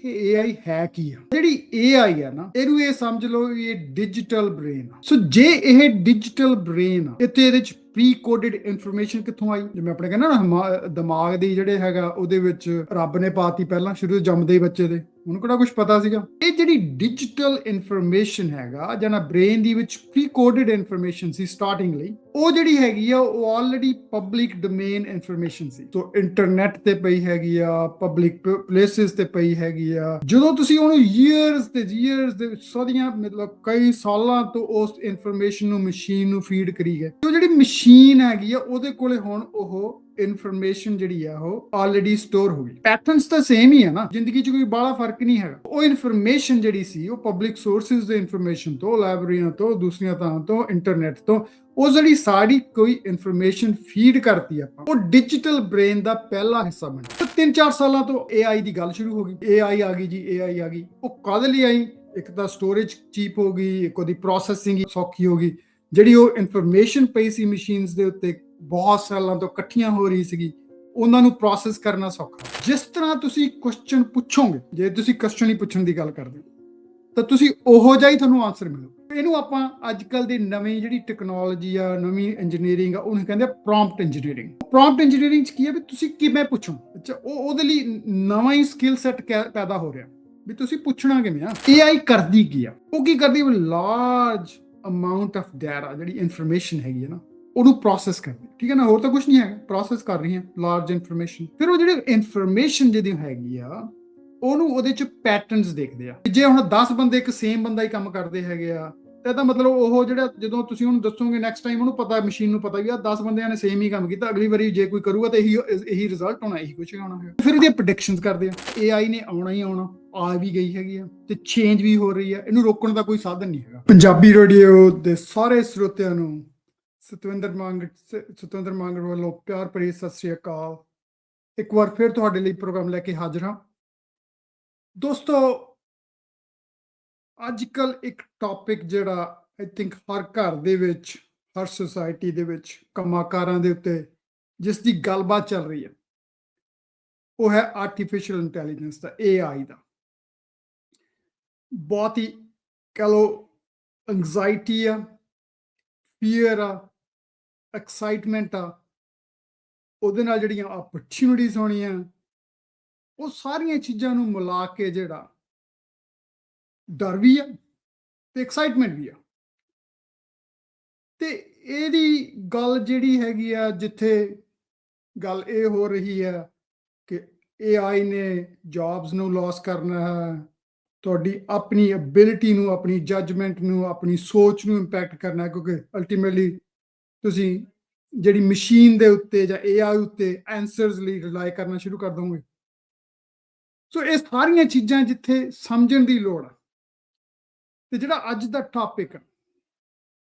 ਇਹ AI ਹੈ ਕੀ ਆ? ਜਿਹੜੀ AI ਆ ਨਾ, ਇਹਨੂੰ ਇਹ ਸਮਝ ਲਓ ਵੀ ਇਹ ਡਿਜੀਟਲ ਬ੍ਰੇਨ ਆ। ਸੋ ਜੇ ਇਹ ਡਿਜੀਟਲ ਬ੍ਰੇਨ ਆ, ਇਹਦੇ ਵਿੱਚ ਪ੍ਰੀ ਕੋਡਡ ਇਨਫੋਰਮੇਸ਼ਨ ਕਿੱਥੋਂ ਆਈ? ਜਿਵੇਂ ਆਪਣੇ ਕਹਿੰਦਾ ਨਾ ਦਿਮਾਗ ਦੀ ਜਿਹੜੇ ਹੈਗਾ ਉਹਦੇ ਵਿੱਚ ਰੱਬ ਨੇ ਪਾਤੀ ਪਹਿਲਾਂ ਸ਼ੁਰੂ ਤੋਂ ਜੰਮਦੇ ਹੀ ਬੱਚੇ ਦੇ, ਉਹਨੂੰ ਕਿਹੜਾ ਕੁਝ ਪਤਾ ਸੀਗਾ? ਇਹ ਜਿਹੜੀ ਡਿਜੀਟਲ ਇਨਫੋਰਮੇਸ਼ਨ ਹੈਗਾ ਜਾਂ ਨਾ ਬ੍ਰੇਨ ਦੀ ਵਿੱਚ ਪ੍ਰੀ ਕੋਡਡ ਇਨਫੋਰਮੇਸ਼ਨ ਸੀ ਸਟਾਰਟਿੰਗ ਲਈ, ਉਹ ਜਿਹੜੀ ਹੈਗੀ ਆ ਉਹ ਆਲਰੇਡੀ ਪਬਲਿਕ ਡੋਮੇਨ ਇਨਫੋਰਮੇਸ਼ਨ ਸੀ। ਸੋ ਇੰਟਰਨੈਟ ਤੇ ਪਈ ਹੈਗੀ ਆ, ਪਬਲਿਕ ਪਲੇਸਿਸ ਤੇ ਪਈ ਹੈਗੀ ਆ। ਜਦੋਂ ਤੁਸੀਂ ਉਹਨੂੰ ਈਅਰਸ ਦੇ ਵਿੱਚ ਸਦੀਆਂ ਮਤਲਬ ਕਈ ਸਾਲਾਂ ਤੋਂ ਉਸ ਇਨਫੋਰਮੇਸ਼ਨ ਨੂੰ ਮਸ਼ੀਨ ਨੂੰ ਫੀਡ ਕਰੀ ਗਏ, ਉਹ ਜਿਹੜੀ ਮਸ਼ੀਨ ਹੈਗੀ ਆ ਉਹਦੇ ਕੋਲੇ ਹੁਣ ਉਹ ਇਨਫੋਰਮੇਸ਼ਨ ਜਿਹੜੀ ਆ ਉਹ ਆਲਰੇਡੀ ਸਟੋਰ ਹੋ ਗਈ। ਪੈਟਰਨਸ ਤਾਂ ਸੇਮ ਹੀ ਆ ਨਾ, ਜ਼ਿੰਦਗੀ 'ਚ ਕੋਈ ਬਾਹਲਾ ਫਰਕ ਨਹੀਂ ਹੈਗਾ। ਉਹ ਇਨਫੋਰਮੇਸ਼ਨ ਜਿਹੜੀ ਸੀ ਉਹ ਪਬਲਿਕ ਸੋਰਸਿਸ ਦੇ ਇਨਫੋਰਮੇਸ਼ਨ ਤੋਂ, ਲਾਇਬ੍ਰੇਰੀਆਂ ਤੋਂ, ਦੂਸਰੀਆਂ ਥਾਂ ਤੋਂ, ਇੰਟਰਨੈਟ ਤੋਂ, ਉਹ ਜਿਹੜੀ ਸਾਰੀ ਕੋਈ ਇਨਫੋਰਮੇਸ਼ਨ ਫੀਡ ਕਰਤੀ ਆਪਾਂ, ਉਹ ਡਿਜੀਟਲ ਬ੍ਰੇਨ ਦਾ ਪਹਿਲਾ ਹਿੱਸਾ ਬਣੀ। 3-4 ਸਾਲਾਂ ਤੋਂ AI ਦੀ ਗੱਲ ਸ਼ੁਰੂ ਹੋ ਗਈ। AI ਆ ਗਈ ਜੀ, AI ਆ ਗਈ। ਉਹ ਕਾਹਦੇ ਲਈ ਆਈ? ਇੱਕ ਤਾਂ ਸਟੋਰੇਜ ਚੀਪ ਹੋ ਗਈ, ਇੱਕ ਉਹਦੀ ਪ੍ਰੋਸੈਸਿੰਗ ਸੌਖੀ ਹੋ ਗਈ। ਜਿਹੜੀ ਉਹ ਇਨਫੋਰਮੇਸ਼ਨ ਪਈ ਸੀ ਮਸ਼ੀਨਸ ਦੇ ਉੱਤੇ ਬਹੁਤ ਸਾਲਾਂ ਤੋਂ ਇਕੱਠੀਆਂ ਹੋ ਰਹੀ ਸੀਗੀ, ਉਹਨਾਂ ਨੂੰ ਪ੍ਰੋਸੈਸ ਕਰਨਾ ਸੌਖਾ। ਜਿਸ ਤਰ੍ਹਾਂ ਤੁਸੀਂ ਕੁਐਸਚਨ ਪੁੱਛੋਗੇ, ਜੇ ਤੁਸੀਂ ਕੁਐਸਚਨ ਹੀ ਪੁੱਛਣ ਦੀ ਗੱਲ ਕਰਦੇ ਤਾਂ ਤੁਸੀਂ ਉਹੋ ਜਿਹਾ ਹੀ ਤੁਹਾਨੂੰ ਆਨਸਰ ਮਿਲੂ। ਇਹਨੂੰ ਆਪਾਂ ਅੱਜ ਕੱਲ ਦੀ ਨਵੀਂ ਜਿਹੜੀ ਟੈਕਨੋਲੋਜੀ ਆ, ਨਵੀਂ ਇੰਜੀਨੀਅਰਿੰਗ ਆ, ਉਹਨੂੰ ਕਹਿੰਦੇ ਆ ਪ੍ਰੌਂਪਟ ਇੰਜੀਨੀਅਰਿੰਗ। ਪ੍ਰੌਂਪਟ ਇੰਜੀਨੀਅਰਿੰਗ 'ਚ ਕੀ ਹੈ ਵੀ ਤੁਸੀਂ ਕਿਵੇਂ ਪੁੱਛੋ। ਅੱਛਾ, ਉਹਦੇ ਲਈ ਨਵਾਂ ਹੀ ਸਕਿੱਲ ਸੈੱਟ ਪੈਦਾ ਹੋ ਰਿਹਾ ਵੀ ਤੁਸੀਂ ਪੁੱਛਣਾ ਕਿਵੇਂ ਆ। AI ਕਰਦੀ ਕੀ ਆ? ਉਹ ਕੀ ਕਰਦੀ? ਲਾਰਜ ਅਮਾਉਂਟ ਆਫ ਡਾਟਾ, ਜਿਹੜੀ ਇਨਫੋਰਮੇਸ਼ਨ ਹੈਗੀ ਹੈ ਨਾ, ਉਹਨੂੰ ਪ੍ਰੋਸੈਸ ਕਰਦੀ। ਠੀਕ ਹੈ ਨਾ, ਹੋਰ ਤਾਂ ਕੁਝ ਨਹੀਂ ਹੈਗਾ, ਪ੍ਰੋਸੈਸ ਕਰ ਰਹੀ ਹੈ ਲਾਰਜ ਇਨਫੋਰਮੇਸ਼ਨ। ਫਿਰ ਉਹ ਜਿਹੜੀ ਇਨਫੋਰਮੇਸ਼ਨ ਜਿਹਦੀ ਹੈਗੀ ਆ, ਉਹਨੂੰ ਉਹਦੇ ਚ ਪੈਟਰਨਸ ਦੇਖਦੇ ਆ। ਜੇ ਹੁਣ 10 ਬੰਦੇ ਇੱਕ ਸੇਮ ਬੰਦਾ ਹੀ ਕੰਮ ਕਰਦੇ ਹੈਗੇ ਆ, ਤਾਂ ਇਹਦਾ ਮਤਲਬ ਉਹ ਜਿਹੜਾ ਜਦੋਂ ਤੁਸੀਂ ਉਹਨੂੰ ਦੱਸੋਗੇ ਨੈਕਸਟ ਟਾਈਮ, ਉਹਨੂੰ ਪਤਾ, ਮਸ਼ੀਨ ਨੂੰ ਪਤਾ ਵੀ ਆ 10 ਬੰਦਿਆਂ ਨੇ ਸੇਮ ਹੀ ਕੰਮ ਕੀਤਾ, ਅਗਲੀ ਵਾਰੀ ਜੇ ਕੋਈ ਕਰੂਗਾ ਤਾਂ ਇਹੀ ਰਿਜ਼ਲਟ ਹੋਣਾ, ਇਹੀ ਕੁਝ ਆਉਣਾ ਹੈ। ਫਿਰ ਉਹਦੀਆਂ ਪ੍ਰੈਡਿਕਸ਼ਨਸ ਕਰਦੇ ਆ। AI ਨੇ ਆਉਣਾ ਹੀ ਆਉਣਾ, ਆ ਵੀ ਗਈ ਹੈਗੀ ਆ ਤੇ ਚੇਂਜ ਵੀ ਹੋ ਰਹੀ ਆ। ਇਹਨੂੰ ਰੋਕਣ ਦਾ ਕੋਈ ਸਾਧਨ ਨਹੀਂ ਹੈਗਾ। ਪੰਜਾਬੀ ਰੇਡੀਓ ਦੇ ਸਾਰੇ ਸਰੋਤਿਆਂ ਨੂੰ ਸਤਵਿੰਦਰ ਮੰਗੜ ਵੱਲੋਂ ਪਿਆਰ ਭਰੀ ਸਤਿ ਸ੍ਰੀ ਅਕਾਲ। ਇੱਕ ਵਾਰ ਫਿਰ ਤੁਹਾਡੇ ਲਈ ਪ੍ਰੋਗਰਾਮ ਲੈ ਕੇ ਹਾਜ਼ਰ ਹਾਂ। ਦੋਸਤੋ, ਅੱਜ ਕੱਲ ਇੱਕ ਟੌਪਿਕ ਜਿਹੜਾ ਆਈ ਥਿੰਕ ਹਰ ਘਰ ਦੇ ਵਿੱਚ, ਹਰ ਸੁਸਾਇਟੀ ਦੇ ਵਿੱਚ, ਕੰਮਾਂਕਾਰਾਂ ਦੇ ਉੱਤੇ ਜਿਸ ਦੀ ਗੱਲਬਾਤ ਚੱਲ ਰਹੀ ਹੈ, ਉਹ ਹੈ ਆਰਟੀਫਿਸ਼ੀਅਲ ਇੰਟੈਲੀਜੈਂਸ ਦਾ, AI ਦਾ। ਬਹੁਤ ਹੀ ਕਹਿ ਲਓ ਐਂਗਜ਼ਾਇਟੀ ਆ, ਫੀਅਰ ਆ, ਐਕਸਾਈਟਮੈਂਟ ਆ, ਉਹਦੇ ਨਾਲ ਜਿਹੜੀਆਂ ਓਪਰਚੁਨਿਟੀਜ਼ ਹੋਣੀਆਂ, ਉਹ ਸਾਰੀਆਂ ਚੀਜ਼ਾਂ ਨੂੰ ਮਿਲਾ ਕੇ ਜਿਹੜਾ ਡਰ ਵੀ ਆ ਤੇ ਐਕਸਾਈਟਮੈਂਟ ਵੀ ਆ। ਤੇ ਇਹਦੀ ਗੱਲ ਜਿਹੜੀ ਹੈਗੀ ਆ, ਜਿੱਥੇ ਗੱਲ ਇਹ ਹੋ ਰਹੀ ਹੈ ਕਿ AI ਨੇ ਜੌਬਸ ਨੂੰ ਲਾਸ ਕਰਨਾ ਹੈ, ਤੁਹਾਡੀ ਆਪਣੀ ਐਬਿਲਿਟੀ ਨੂੰ, ਆਪਣੀ ਜੱਜਮੈਂਟ ਨੂੰ, ਆਪਣੀ ਸੋਚ ਨੂੰ ਇੰਪੈਕਟ ਕਰਨਾ, ਕਿਉਂਕਿ ਅਲਟੀਮੇਟਲੀ ਤੁਸੀਂ ਜਿਹੜੀ ਮਸ਼ੀਨ ਦੇ ਉੱਤੇ ਜਾਂ AI ਉੱਤੇ ਆਨਸਰਸ ਲਈ ਰਿਲਾਈ ਕਰਨਾ ਸ਼ੁਰੂ ਕਰ ਦੋਗੇ। ਸੋ ਇਹ ਸਾਰੀਆਂ ਚੀਜ਼ਾਂ ਜਿੱਥੇ ਸਮਝਣ ਦੀ ਲੋੜ ਆ। ਤੇ ਜਿਹੜਾ ਅੱਜ ਦਾ ਟੌਪਿਕ,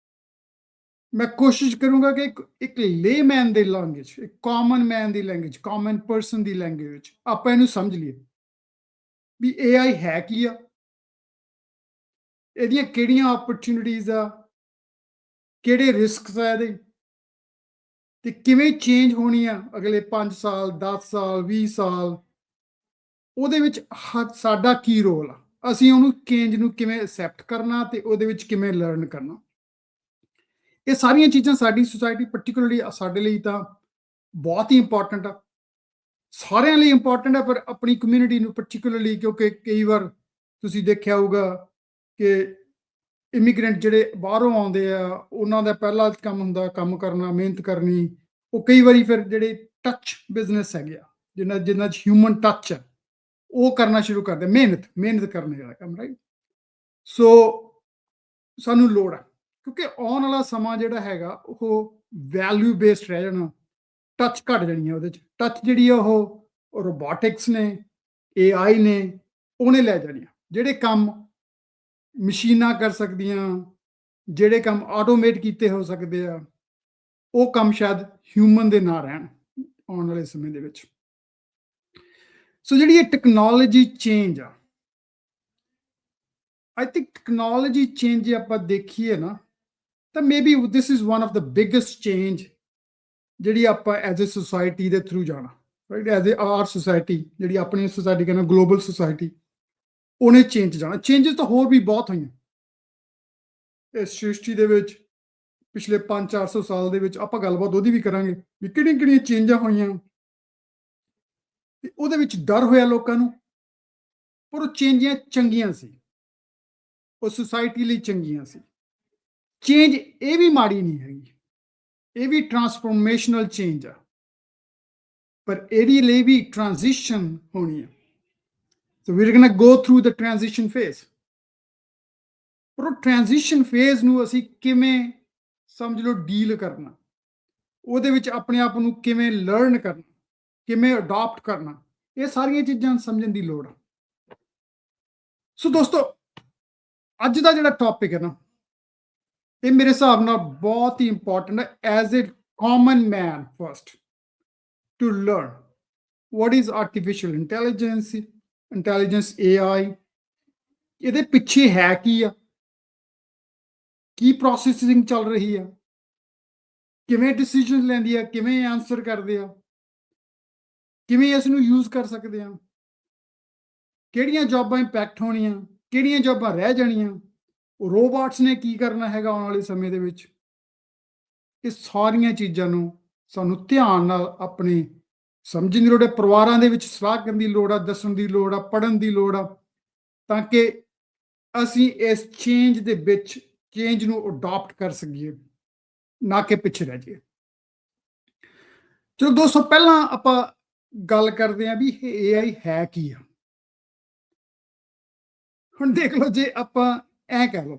ਮੈਂ ਕੋਸ਼ਿਸ਼ ਕਰੂੰਗਾ ਕਿ ਇੱਕ ਲੇਮੈਨ ਦੇ ਲੈਂਗੁਏਜ, ਇੱਕ ਕਾਮਨ ਮੈਨ ਦੀ ਲੈਂਗੁਏਜ, ਕਾਮਨ ਪਰਸਨ ਦੀ ਲੈਂਗੁਏਜ ਵਿੱਚ ਆਪਾਂ ਇਹਨੂੰ ਸਮਝ ਲਈਏ ਵੀ AI ਹੈ ਕੀ ਆ, ਇਹਦੀਆਂ ਕਿਹੜੀਆਂ ਓਪਰਚੁਨਿਟੀਜ਼ ਆ, ਕਿਹੜੇ ਰਿਸਕਸ ਆ ਇਹਦੇ, ਤੇ ਕਿਵੇਂ ਚੇਂਜ ਹੋਣੀ ਆ ਅਗਲੇ 5 ਸਾਲ, 10 ਸਾਲ, 20 ਸਾਲ। ਉਹਦੇ ਵਿੱਚ ਸਾਡਾ ਕੀ ਰੋਲ ਆ, ਅਸੀਂ ਉਹਨੂੰ ਚੇਂਜ ਨੂੰ ਕਿਵੇਂ ਐਕਸੈਪਟ ਕਰਨਾ ਤੇ ਉਹਦੇ ਵਿੱਚ ਕਿਵੇਂ ਲਰਨ ਕਰਨਾ। ਇਹ ਸਾਰੀਆਂ ਚੀਜ਼ਾਂ ਸਾਡੀ ਸੁਸਾਇਟੀ, ਪਾਰਟਿਕੂਲਰਲੀ ਸਾਡੇ ਲਈ ਤਾਂ ਬਹੁਤ ਹੀ ਇੰਪੋਰਟੈਂਟ ਆ। ਸਾਰਿਆਂ ਲਈ ਇੰਪੋਰਟੈਂਟ ਆ, ਪਰ ਆਪਣੀ ਕਮਿਊਨਿਟੀ ਨੂੰ ਪਾਰਟਿਕੂਲਰਲੀ, ਕਿਉਂਕਿ ਕਈ ਵਾਰ ਤੁਸੀਂ ਦੇਖਿਆ ਹੋਊਗਾ ਕਿ ਇਮੀਗ੍ਰੈਂਟ ਜਿਹੜੇ ਬਾਹਰੋਂ ਆਉਂਦੇ ਆ, ਉਹਨਾਂ ਦਾ ਪਹਿਲਾ ਕੰਮ ਹੁੰਦਾ ਕੰਮ ਕਰਨਾ, ਮਿਹਨਤ ਕਰਨੀ। ਉਹ ਕਈ ਵਾਰੀ ਫਿਰ ਜਿਹੜੇ ਟੱਚ ਬਿਜ਼ਨਸ ਹੈਗੇ ਆ, ਜਿਨ੍ਹਾਂ 'ਚ ਹਿਊਮਨ ਟੱਚ ਆ, ਉਹ ਕਰਨਾ ਸ਼ੁਰੂ ਕਰਦੇ, ਮਿਹਨਤ ਕਰਨ ਵਾਲਾ ਕੰਮ, ਰਾਈਟ। ਸੋ ਸਾਨੂੰ ਲੋੜ ਆ, ਕਿਉਂਕਿ ਆਉਣ ਵਾਲਾ ਸਮਾਂ ਜਿਹੜਾ ਹੈਗਾ ਉਹ ਵੈਲਿਊ ਬੇਸਡ ਰਹਿ ਜਾਣਾ, ਟੱਚ ਘੱਟ ਜਾਣੀ ਹੈ। ਉਹਦੇ 'ਚ ਟੱਚ ਜਿਹੜੀ ਆ ਉਹ ਰੋਬੋਟਿਕਸ ਨੇ, AI ਨੇ, ਉਹਨੇ ਲੈ ਜਾਣੀ ਆ। ਜਿਹੜੇ ਕੰਮ ਮਸ਼ੀਨਾਂ ਕਰ ਸਕਦੀਆਂ, ਜਿਹੜੇ ਕੰਮ ਆਟੋਮੇਟ ਕੀਤੇ ਹੋ ਸਕਦੇ ਆ, ਉਹ ਕੰਮ ਸ਼ਾਇਦ ਹਿਊਮਨ ਦੇ ਨਾ ਰਹਿਣ ਆਉਣ ਵਾਲੇ ਸਮੇਂ ਦੇ ਵਿੱਚ। ਸੋ ਜਿਹੜੀ ਇਹ ਟੈਕਨੋਲੋਜੀ ਚੇਂਜ ਆ, ਆਈ ਥਿੰਕ ਟੈਕਨੋਲੋਜੀ ਚੇਂਜ ਜੇ ਆਪਾਂ ਦੇਖੀਏ ਨਾ, ਤਾਂ maybe this is one of the biggest change ਜਿਹੜੀ ਆਪਾਂ ਐਜ਼ ਏ ਸੁਸਾਇਟੀ ਦੇ ਥਰੂ ਜਾਣਾ, right. As a our society, ਜਿਹੜੀ ਆਪਣੀ ਸੁਸਾਇਟੀ ਕਹਿੰਦੇ ਗਲੋਬਲ ਸੁਸਾਇਟੀ, ਉਹਨੇ ਚੇਂਜ ਜਾਣਾ। ਚੇਂਜਸ ਤਾਂ ਹੋਰ ਵੀ ਬਹੁਤ ਹੋਈਆਂ ਇਸ ਸ੍ਰਿਸ਼ਟੀ ਦੇ ਵਿੱਚ। ਪਿਛਲੇ 500-400 ਸਾਲ ਦੇ ਵਿੱਚ ਆਪਾਂ ਗੱਲਬਾਤ ਉਹਦੀ ਵੀ ਕਰਾਂਗੇ ਵੀ ਕਿਹੜੀਆਂ ਕਿਹੜੀਆਂ ਚੇਂਜਾਂ ਹੋਈਆਂ ਤੇ ਉਹਦੇ ਵਿੱਚ ਡਰ ਹੋਇਆ ਲੋਕਾਂ ਨੂੰ, ਪਰ ਉਹ ਚੇਂਜਾਂ ਚੰਗੀਆਂ ਸੀ, ਉਹ ਸੁਸਾਇਟੀ ਲਈ ਚੰਗੀਆਂ ਸੀ। ਚੇਂਜ ਇਹ ਵੀ ਮਾੜੀ ਨਹੀਂ ਹੈਗੀ, ਇਹ ਵੀ ਟਰਾਂਸਫੋਰਮੇਸ਼ਨਲ ਚੇਂਜ ਆ, ਪਰ ਇਹਦੇ ਲਈ ਵੀ ਟ੍ਰਾਂਜੀਸ਼ਨ ਹੋਣੀ ਆ। So we are going to go through the transition phase. ਪਰ ਉਹ ਟ੍ਰਾਂਜੀਸ਼ਨ ਫੇਜ਼ ਨੂੰ ਅਸੀਂ ਕਿਵੇਂ ਸਮਝ ਲਓ ਡੀਲ ਕਰਨਾ, ਉਹਦੇ ਵਿੱਚ ਆਪਣੇ ਆਪ ਨੂੰ ਕਿਵੇਂ ਲਰਨ ਕਰਨਾ, ਕਿਵੇਂ ਅਡਾਪਟ ਕਰਨਾ, ਇਹ ਸਾਰੀਆਂ ਚੀਜ਼ਾਂ ਸਮਝਣ ਦੀ ਲੋੜ ਆ। ਸੋ ਦੋਸਤੋ, ਅੱਜ ਦਾ ਜਿਹੜਾ ਟੌਪਿਕ ਹੈ ਨਾ, ਇਹ ਮੇਰੇ ਹਿਸਾਬ ਨਾਲ ਬਹੁਤ ਹੀ ਇੰਪੋਰਟੈਂਟ ਹੈ as a common man first to learn what is artificial intelligence AI, ਇਹਦੇ ਪਿੱਛੇ ਹੈ ਕੀ ਆ, ਕੀ ਪ੍ਰੋਸੈਸਿੰਗ ਚੱਲ ਰਹੀ ਆ, ਕਿਵੇਂ ਡਿਸੀਜਨ ਲੈਂਦੀ ਆ, ਕਿਵੇਂ ਆਨਸਰ ਕਰਦੇ ਆ, ਕਿਵੇਂ ਇਸ ਨੂੰ ਯੂਜ਼ ਕਰ ਸਕਦੇ ਆ, ਕਿਹੜੀਆਂ ਜੌਬਾਂ ਇੰਪੈਕਟ ਹੋਣੀਆਂ, ਕਿਹੜੀਆਂ ਜੌਬਾਂ ਰਹਿ ਜਾਣੀਆਂ, ਉਹ ਰੋਬੋਟਸ ਨੇ ਕੀ ਕਰਨਾ ਹੈਗਾ ਆਉਣ ਵਾਲੇ ਸਮੇਂ ਦੇ ਵਿੱਚ। ਇਹ ਸਾਰੀਆਂ ਚੀਜ਼ਾਂ ਨੂੰ ਸਾਨੂੰ ਧਿਆਨ ਨਾਲ ਆਪਣੇ ਸਮਝਣ ਦੀ ਲੋੜ ਹੈ, ਪਰਿਵਾਰਾਂ ਦੇ ਵਿੱਚ ਸਲਾਹ ਕਰਨ ਦੀ ਲੋੜ ਆ, ਦੱਸਣ ਦੀ ਲੋੜ ਆ, ਪੜ੍ਹਨ ਦੀ ਲੋੜ ਆ, ਤਾਂ ਕਿ ਅਸੀਂ ਇਸ ਚੇਂਜ ਦੇ ਵਿੱਚ ਚੇਂਜ ਨੂੰ ਅਡਾਪਟ ਕਰ ਸਕੀਏ, ਨਾ ਕਿ ਪਿੱਛੇ ਰਹਿ ਜਾਈਏ। ਚਲੋ ਦੋਸਤੋ, ਪਹਿਲਾਂ ਆਪਾਂ ਗੱਲ ਕਰਦੇ ਹਾਂ ਵੀ ਇਹ AI ਹੈ ਕੀ ਆ। ਹੁਣ ਦੇਖ ਲਓ, ਜੇ ਆਪਾਂ ਐ ਕਹਿ ਲਓ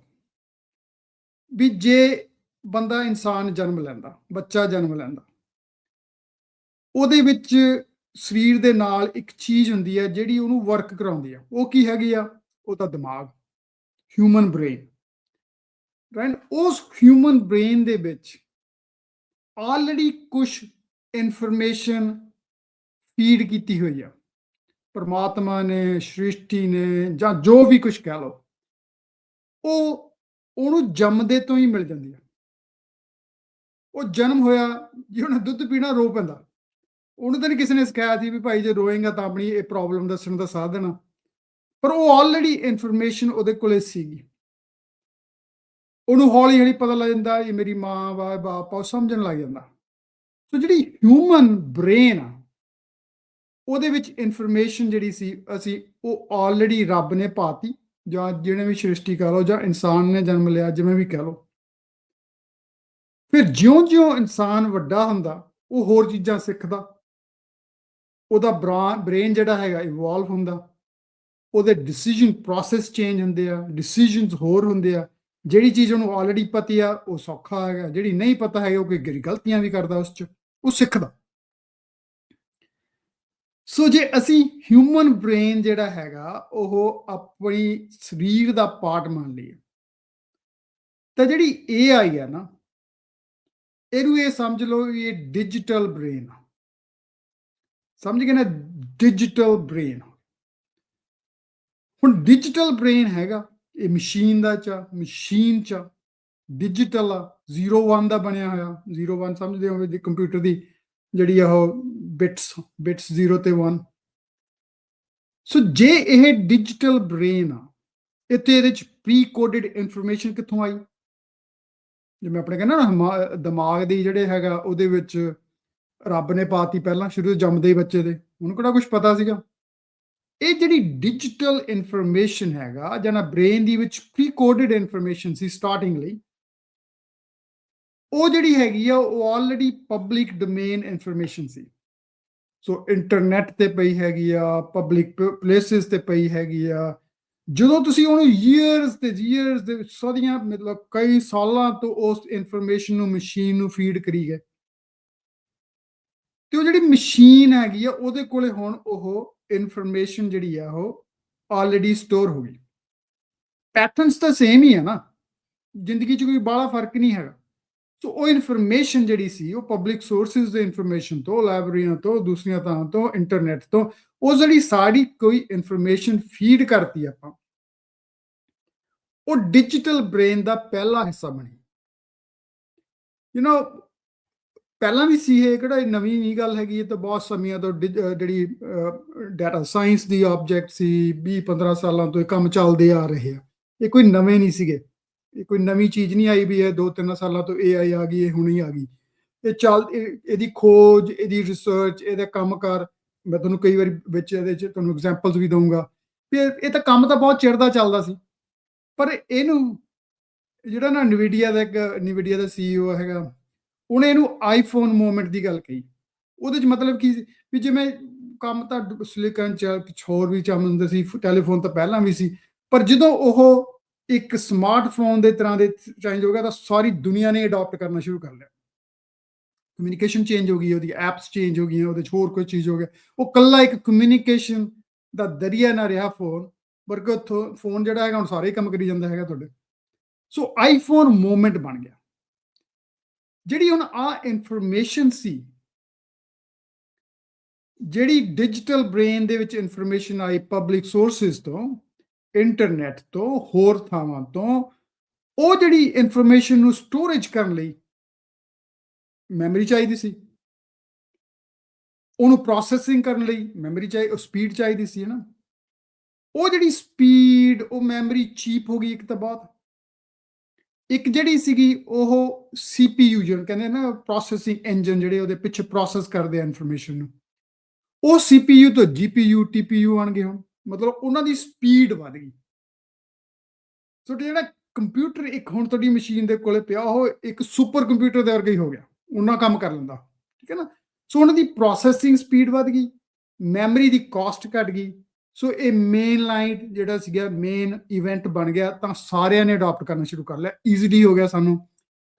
ਵੀ ਜੇ ਬੰਦਾ ਇਨਸਾਨ ਜਨਮ ਲੈਂਦਾ, ਬੱਚਾ ਜਨਮ ਲੈਂਦਾ, ਉਹਦੇ ਵਿੱਚ ਸਰੀਰ ਦੇ ਨਾਲ ਇੱਕ ਚੀਜ਼ ਹੁੰਦੀ ਹੈ ਜਿਹੜੀ ਉਹਨੂੰ ਵਰਕ ਕਰਾਉਂਦੀ ਆ। ਉਹ ਕੀ ਹੈਗੀ ਆ? ਉਹਦਾ ਦਿਮਾਗ, ਹਿਊਮਨ ਬ੍ਰੇਨ, ਰਾਈਟ। ਉਸ ਹਿਊਮਨ ਬ੍ਰੇਨ ਦੇ ਵਿੱਚ ਆਲਰੇਡੀ ਕੁਝ ਇਨਫੋਰਮੇਸ਼ਨ ਫੀਡ ਕੀਤੀ ਹੋਈ ਆ ਪਰਮਾਤਮਾ ਨੇ, ਸ੍ਰਿਸ਼ਟੀ ਨੇ, ਜਾਂ ਜੋ ਵੀ ਕੁਝ ਕਹਿ ਲਓ, ਉਹ ਉਹਨੂੰ ਜੰਮਦੇ ਤੋਂ ਹੀ ਮਿਲ ਜਾਂਦੀ ਆ। ਉਹ ਜਨਮ ਹੋਇਆ ਜੀ, ਉਹਨੇ ਦੁੱਧ ਪੀਣਾ, ਰੋ ਪੈਂਦਾ, ਉਹਨੂੰ ਤਾਂ ਨਹੀਂ ਕਿਸੇ ਨੇ ਸਿਖਾਇਆ ਸੀ ਵੀ ਭਾਈ ਜੇ ਰੋਏਗਾ ਤਾਂ ਆਪਣੀ ਇਹ ਪ੍ਰੋਬਲਮ ਦੱਸਣ ਦਾ ਸਾਧਨ ਆ, ਪਰ ਉਹ ਆਲਰੇਡੀ ਇਨਫੋਰਮੇਸ਼ਨ ਉਹਦੇ ਕੋਲੇ ਸੀਗੀ। ਉਹਨੂੰ ਹੌਲੀ ਹੌਲੀ ਪਤਾ ਲੱਗ ਜਾਂਦਾ ਇਹ ਮੇਰੀ ਮਾਂ ਵਾ, ਬਾਪ ਆ, ਉਹ ਸਮਝਣ ਲੱਗ ਜਾਂਦਾ। ਸੋ ਜਿਹੜੀ ਹਿਊਮਨ ਬ੍ਰੇਨ ਆ, ਉਹਦੇ ਵਿੱਚ ਇਨਫੋਰਮੇਸ਼ਨ ਜਿਹੜੀ ਸੀ ਅਸੀਂ ਉਹ ਆਲਰੇਡੀ ਰੱਬ ਨੇ ਪਾਤੀ, ਜਾਂ ਜਿਹਨੇ ਵੀ ਸ੍ਰਿਸ਼ਟੀ ਕਹਿ ਲਓ, ਜਾਂ ਇਨਸਾਨ ਨੇ ਜਨਮ ਲਿਆ, ਜਿਵੇਂ ਵੀ ਕਹਿ ਲਓ। ਫਿਰ ਜਿਉਂ-ਜਿਉਂ ਇਨਸਾਨ ਵੱਡਾ ਹੁੰਦਾ, ਉਹ ਹੋਰ ਚੀਜ਼ਾਂ ਸਿੱਖਦਾ, ਉਹਦਾ ਬ੍ਰੇਨ ਜਿਹੜਾ ਹੈਗਾ ਇਵੋਲਵ ਹੁੰਦਾ, ਉਹਦੇ ਡਿਸੀਜਨ ਪ੍ਰੋਸੈਸ ਚੇਂਜ ਹੁੰਦੇ ਆ, ਡਿਸੀਜਨਸ ਹੋਰ ਹੁੰਦੇ ਆ। ਜਿਹੜੀ ਚੀਜ਼ ਉਹਨੂੰ ਆਲਰੇਡੀ ਪਤੀ ਆ ਉਹ ਸੌਖਾ ਹੈਗਾ, ਜਿਹੜੀ ਨਹੀਂ ਪਤਾ ਹੈ ਉਹ ਕੋਈ ਗਲਤੀਆਂ ਵੀ ਕਰਦਾ, ਉਸ 'ਚ ਉਹ ਸਿੱਖਦਾ। ਸੋ ਜੇ ਅਸੀਂ ਹਿਊਮਨ ਬ੍ਰੇਨ ਜਿਹੜਾ ਹੈਗਾ ਉਹ ਆਪਣੀ ਸਰੀਰ ਦਾ ਪਾਰਟ ਮੰਨ ਲਈਏ, ਤਾਂ ਜਿਹੜੀ AI ਆ ਨਾ, ਇਹਨੂੰ ਇਹ ਸਮਝ ਲਓ ਇਹ ਡਿਜੀਟਲ ਬ੍ਰੇਨ ਆ। ਸਮਝ ਗਏ ਨਾ, ਡਿਜੀਟਲ ਬ੍ਰੇਨ। ਹੁਣ ਡਿਜੀਟਲ ਬ੍ਰੇਨ ਹੈਗਾ, ਇਹ ਮਸ਼ੀਨ ਦਾ ਮਸ਼ੀਨ 'ਚ ਡਿਜੀਟਲ ਆ, 0-1 ਦਾ ਬਣਿਆ ਹੋਇਆ। 0-1 ਸਮਝਦੇ ਹੋਵੇ ਜੀ, ਕੰਪਿਊਟਰ ਦੀ ਜਿਹੜੀ ਆ ਉਹ ਬਿਟਸ 0 ਤੇ 1। ਸੋ ਜੇ ਇਹ ਡਿਜੀਟਲ ਬ੍ਰੇਨ ਆ, ਇੱਥੇ ਇਹਦੇ 'ਚ ਪ੍ਰੀ ਕੋਡਡ ਇਨਫੋਰਮੇਸ਼ਨ ਕਿੱਥੋਂ ਆਈ? ਜਿਵੇਂ ਆਪਣੇ ਕਹਿੰਦਾ ਨਾ, ਦਿਮਾਗ ਦੀ ਜਿਹੜੇ ਹੈਗਾ ਉਹਦੇ ਵਿੱਚ ਰੱਬ ਨੇ ਪਾਤੀ ਪਹਿਲਾਂ, ਸ਼ੁਰੂ ਤੋਂ ਜੰਮਦੇ ਹੀ ਬੱਚੇ ਦੇ, ਉਹਨੂੰ ਕਿਹੜਾ ਕੁਝ ਪਤਾ ਸੀਗਾ। ਇਹ ਜਿਹੜੀ ਡਿਜੀਟਲ ਇਨਫੋਰਮੇਸ਼ਨ ਹੈਗਾ, ਜਾਂ ਬ੍ਰੇਨ ਦੀ ਵਿੱਚ ਪ੍ਰੀ ਕੋਡਡ ਇਨਫੋਰਮੇਸ਼ਨ ਸੀ ਸਟਾਰਟਿੰਗ ਲਈ, ਉਹ ਜਿਹੜੀ ਹੈਗੀ ਆ ਉਹ ਆਲਰੇਡੀ ਪਬਲਿਕ ਡੋਮੇਨ ਇਨਫੋਰਮੇਸ਼ਨ ਸੀ। ਸੋ ਇੰਟਰਨੈਟ ਤੇ ਪਈ ਹੈਗੀ ਆ, ਪਬਲਿਕ ਪਲੇਸਿਸ ਤੇ ਪਈ ਹੈਗੀ ਆ। ਜਦੋਂ ਤੁਸੀਂ ਉਹਨੂੰ ਈਅਰਸ ਦੇ ਸਦੀਆਂ, ਮਤਲਬ ਕਈ ਸਾਲਾਂ ਤੋਂ ਉਸ ਇਨਫੋਰਮੇਸ਼ਨ ਨੂੰ, ਮਸ਼ੀਨ ਨੂੰ ਫੀਡ ਕਰੀ ਗਏ, ਤੇ ਉਹ ਜਿਹੜੀ ਮਸ਼ੀਨ ਹੈਗੀ ਆ ਉਹਦੇ ਕੋਲੇ ਹੁਣ ਉਹ ਇਨਫੋਰਮੇਸ਼ਨ ਜਿਹੜੀ ਆ ਉਹ ਆਲਰੇਡੀ ਸਟੋਰ ਹੋ ਗਈ। ਪੈਟਰਨਸ ਤਾਂ ਸੇਮ ਹੀ ਆ ਨਾ, ਜ਼ਿੰਦਗੀ 'ਚ ਕੋਈ ਬਾਹਲਾ ਫਰਕ ਨਹੀਂ ਹੈਗਾ। ਸੋ ਉਹ ਇਨਫੋਰਮੇਸ਼ਨ ਜਿਹੜੀ ਸੀ ਉਹ ਪਬਲਿਕ ਸੋਰਸਿਸ ਦੇ ਇਨਫੋਰਮੇਸ਼ਨ ਤੋਂ, ਲਾਇਬ੍ਰੇਰੀਆਂ ਤੋਂ, ਦੂਸਰੀਆਂ ਥਾਵਾਂ ਤੋਂ, ਇੰਟਰਨੈਟ ਤੋਂ, ਉਹ ਜਿਹੜੀ ਸਾਰੀ ਕੋਈ ਇਨਫੋਰਮੇਸ਼ਨ ਫੀਡ ਕਰਤੀ ਆਪਾਂ, ਉਹ ਡਿਜੀਟਲ ਬ੍ਰੇਨ ਦਾ ਪਹਿਲਾ ਹਿੱਸਾ ਬਣੀ। ਪਹਿਲਾਂ ਵੀ ਸੀ, ਇਹ ਕਿਹੜਾ ਨਵੀਂ ਨਹੀਂ ਗੱਲ ਹੈਗੀ, ਇਹ ਤਾਂ ਬਹੁਤ ਸਮਿਆਂ ਤੋਂ ਜਿਹੜੀ ਡਾਟਾ ਸਾਇੰਸ ਦੀ ਆਬਜੈਕਟ ਸੀ, 20-15 ਸਾਲਾਂ ਤੋਂ ਇਹ ਕੰਮ ਚੱਲਦੇ ਆ ਰਹੇ ਆ, ਇਹ ਕੋਈ ਨਵੇਂ ਨਹੀਂ ਸੀਗੇ, ਇਹ ਕੋਈ ਨਵੀਂ ਚੀਜ਼ ਨਹੀਂ ਆਈ ਵੀ ਇਹ 2-3 ਸਾਲਾਂ ਤੋਂ AI ਆ ਗਈ, ਇਹ ਹੁਣੀ ਆ ਗਈ। ਇਹਦੀ ਖੋਜ, ਇਹਦੀ ਰਿਸਰਚ, ਇਹਦਾ ਕੰਮਕਾਰ, ਮੈਂ ਤੁਹਾਨੂੰ ਕਈ ਵਾਰੀ ਵਿੱਚ ਇਹਦੇ 'ਚ ਤੁਹਾਨੂੰ ਐਗਜ਼ਾਮਪਲਸ ਵੀ ਦਊਂਗਾ ਵੀ ਇਹ ਤਾਂ ਕੰਮ ਤਾਂ ਬਹੁਤ ਚਿਰ ਦਾ ਚੱਲਦਾ ਸੀ, ਪਰ ਇਹਨੂੰ ਜਿਹੜਾ ਨਾ ਨਵੀਡੀਆ ਦਾ CEO ਹੈਗਾ, ਉਹਨੇ ਇਹਨੂੰ ਆਈਫੋਨ ਮੂਵਮੈਂਟ ਦੀ ਗੱਲ ਕਹੀ। ਉਹਦੇ 'ਚ ਮਤਲਬ ਕੀ ਸੀ ਵੀ ਜਿਵੇਂ ਕੰਮ ਤਾਂ ਸਿਲਿਕਨ 'ਚ ਕੁਛ ਹੋਰ ਵੀ ਚੱਲ ਹੁੰਦੇ ਸੀ, ਟੈਲੀਫੋਨ ਤਾਂ ਪਹਿਲਾਂ ਵੀ ਸੀ, ਪਰ ਜਦੋਂ ਉਹ ਇੱਕ ਸਮਾਰਟਫੋਨ ਦੇ ਤਰ੍ਹਾਂ ਦੇ ਚੇਂਜ ਹੋ ਗਿਆ ਤਾਂ ਸਾਰੀ ਦੁਨੀਆ ਨੇ ਅਡਾਪਟ ਕਰਨਾ ਸ਼ੁਰੂ ਕਰ ਲਿਆ। ਕਮਿਊਨੀਕੇਸ਼ਨ ਚੇਂਜ ਹੋ ਗਈ, ਉਹਦੀ ਐਪਸ ਚੇਂਜ ਹੋ ਗਈਆਂ, ਉਹਦੇ 'ਚ ਹੋਰ ਕੋਈ ਚੀਜ਼ ਹੋ ਗਿਆ। ਉਹ ਕੱਲਾ ਇੱਕ ਕਮਿਊਨੀਕੇਸ਼ਨ ਦਾ ਦਰਿਆ ਨਾ ਰਿਹਾ ਫੋਨ, ਬਲਕਿ ਉੱਥੋਂ ਫੋਨ ਜਿਹੜਾ ਹੈਗਾ ਹੁਣ ਸਾਰੇ ਹੀ ਕੰਮ ਕਰੀ ਜਾਂਦਾ ਹੈਗਾ ਤੁਹਾਡੇ। ਸੋ ਆਈਫੋਨ ਮੂਵਮੈਂਟ ਬਣ ਗਿਆ। ਜਿਹੜੀ ਹੁਣ ਇਨਫੋਰਮੇਸ਼ਨ ਸੀ, ਜਿਹੜੀ ਡਿਜੀਟਲ ਬ੍ਰੇਨ ਦੇ ਵਿੱਚ ਇਨਫੋਰਮੇਸ਼ਨ ਆਈ ਪਬਲਿਕ ਸੋਰਸਿਸ ਤੋਂ, ਇੰਟਰਨੈਟ ਤੋਂ, ਹੋਰ ਥਾਵਾਂ ਤੋਂ, ਉਹ ਜਿਹੜੀ ਇਨਫੋਰਮੇਸ਼ਨ ਨੂੰ ਸਟੋਰੇਜ ਕਰਨ ਲਈ ਮੈਮਰੀ ਚਾਹੀਦੀ ਸੀ, ਉਹਨੂੰ ਪ੍ਰੋਸੈਸਿੰਗ ਕਰਨ ਲਈ ਮੈਮਰੀ ਸਪੀਡ ਚਾਹੀਦੀ ਸੀ, ਹੈ ਨਾ। ਉਹ ਜਿਹੜੀ ਸਪੀਡ, ਉਹ ਮੈਮਰੀ ਚੀਪ ਹੋ ਗਈ ਇੱਕ ਤਾਂ ਬਹੁਤ। ਇੱਕ ਜਿਹੜੀ ਸੀਗੀ ਉਹ CPU, ਜਿਹਨੂੰ ਕਹਿੰਦੇ ਨਾ ਪ੍ਰੋਸੈਸਿੰਗ ਇੰਜਨ, ਜਿਹੜੇ ਉਹਦੇ ਪਿੱਛੇ ਪ੍ਰੋਸੈਸ ਕਰਦੇ ਆ ਇਨਫੋਰਮੇਸ਼ਨ ਨੂੰ, ਉਹ CPU ਤੋਂ GPU TPU ਆਣ ਗਏ ਹੁਣ, ਮਤਲਬ ਉਹਨਾਂ ਦੀ ਸਪੀਡ ਵੱਧ ਗਈ। ਸੋ ਜਿਹੜਾ ਕੰਪਿਊਟਰ ਇੱਕ ਹੁਣ ਤੁਹਾਡੀ ਮਸ਼ੀਨ ਦੇ ਕੋਲੇ ਪਿਆ, ਉਹ ਇੱਕ ਸੁਪਰ ਕੰਪਿਊਟਰ ਦੇ ਵਰਗਾ ਹੀ ਹੋ ਗਿਆ, ਉਹਨਾਂ ਕੰਮ ਕਰ ਲੈਂਦਾ, ਠੀਕ ਹੈ ਨਾ। ਸੋ ਉਹਨਾਂ ਦੀ ਪ੍ਰੋਸੈਸਿੰਗ ਸਪੀਡ ਵੱਧ ਗਈ, ਮੈਮਰੀ ਦੀ ਕਾਸਟ ਘਟ ਗਈ। ਸੋ ਇਹ ਮੇਨ ਲਾਈਨ ਜਿਹੜਾ ਸੀਗਾ, ਮੇਨ ਇਵੈਂਟ ਬਣ ਗਿਆ, ਤਾਂ ਸਾਰਿਆਂ ਨੇ ਅਡਾਪਟ ਕਰਨਾ ਸ਼ੁਰੂ ਕਰ ਲਿਆ। ਈਜ਼ੀਲੀ ਹੋ ਗਿਆ, ਸਾਨੂੰ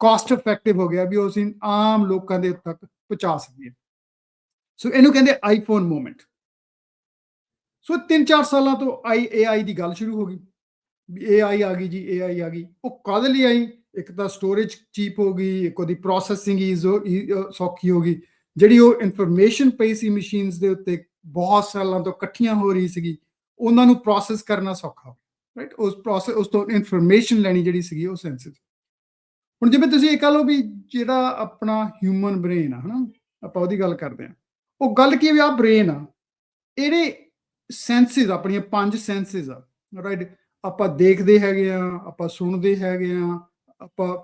ਕਾਸਟ ਇਫੈਕਟਿਵ ਹੋ ਗਿਆ ਵੀ ਉਹ ਅਸੀਂ ਆਮ ਲੋਕਾਂ ਦੇ ਤੱਕ ਪਹੁੰਚਾ ਸਕੀਏ। ਸੋ ਇਹਨੂੰ ਕਹਿੰਦੇ ਆਈਫੋਨ ਮੂਵਮੈਂਟ। ਸੋ 3-4 ਸਾਲਾਂ ਤੋਂ AI ਦੀ ਗੱਲ ਸ਼ੁਰੂ ਹੋ ਗਈ ਵੀ AI ਆ ਗਈ ਜੀ, AI ਆ ਗਈ। ਉਹ ਕਾਹਦੇ ਲਈ ਆਈ? ਇੱਕ ਤਾਂ ਸਟੋਰੇਜ ਚੀਪ ਹੋ ਗਈ, ਇੱਕ ਉਹਦੀ ਪ੍ਰੋਸੈਸਿੰਗ ਸੌਖੀ ਹੋ ਗਈ। ਜਿਹੜੀ ਉਹ ਇਨਫੋਰਮੇਸ਼ਨ ਪਈ ਸੀ ਮਸ਼ੀਨਸ ਦੇ ਉੱਤੇ, ਬਹੁਤ ਸਾਲਾਂ ਤੋਂ ਇਕੱਠੀਆਂ ਹੋ ਰਹੀ ਸੀਗੀ, ਉਹਨਾਂ ਨੂੰ ਪ੍ਰੋਸੈਸ ਕਰਨਾ ਸੌਖਾ, ਰਾਈਟ। ਉਸ ਤੋਂ ਇਨਫੋਰਮੇਸ਼ਨ ਲੈਣੀ ਜਿਹੜੀ ਸੀਗੀ ਉਹ ਸੈਂਸਿਟਿਵ। ਹੁਣ ਜਿਵੇਂ ਤੁਸੀਂ ਇਹ ਕਹ ਲਓ ਵੀ ਜਿਹੜਾ ਆਪਣਾ ਹਿਊਮਨ ਬ੍ਰੇਨ ਆ, ਹਨਾ, ਆਪਾਂ ਉਹਦੀ ਗੱਲ ਕਰਦੇ ਹਾਂ। ਉਹ ਗੱਲ ਕੀ ਵੀ ਆ ਬ੍ਰੇਨ ਆ, ਇਹਦੇ ਸੈਂਸਿਸ, ਆਪਣੀਆਂ 5 ਸੈਂਸਿਸ ਆ, ਰਾਈਟ। ਆਪਾਂ ਦੇਖਦੇ ਹੈਗੇ ਆ, ਆਪਾਂ ਸੁਣਦੇ ਹੈਗੇ ਆ, ਆਪਾਂ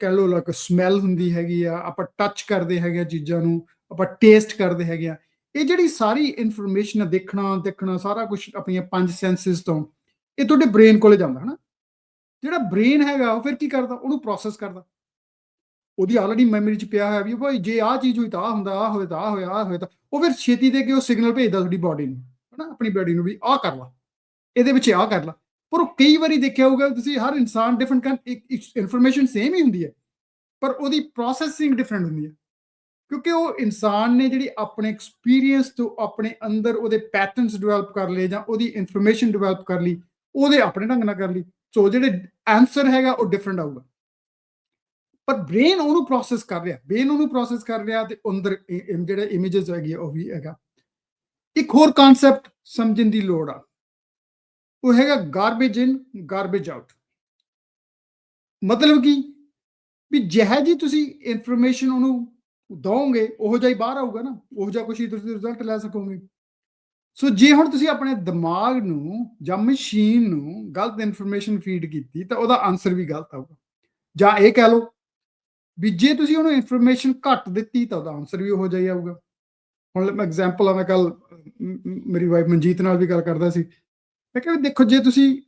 ਕਹਿ ਲਓ ਲਾਈਕ ਸਮੈਲ ਹੁੰਦੀ ਹੈਗੀ ਆ, ਆਪਾਂ ਟੱਚ ਕਰਦੇ ਹੈਗੇ ਆ ਚੀਜ਼ਾਂ ਨੂੰ, ਆਪਾਂ ਟੇਸਟ ਕਰਦੇ ਹੈਗੇ ਆ। ਇਹ ਜਿਹੜੀ ਸਾਰੀ ਇਨਫੋਰਮੇਸ਼ਨ, ਦੇਖਣਾ ਸਾਰਾ ਕੁਝ ਆਪਣੀਆਂ 5 ਸੈਂਸਿਸ ਤੋਂ, ਇਹ ਤੁਹਾਡੇ ਬ੍ਰੇਨ ਕੋਲੇ ਜਾਂਦਾ, ਹਨਾ। ਜਿਹੜਾ ਬ੍ਰੇਨ ਹੈਗਾ ਉਹ ਫਿਰ ਕੀ ਕਰਦਾ? ਉਹਨੂੰ ਪ੍ਰੋਸੈਸ ਕਰਦਾ। ਉਹਦੀ ਆਲਰੇਡੀ ਮੈਮਰੀ 'ਚ ਪਿਆ ਹੋਇਆ ਵੀ ਭਾਈ ਜੇ ਆਹ ਚੀਜ਼ ਹੋਈ ਤਾਂ ਆਹ ਹੁੰਦਾ, ਆਹ ਹੋਏ ਤਾਂ ਆਹ ਹੋਇਆ, ਆਹ ਹੋਇਆ ਤਾਂ ਉਹ ਫਿਰ ਛੇਤੀ ਦੇ ਕੇ ਉਹ ਸਿਗਨਲ ਭੇਜਦਾ ਤੁਹਾਡੀ ਬਾਡੀ ਨੂੰ, ਹਨਾ, ਆਪਣੀ ਬਾਡੀ ਨੂੰ ਵੀ ਆਹ ਕਰ ਲਾ, ਇਹਦੇ ਵਿੱਚ ਆਹ ਕਰ ਲਾ। ਪਰ ਉਹ ਕਈ ਵਾਰੀ ਦੇਖਿਆ ਹੋਊਗਾ ਤੁਸੀਂ, ਹਰ ਇਨਸਾਨ ਡਿਫਰੈਂਟ ਇਨਫੋਰਮੇਸ਼ਨ ਸੇਮ ਹੀ ਹੁੰਦੀ ਹੈ, ਪਰ ਉਹਦੀ ਪ੍ਰੋਸੈਸਿੰਗ ਡਿਫਰੈਂਟ ਹੁੰਦੀ ਹੈ, ਕਿਉਂਕਿ ਉਹ ਇਨਸਾਨ ਨੇ ਜਿਹੜੀ ਆਪਣੇ ਐਕਸਪੀਰੀਅੰਸ ਤੋਂ ਆਪਣੇ ਅੰਦਰ ਉਹਦੇ ਪੈਟਰਨਸ ਡਿਵੈਲਪ ਕਰ ਲਏ, ਜਾਂ ਉਹਦੀ ਇਨਫੋਰਮੇਸ਼ਨ ਡਿਵੈਲਪ ਕਰ ਲਈ, ਉਹਦੇ ਆਪਣੇ ਢੰਗ ਨਾਲ ਕਰ ਲਈ। ਸੋ ਜਿਹੜੇ ਆਨਸਰ ਹੈਗਾ ਉਹ ਡਿਫਰੈਂਟ ਆਊਗਾ, ਪਰ ਬ੍ਰੇਨ ਉਹਨੂੰ ਪ੍ਰੋਸੈਸ ਕਰ ਰਿਹਾ, ਤੇ ਅੰਦਰ ਜਿਹੜੇ ਇਮੇजेस ਹੈਗੀ ਉਹ ਵੀ ਹੈਗਾ। ਇੱਕ ਹੋਰ ਕਨਸੈਪਟ ਸਮਝਣ ਦੀ ਲੋੜ ਆ, ਉਹ ਹੈਗਾ ਗਾਰਬੇਜ ਇਨ ਗਾਰਬੇਜ ਆਊਟ। ਮਤਲਬ ਕੀ ਵੀ ਜਿਹੋ ਜੀ ਤੁਸੀਂ ਇਨਫੋਰਮੇਸ਼ਨ ਉਹਨੂੰ ਦੋਗੇ, ਉਹੋ ਜਿਹਾ ਹੀ ਬਾਹਰ ਆਊਗਾ ਨਾ, ਉਹੋ ਜਿਹਾ ਕੁਛ ਹੀ ਤੁਸੀਂ ਰਿਜ਼ਲਟ ਲੈ ਸਕੋਗੇ। ਸੋ ਜੇ ਹੁਣ ਤੁਸੀਂ ਆਪਣੇ ਦਿਮਾਗ ਨੂੰ ਜਾਂ ਮਸ਼ੀਨ ਨੂੰ ਗਲਤ ਇਨਫੋਰਮੇਸ਼ਨ ਫੀਡ ਕੀਤੀ, ਤਾਂ ਉਹਦਾ ਆਨਸਰ ਵੀ ਗਲਤ ਆਊਗਾ। ਜਾਂ ਇਹ ਕਹਿ ਲਓ ਵੀ ਜੇ ਤੁਸੀਂ ਉਹਨੂੰ ਇਨਫੋਰਮੇਸ਼ਨ ਘੱਟ ਦਿੱਤੀ, ਤਾਂ ਉਹਦਾ ਆਨਸਰ ਵੀ ਉਹੋ ਜਿਹਾ ਹੀ ਆਊਗਾ। ਹੁਣ ਮੈਂ ਐਗਜ਼ਾਮਪਲ ਆ, ਮੈਂ ਕੱਲ ਮੇਰੀ ਵਾਈਫ ਮਨਜੀਤ ਨਾਲ ਵੀ ਗੱਲ ਕਰਦਾ ਸੀ। ਮੈਂ ਕਿਹਾ ਵੀ ਦੇਖੋ, ਜੇ ਤੁਸੀਂ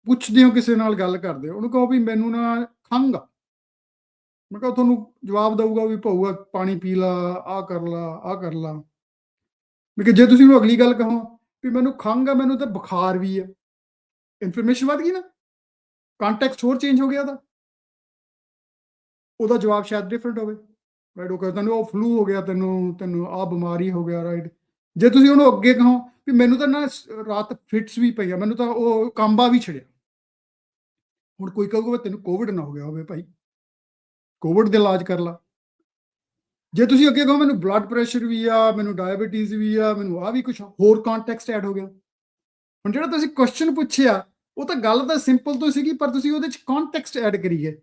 ਪੁੱਛਦੇ ਹੋ, ਕਿਸੇ ਨਾਲ ਗੱਲ ਕਰਦੇ ਹੋ, ਉਹਨੂੰ ਕਹੋ ਵੀ ਮੈਨੂੰ ਨਾ ਖੰਘ ਆ, ਮੈਂ ਕਿਹਾ ਤੁਹਾਨੂੰ ਜਵਾਬ ਦਊਗਾ ਵੀ ਭਊਆ ਪਾਣੀ ਪੀ ਲਾ, ਆਹ ਕਰ ਲਾ, ਆਹ ਕਰ ਲਾ। ਮੈਂ ਕਿਹਾ ਜੇ ਤੁਸੀਂ ਉਹਨੂੰ ਅਗਲੀ ਗੱਲ ਕਹੋ ਵੀ ਮੈਨੂੰ ਖੰਘ ਆ, ਮੈਨੂੰ ਤਾਂ ਬੁਖਾਰ ਵੀ ਹੈ, ਇਨਫੋਰਮੇਸ਼ਨ ਵੱਧ ਗਈ ਨਾ, ਕੰਟੈਕਸਟ ਹੋਰ ਚੇਂਜ ਹੋ ਗਿਆ ਉਹਦਾ ਜਵਾਬ ਸ਼ਾਇਦ ਡਿਫਰੈਂਟ ਹੋਵੇ, ਰਾਈਟ। ਉਹ ਕਹਿੰਦਾ ਉਹ ਫਲੂ ਹੋ ਗਿਆ, ਤੈਨੂੰ ਆਹ ਬਿਮਾਰੀ ਹੋ ਗਿਆ, ਰਾਈਟ। ਜੇ ਤੁਸੀਂ ਉਹਨੂੰ ਅੱਗੇ ਕਹੋ ਵੀ ਮੈਨੂੰ ਤਾਂ ਨਾ ਰਾਤ ਫਿਟਸ ਵੀ ਪਈਆਂ, ਮੈਨੂੰ ਤਾਂ ਉਹ ਕਾਂਬਾ ਵੀ ਛਿੜਿਆ, ਹੁਣ ਕੋਈ ਕਹੂਗਾ ਤੈਨੂੰ ਕੋਵਿਡ ਨਾ ਹੋ ਗਿਆ ਹੋਵੇ, ਭਾਈ ਕੋਵਿਡ ਦਾ ਇਲਾਜ ਕਰ ਲਾ। ਜੇ ਤੁਸੀਂ ਅੱਗੇ ਕਹੋ ਮੈਨੂੰ ਬਲੱਡ ਪ੍ਰੈਸ਼ਰ ਵੀ ਆ, ਮੈਨੂੰ ਡਾਇਬੀਟੀਜ਼ ਵੀ ਆ, ਮੈਨੂੰ ਆਹ ਵੀ ਕੁਝ ਹੋਰ ਕੰਟੈਕਸਟ ਐਡ ਹੋ ਗਿਆ। ਹੁਣ ਜਿਹੜਾ ਤੁਸੀਂ ਕੁਐਸਚਨ ਪੁੱਛਿਆ, ਉਹ ਤਾਂ ਗੱਲ ਤਾਂ ਸਿੰਪਲ ਤੋਂ ਸੀਗੀ, ਪਰ ਤੁਸੀਂ ਉਹਦੇ 'ਚ ਕੰਟੈਕਸਟ ਐਡ ਕਰੀ ਗਏ।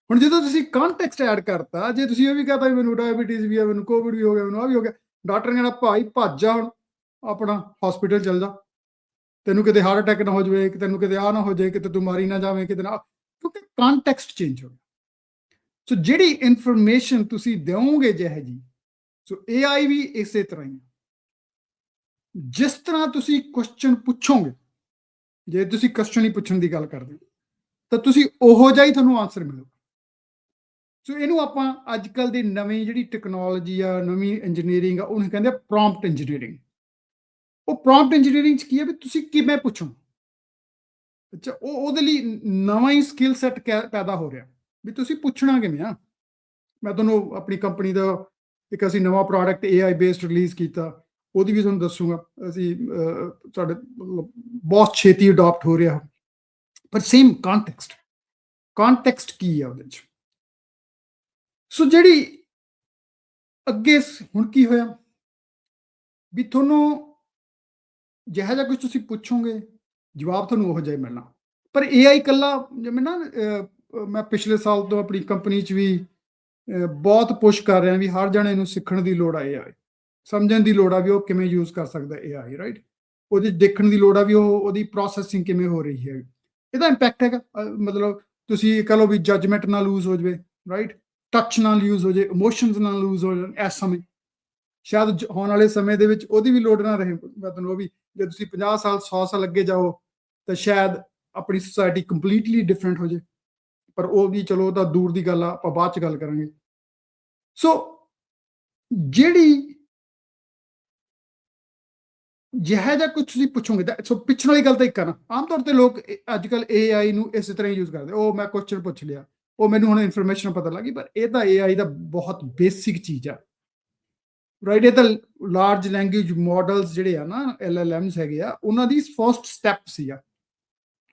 ਹੁਣ ਜਦੋਂ ਤੁਸੀਂ ਕੰਟੈਕਸਟ ਐਡ ਕਰਤਾ, ਜੇ ਤੁਸੀਂ ਇਹ ਵੀ ਕਹਤਾ ਮੈਨੂੰ ਡਾਇਬੀਟੀਜ਼ ਵੀ ਆ, ਮੈਨੂੰ ਕੋਵਿਡ ਵੀ ਹੋ ਗਿਆ, ਮੈਨੂੰ ਆ ਵੀ ਹੋ ਗਿਆ, ਡਾਕਟਰ ਨੇ ਕਹਿਣਾ ਭਾਈ ਭੱਜ ਜਾ ਹੁਣ ਆਪਣਾ ਹਸਪੀਟਲ ਚੱਲ ਜਾ, ਤੈਨੂੰ ਕਿਤੇ ਹਾਰਟ ਅਟੈਕ ਨਾ ਹੋ ਜਾਵੇ, ਤੈਨੂੰ ਕਿਤੇ ਆ ਨਾ ਹੋ ਜਾਏ, ਕਿਤੇ ਤੂੰ ਮਾਰੀ ਨਾ ਜਾਵੇਂ, ਕਿਤੇ ਨਾ, ਕਿਉਂਕਿ ਕੰਟੈਕਸਟ ਚੇਂਜ ਹੋ ਗਿਆ। ਸੋ ਜਿਹੜੀ ਇਨਫੋਰਮੇਸ਼ਨ ਤੁਸੀਂ ਦਿਓਗੇ ਜਿਹੇ ਜੀ, ਸੋ AI ਵੀ ਇਸੇ ਤਰ੍ਹਾਂ ਹੀ, ਜਿਸ ਤਰ੍ਹਾਂ ਤੁਸੀਂ ਕੁਐਸਚਨ ਪੁੱਛੋਗੇ, ਜੇ ਤੁਸੀਂ ਕੁਐਸਚਨ ਹੀ ਪੁੱਛਣ ਦੀ ਗੱਲ ਕਰਦੇ ਤਾਂ ਤੁਸੀਂ ਉਹੋ ਜਿਹਾ ਹੀ ਤੁਹਾਨੂੰ ਆਨਸਰ ਮਿਲੂਗਾ। ਸੋ ਇਹਨੂੰ ਆਪਾਂ ਅੱਜ ਕੱਲ੍ਹ ਦੀ ਨਵੀਂ ਜਿਹੜੀ ਟੈਕਨੋਲੋਜੀ ਆ, ਨਵੀਂ ਇੰਜੀਨੀਅਰਿੰਗ ਆ, ਉਹਨੂੰ ਕਹਿੰਦੇ ਆ ਪ੍ਰੌਂਪਟ ਇੰਜੀਨੀਅਰਿੰਗ। ਉਹ ਪ੍ਰੌਂਪਟ ਇੰਜੀਨੀਅਰਿੰਗ 'ਚ ਕੀ ਹੈ ਵੀ ਤੁਸੀਂ ਕਿਵੇਂ ਪੁੱਛੋ। ਅੱਛਾ, ਉਹਦੇ ਲਈ ਨਵਾਂ ਹੀ ਸਕਿੱਲ ਸੈੱਟ ਪੈਦਾ ਹੋ ਰਿਹਾ ਵੀ ਤੁਸੀਂ ਪੁੱਛਣਾ ਕਿਵੇਂ ਆ। ਮੈਂ ਤੁਹਾਨੂੰ ਆਪਣੀ ਕੰਪਨੀ ਦਾ ਇੱਕ ਅਸੀਂ ਨਵਾਂ ਪ੍ਰੋਡਕਟ AI ਬੇਸਡ ਰਿਲੀਜ਼ ਕੀਤਾ, ਉਹਦੀ ਵੀ ਤੁਹਾਨੂੰ ਦੱਸੂਗਾ। ਅਸੀਂ ਸਾਡੇ ਮਤਲਬ ਬਹੁਤ ਛੇਤੀ ਅਡਾਪਟ ਹੋ ਰਿਹਾ, ਪਰ ਸੇਮ ਕੰਟੈਕਸਟ ਕੀ ਆ ਉਹਦੇ 'ਚ। ਸੋ ਜਿਹੜੀ ਅੱਗੇ ਹੁਣ ਕੀ ਹੋਇਆ ਵੀ ਤੁਹਾਨੂੰ ਜਿਹੋ ਜਿਹਾ ਕੁਝ ਤੁਸੀਂ ਪੁੱਛੋਗੇ, ਜਵਾਬ ਤੁਹਾਨੂੰ ਉਹੋ ਜਿਹਾ ਹੀ ਮਿਲਣਾ। ਪਰ AI ਇਕੱਲਾ, ਜਿਵੇਂ ਨਾ ਮੈਂ ਪਿਛਲੇ ਸਾਲ ਤੋਂ ਆਪਣੀ ਕੰਪਨੀ 'ਚ ਵੀ ਬਹੁਤ ਪੁਸ਼ ਕਰ ਰਿਹਾ ਵੀ ਹਰ ਜਣੇ ਨੂੰ ਸਿੱਖਣ ਦੀ ਲੋੜ ਆ AI, ਸਮਝਣ ਦੀ ਲੋੜ ਆ ਵੀ ਉਹ ਕਿਵੇਂ ਯੂਜ਼ ਕਰ ਸਕਦਾ AI, ਰਾਈਟ। ਉਹਦੇ ਦੇਖਣ ਦੀ ਲੋੜ ਆ ਵੀ ਉਹਦੀ ਪ੍ਰੋਸੈਸਿੰਗ ਕਿਵੇਂ ਹੋ ਰਹੀ ਹੈ, ਇਹਦਾ ਇੰਪੈਕਟ ਹੈਗਾ। ਮਤਲਬ ਤੁਸੀਂ ਕਹ ਲਓ ਵੀ ਜੱਜਮੈਂਟ ਨਾ ਲੂਜ਼ ਹੋ ਜਾਵੇ, ਰਾਈਟ, ਟੱਚ ਨਾਲ ਯੂਜ਼ ਹੋ ਜਾਏ, ਇਮੋਸ਼ਨਸ ਨਾਲ ਲੂਜ਼ ਹੋ ਜਾਣ ਇਸ ਸਮੇਂ, ਸ਼ਾਇਦ ਆਉਣ ਵਾਲੇ ਸਮੇਂ ਦੇ ਵਿੱਚ ਉਹਦੀ ਵੀ ਲੋੜ ਨਾ ਰਹੇ। ਮੈਂ ਤੁਹਾਨੂੰ ਉਹ ਵੀ, ਜੇ ਤੁਸੀਂ 50 ਸਾਲ 100 ਸਾਲ ਅੱਗੇ ਜਾਓ ਤਾਂ ਸ਼ਾਇਦ ਆਪਣੀ ਸੁਸਾਇਟੀ ਕੰਪਲੀਟਲੀ ਡਿਫਰੈਂਟ ਹੋ ਜਾਏ, ਪਰ ਉਹ ਵੀ ਚਲੋ ਉਹ ਤਾਂ ਦੂਰ ਦੀ ਗੱਲ ਆ, ਆਪਾਂ ਬਾਅਦ 'ਚ ਗੱਲ ਕਰਾਂਗੇ। ਸੋ ਜਿਹੜੀ ਜਿਹੋ ਜਿਹਾ ਕੁਝ ਤੁਸੀਂ ਪੁੱਛੋਗੇ ਤਾਂ, ਸੋ ਪਿੱਛਣ ਵਾਲੀ ਗੱਲ ਤਾਂ ਇੱਕ ਆ ਨਾ, ਆਮ ਤੌਰ ਤੇ ਲੋਕ ਅੱਜ ਕੱਲ੍ਹ AI ਨੂੰ ਇਸੇ ਤਰ੍ਹਾਂ ਯੂਜ਼ ਕਰਦੇ, ਉਹ ਮੈਂ ਕੁਐਸਚਨ ਪੁੱਛ ਲਿਆ, ਉਹ ਮੈਨੂੰ ਹੁਣ ਇਨਫੋਰਮੇਸ਼ਨ ਪਤਾ ਲੱਗੀ, ਪਰ ਇਹ ਤਾਂ AI ਦਾ ਬਹੁਤ ਬੇਸਿਕ ਚੀਜ਼ ਆ, ਰਾਈਟ। ਇਹ ਤਾਂ ਲਾਰਜ ਲੈਂਗੁਏਜ ਮਾਡਲਸ ਜਿਹੜੇ ਆ ਨਾ, LLMs ਹੈਗੇ ਆ, ਉਹਨਾਂ ਦੀ ਫਰਸਟ ਸਟੈਪ ਸੀ ਆ,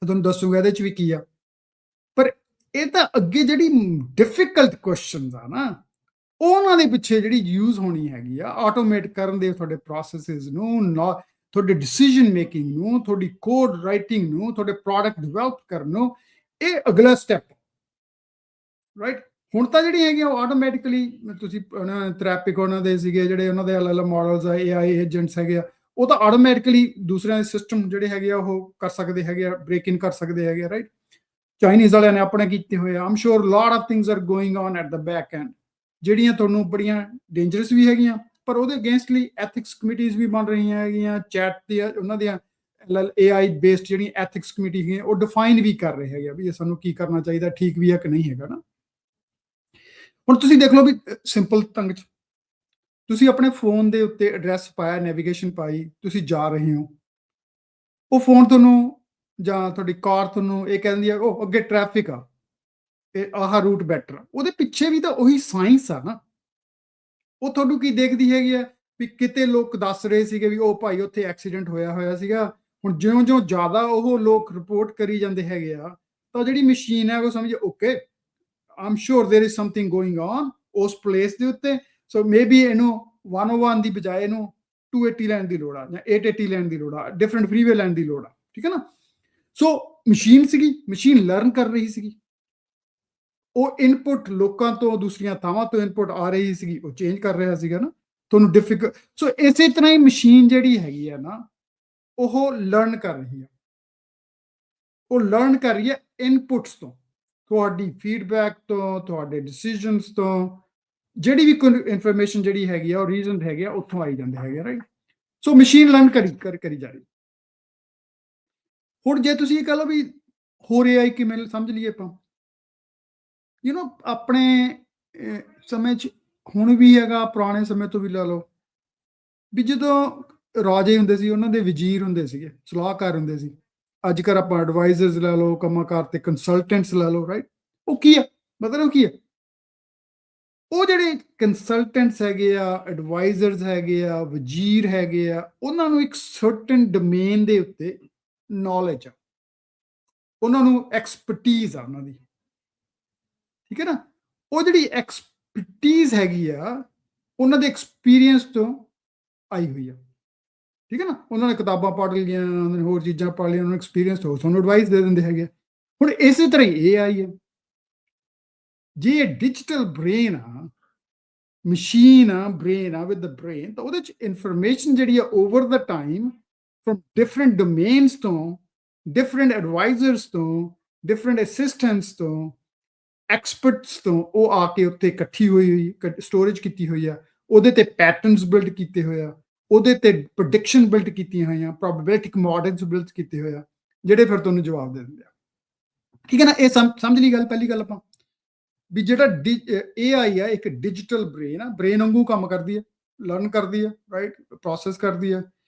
ਤੁਹਾਨੂੰ ਦੱਸੂਗਾ ਇਹਦੇ 'ਚ ਵੀ ਕੀ ਆ। ਪਰ ਇਹ ਤਾਂ ਅੱਗੇ ਜਿਹੜੀ ਡਿਫਿਕਲਟ ਕੁਐਸਚਨਸ ਆ ਨਾ, ਉਹਨਾਂ ਦੇ ਪਿੱਛੇ ਜਿਹੜੀ ਯੂਜ਼ ਹੋਣੀ ਹੈਗੀ ਆ, ਆਟੋਮੇਟ ਕਰਨ ਦੇ ਤੁਹਾਡੇ ਪ੍ਰੋਸੈਸਿਸ ਨੂੰ, ਤੁਹਾਡੇ ਡਿਸੀਜਨ ਮੇਕਿੰਗ ਨੂੰ, ਤੁਹਾਡੀ ਕੋਡ ਰਾਈਟਿੰਗ ਨੂੰ, ਤੁਹਾਡੇ ਪ੍ਰੋਡਕਟ ਡਿਵੈਲਪ ਕਰਨ ਨੂੰ, ਇਹ ਅਗਲਾ ਸਟੈਪ, ਰਾਈਟ। ਹੁਣ ਤਾਂ ਜਿਹੜੀ ਹੈਗੀ ਉਹ ਆਟੋਮੈਟਿਕਲੀ, ਤੁਸੀਂ ਥਰੈਪਿਕ ਉਹਨਾਂ ਦੇ ਸੀਗੇ ਜਿਹੜੇ ਉਹਨਾਂ ਦੇ LLM ਮਾਡਲਸ ਆ, AI ਏਜੰਟਸ ਹੈਗੇ ਆ, ਉਹ ਤਾਂ ਆਟੋਮੈਟਿਕਲੀ ਦੂਸਰਿਆਂ ਦੇ ਸਿਸਟਮ ਜਿਹੜੇ ਹੈਗੇ ਆ ਉਹ ਕਰ ਸਕਦੇ ਹੈਗੇ ਆ, ਬ੍ਰੇਕ ਇਨ ਕਰ ਸਕਦੇ ਹੈਗੇ ਆ, ਰਾਈਟ। ਚਾਈਨੀਜ਼ ਵਾਲਿਆਂ ਨੇ ਆਪਣੇ ਕੀਤੇ ਹੋਏ ਆ। I'm sure lot of things are going on at the back end, ਜਿਹੜੀਆਂ ਤੁਹਾਨੂੰ ਬੜੀਆਂ ਡੇਂਜਰਸ ਵੀ ਹੈਗੀਆਂ, ਪਰ ਉਹਦੇ ਅਗੇਂਸਟਲੀ ਐਥਿਕਸ ਕਮੇਟੀਜ਼ ਵੀ ਬਣ ਰਹੀਆਂ ਹੈਗੀਆਂ, ਚੈਟ ਦੀ ਉਹਨਾਂ ਦੀਆਂ AI ਬੇਸਡ ਜਿਹੜੀਆਂ ਐਥਿਕਸ ਕਮੇਟੀ ਹੈਗੀਆਂ, ਉਹ ਡਿਫਾਈਨ ਵੀ ਕਰ ਰਹੇ ਹੈਗੇ ਵੀ ਇਹ ਸਾਨੂੰ ਕੀ ਕਰਨਾ ਚਾਹੀਦਾ, ਠੀਕ ਵੀ ਹੈ ਕਿ ਨਹੀਂ ਹੈਗਾ ਨਾ। ਹੁਣ ਤੁਸੀਂ ਦੇਖ ਲਓ ਵੀ ਸਿੰਪਲ ਢੰਗ 'ਚ ਤੁਸੀਂ ਆਪਣੇ ਫੋਨ ਦੇ ਉੱਤੇ ਐਡਰੈਸ ਪਾਇਆ, ਨੈਵੀਗੇਸ਼ਨ ਪਾਈ, ਤੁਸੀਂ ਜਾ ਰਹੇ ਹੋ, ਉਹ ਫੋਨ ਤੁਹਾਨੂੰ ਜਾਂ ਤੁਹਾਡੀ ਕਾਰ ਤੁਹਾਨੂੰ ਇਹ ਕਹਿੰਦੀ ਆ ਉਹ ਅੱਗੇ ਟ੍ਰੈਫਿਕ ਆ, ਇਹ ਆਹ ਰੂਟ ਬੈਟਰ, ਉਹਦੇ ਪਿੱਛੇ ਵੀ ਤਾਂ ਉਹੀ ਸਾਇੰਸ ਆ ਨਾ। ਉਹ ਤੁਹਾਨੂੰ ਕੀ ਦੇਖਦੀ ਹੈਗੀ ਆ ਵੀ ਕਿਤੇ ਲੋਕ ਦੱਸ ਰਹੇ ਸੀਗੇ ਵੀ ਉਹ ਭਾਈ ਉੱਥੇ ਐਕਸੀਡੈਂਟ ਹੋਇਆ ਸੀਗਾ, ਹੁਣ ਜਿਉਂ-ਜਿਉਂ ਜ਼ਿਆਦਾ ਉਹ ਲੋਕ ਰਿਪੋਰਟ ਕਰੀ ਜਾਂਦੇ ਹੈਗੇ ਆ, ਤਾਂ ਜਿਹੜੀ ਮਸ਼ੀਨ ਹੈ ਉਹ ਸਮਝੇ okay, Aam sure there is something going on ਉਸ ਪਲੇਸ ਦੇ ਉੱਤੇ, ਸੋ ਮੇਬੀ ਇਹਨੂੰ 101 ਦੀ ਬਜਾਏ ਇਹਨੂੰ 280 ਲੈਣ ਦੀ ਲੋੜ ਆ, ਜਾਂ 880 ਲੈਣ ਦੀ ਲੋੜ ਆ, ਡਿਫਰੈਂਟ ਫਰੀਵੇ ਲੈਣ ਦੀ ਲੋੜ ਆ, ਠੀਕ ਹੈ ਨਾ। ਸੋ ਮਸ਼ੀਨ ਸੀਗੀ, ਮਸ਼ੀਨ ਲਰਨ ਕਰ ਰਹੀ ਸੀਗੀ, ਉਹ ਇਨਪੁਟ ਲੋਕਾਂ ਤੋਂ, ਦੂਸਰੀਆਂ ਥਾਵਾਂ ਤੋਂ ਇਨਪੁਟ ਆ ਰਹੀ ਸੀਗੀ, ਉਹ ਚੇਂਜ ਕਰ ਰਿਹਾ ਸੀਗਾ ਨਾ ਤੁਹਾਨੂੰ ਡਿਫਿਕਲਟ। ਸੋ ਇਸੇ ਤਰ੍ਹਾਂ ਹੀ ਮਸ਼ੀਨ ਜਿਹੜੀ ਹੈਗੀ ਆ ਨਾ, ਉਹ ਲਰਨ ਕਰ ਰਹੀ ਹੈ, ਉਹ ਲਰਨ ਕਰ ਰਹੀ ਹੈ ਇਨਪੁਟਸ ਤੋਂ, ਤੁਹਾਡੀ ਫੀਡਬੈਕ ਤੋਂ, ਤੁਹਾਡੇ ਡਿਸੀਜਨਸ ਤੋਂ, ਜਿਹੜੀ ਵੀ ਕੋਈ ਇਨਫੋਰਮੇਸ਼ਨ ਜਿਹੜੀ ਹੈਗੀ ਆ, ਉਹ ਰੀਜ਼ਨ ਹੈਗੇ ਆ, ਉੱਥੋਂ ਆਈ ਜਾਂਦੇ ਹੈਗੇ, ਰਾਈਟ। ਸੋ ਮਸ਼ੀਨ ਲਰਨ ਕਰੀ ਜਾ ਰਹੀ। ਹੁਣ ਜੇ ਤੁਸੀਂ ਇਹ ਕਹ ਲਓ ਵੀ ਹੋਰ AI ਕਿਵੇਂ ਸਮਝ ਲਈਏ ਆਪਾਂ, ਆਪਣੇ ਸਮੇਂ 'ਚ ਹੁਣ ਵੀ ਹੈਗਾ, ਪੁਰਾਣੇ ਸਮੇਂ ਤੋਂ ਵੀ ਲਾ ਲਓ ਵੀ ਜਦੋਂ ਰਾਜੇ ਹੁੰਦੇ ਸੀ, ਉਹਨਾਂ ਦੇ ਵਜ਼ੀਰ ਹੁੰਦੇ ਸੀਗੇ, ਸਲਾਹਕਾਰ ਹੁੰਦੇ ਸੀ। ਅੱਜ ਕੱਲ੍ਹ ਆਪਾਂ ਐਡਵਾਈਜ਼ਰਸ ਲੈ ਲਓ, ਕੰਮਾਕਾਰ ਤੇ ਕੰਸਲਟੈਂਟਸ ਲੈ ਲਓ, ਰਾਈਟ। ਉਹ ਕੀ ਆ, ਮਤਲਬ ਕੀ ਆ, ਉਹ ਜਿਹੜੇ ਕੰਸਲਟੈਂਟਸ ਹੈਗੇ ਆ, ਐਡਵਾਈਜ਼ਰਸ ਹੈਗੇ ਆ, ਵਜ਼ੀਰ ਹੈਗੇ ਆ, ਉਹਨਾਂ ਨੂੰ ਇੱਕ ਸਰਟਨ ਡੋਮੇਨ ਦੇ ਉੱਤੇ ਨੌਲੇਜ ਆ, ਉਹਨਾਂ ਨੂੰ ਐਕਸਪਰਟੀਜ਼ ਆ ਉਹਨਾਂ ਦੀ, ਠੀਕ ਹੈ ਨਾ। ਉਹ ਜਿਹੜੀ ਐਕਸਪਰਟੀਜ਼ ਹੈਗੀ ਆ, ਉਹਨਾਂ ਦੇ ਐਕਸਪੀਰੀਅੰਸ ਤੋਂ ਆਈ ਹੋਈ ਆ, ਠੀਕ ਹੈ ਨਾ। ਉਹਨਾਂ ਨੇ ਕਿਤਾਬਾਂ ਪੜ੍ਹ ਲਈਆਂ, ਉਹਨਾਂ ਨੇ ਹੋਰ ਚੀਜ਼ਾਂ ਪੜ੍ਹ ਲਈਆਂ, ਉਹਨਾਂ ਨੂੰ ਐਕਸਪੀਰੀਅੰਸ ਹੋ, ਤੁਹਾਨੂੰ ਐਡਵਾਈਸ ਦੇ ਦਿੰਦੇ ਹੈਗੇ। ਹੁਣ ਇਸੇ ਤਰ੍ਹਾਂ ਹੀ AI ਹੈ, ਜੇ ਇਹ ਡਿਜੀਟਲ ਬ੍ਰੇਨ ਆ, ਮਸ਼ੀਨ ਆ, ਬ੍ਰੇਨ ਆ ਵਿਦ ਦ ਬ੍ਰੇਨ, ਤਾਂ ਉਹਦੇ ਚ ਇਨਫੋਰਮੇਸ਼ਨ ਜਿਹੜੀ ਆ ਓਵਰ ਦਾ ਟਾਈਮ ਫਰਮ ਡਿਫਰੈਂਟ ਡੋਮੇਨਸ ਤੋਂ, ਡਿਫਰੈਂਟ ਐਡਵਾਈਜ਼ਰਸ ਤੋਂ, ਡਿਫਰੈਂਟ ਅਸਿਸਟੈਂਟਸ ਤੋਂ, ਐਕਸਪਰਟਸ ਤੋਂ ਉਹ ਆ ਕੇ ਉੱਤੇ ਇਕੱਠੀ ਹੋਈ ਸਟੋਰੇਜ ਕੀਤੀ ਹੋਈ ਆ, ਉਹਦੇ ਤੇ ਪੈਟਰਨਸ ਬਿਲਡ ਕੀਤੇ ਹੋਏ ਆ, ਉਹਦੇ ਤੇ ਪ੍ਰੈਡਿਕਸ਼ਨ ਬਿਲਡ ਕੀਤੀਆਂ ਹੋਈਆਂ, ਪ੍ਰੋਬੈਬਿਲਿਟਿਕ ਮਾਡਲਸ ਬਿਲਡ ਕੀਤੇ ਹੋਏ ਆ, ਜਿਹੜੇ ਫਿਰ ਤੁਹਾਨੂੰ ਜਵਾਬ ਦੇ ਦਿੰਦੇ ਆ। ਠੀਕ ਹੈ ਨਾ, ਇਹ ਸਮਝ ਲਈ ਗੱਲ। ਪਹਿਲੀ ਗੱਲ ਆਪਾਂ ਵੀ ਜਿਹੜਾ AI ਆ ਇੱਕ ਡਿਜੀਟਲ ਬ੍ਰੇਨ ਆ, ਬ੍ਰੇਨ ਵਾਂਗੂ ਕੰਮ ਕਰਦੀ ਹੈ, ਲਰਨ ਕਰਦੀ ਹੈ, ਰਾਈਟ, ਪ੍ਰੋਸੈਸ ਕਰਦੀ ਹੈ,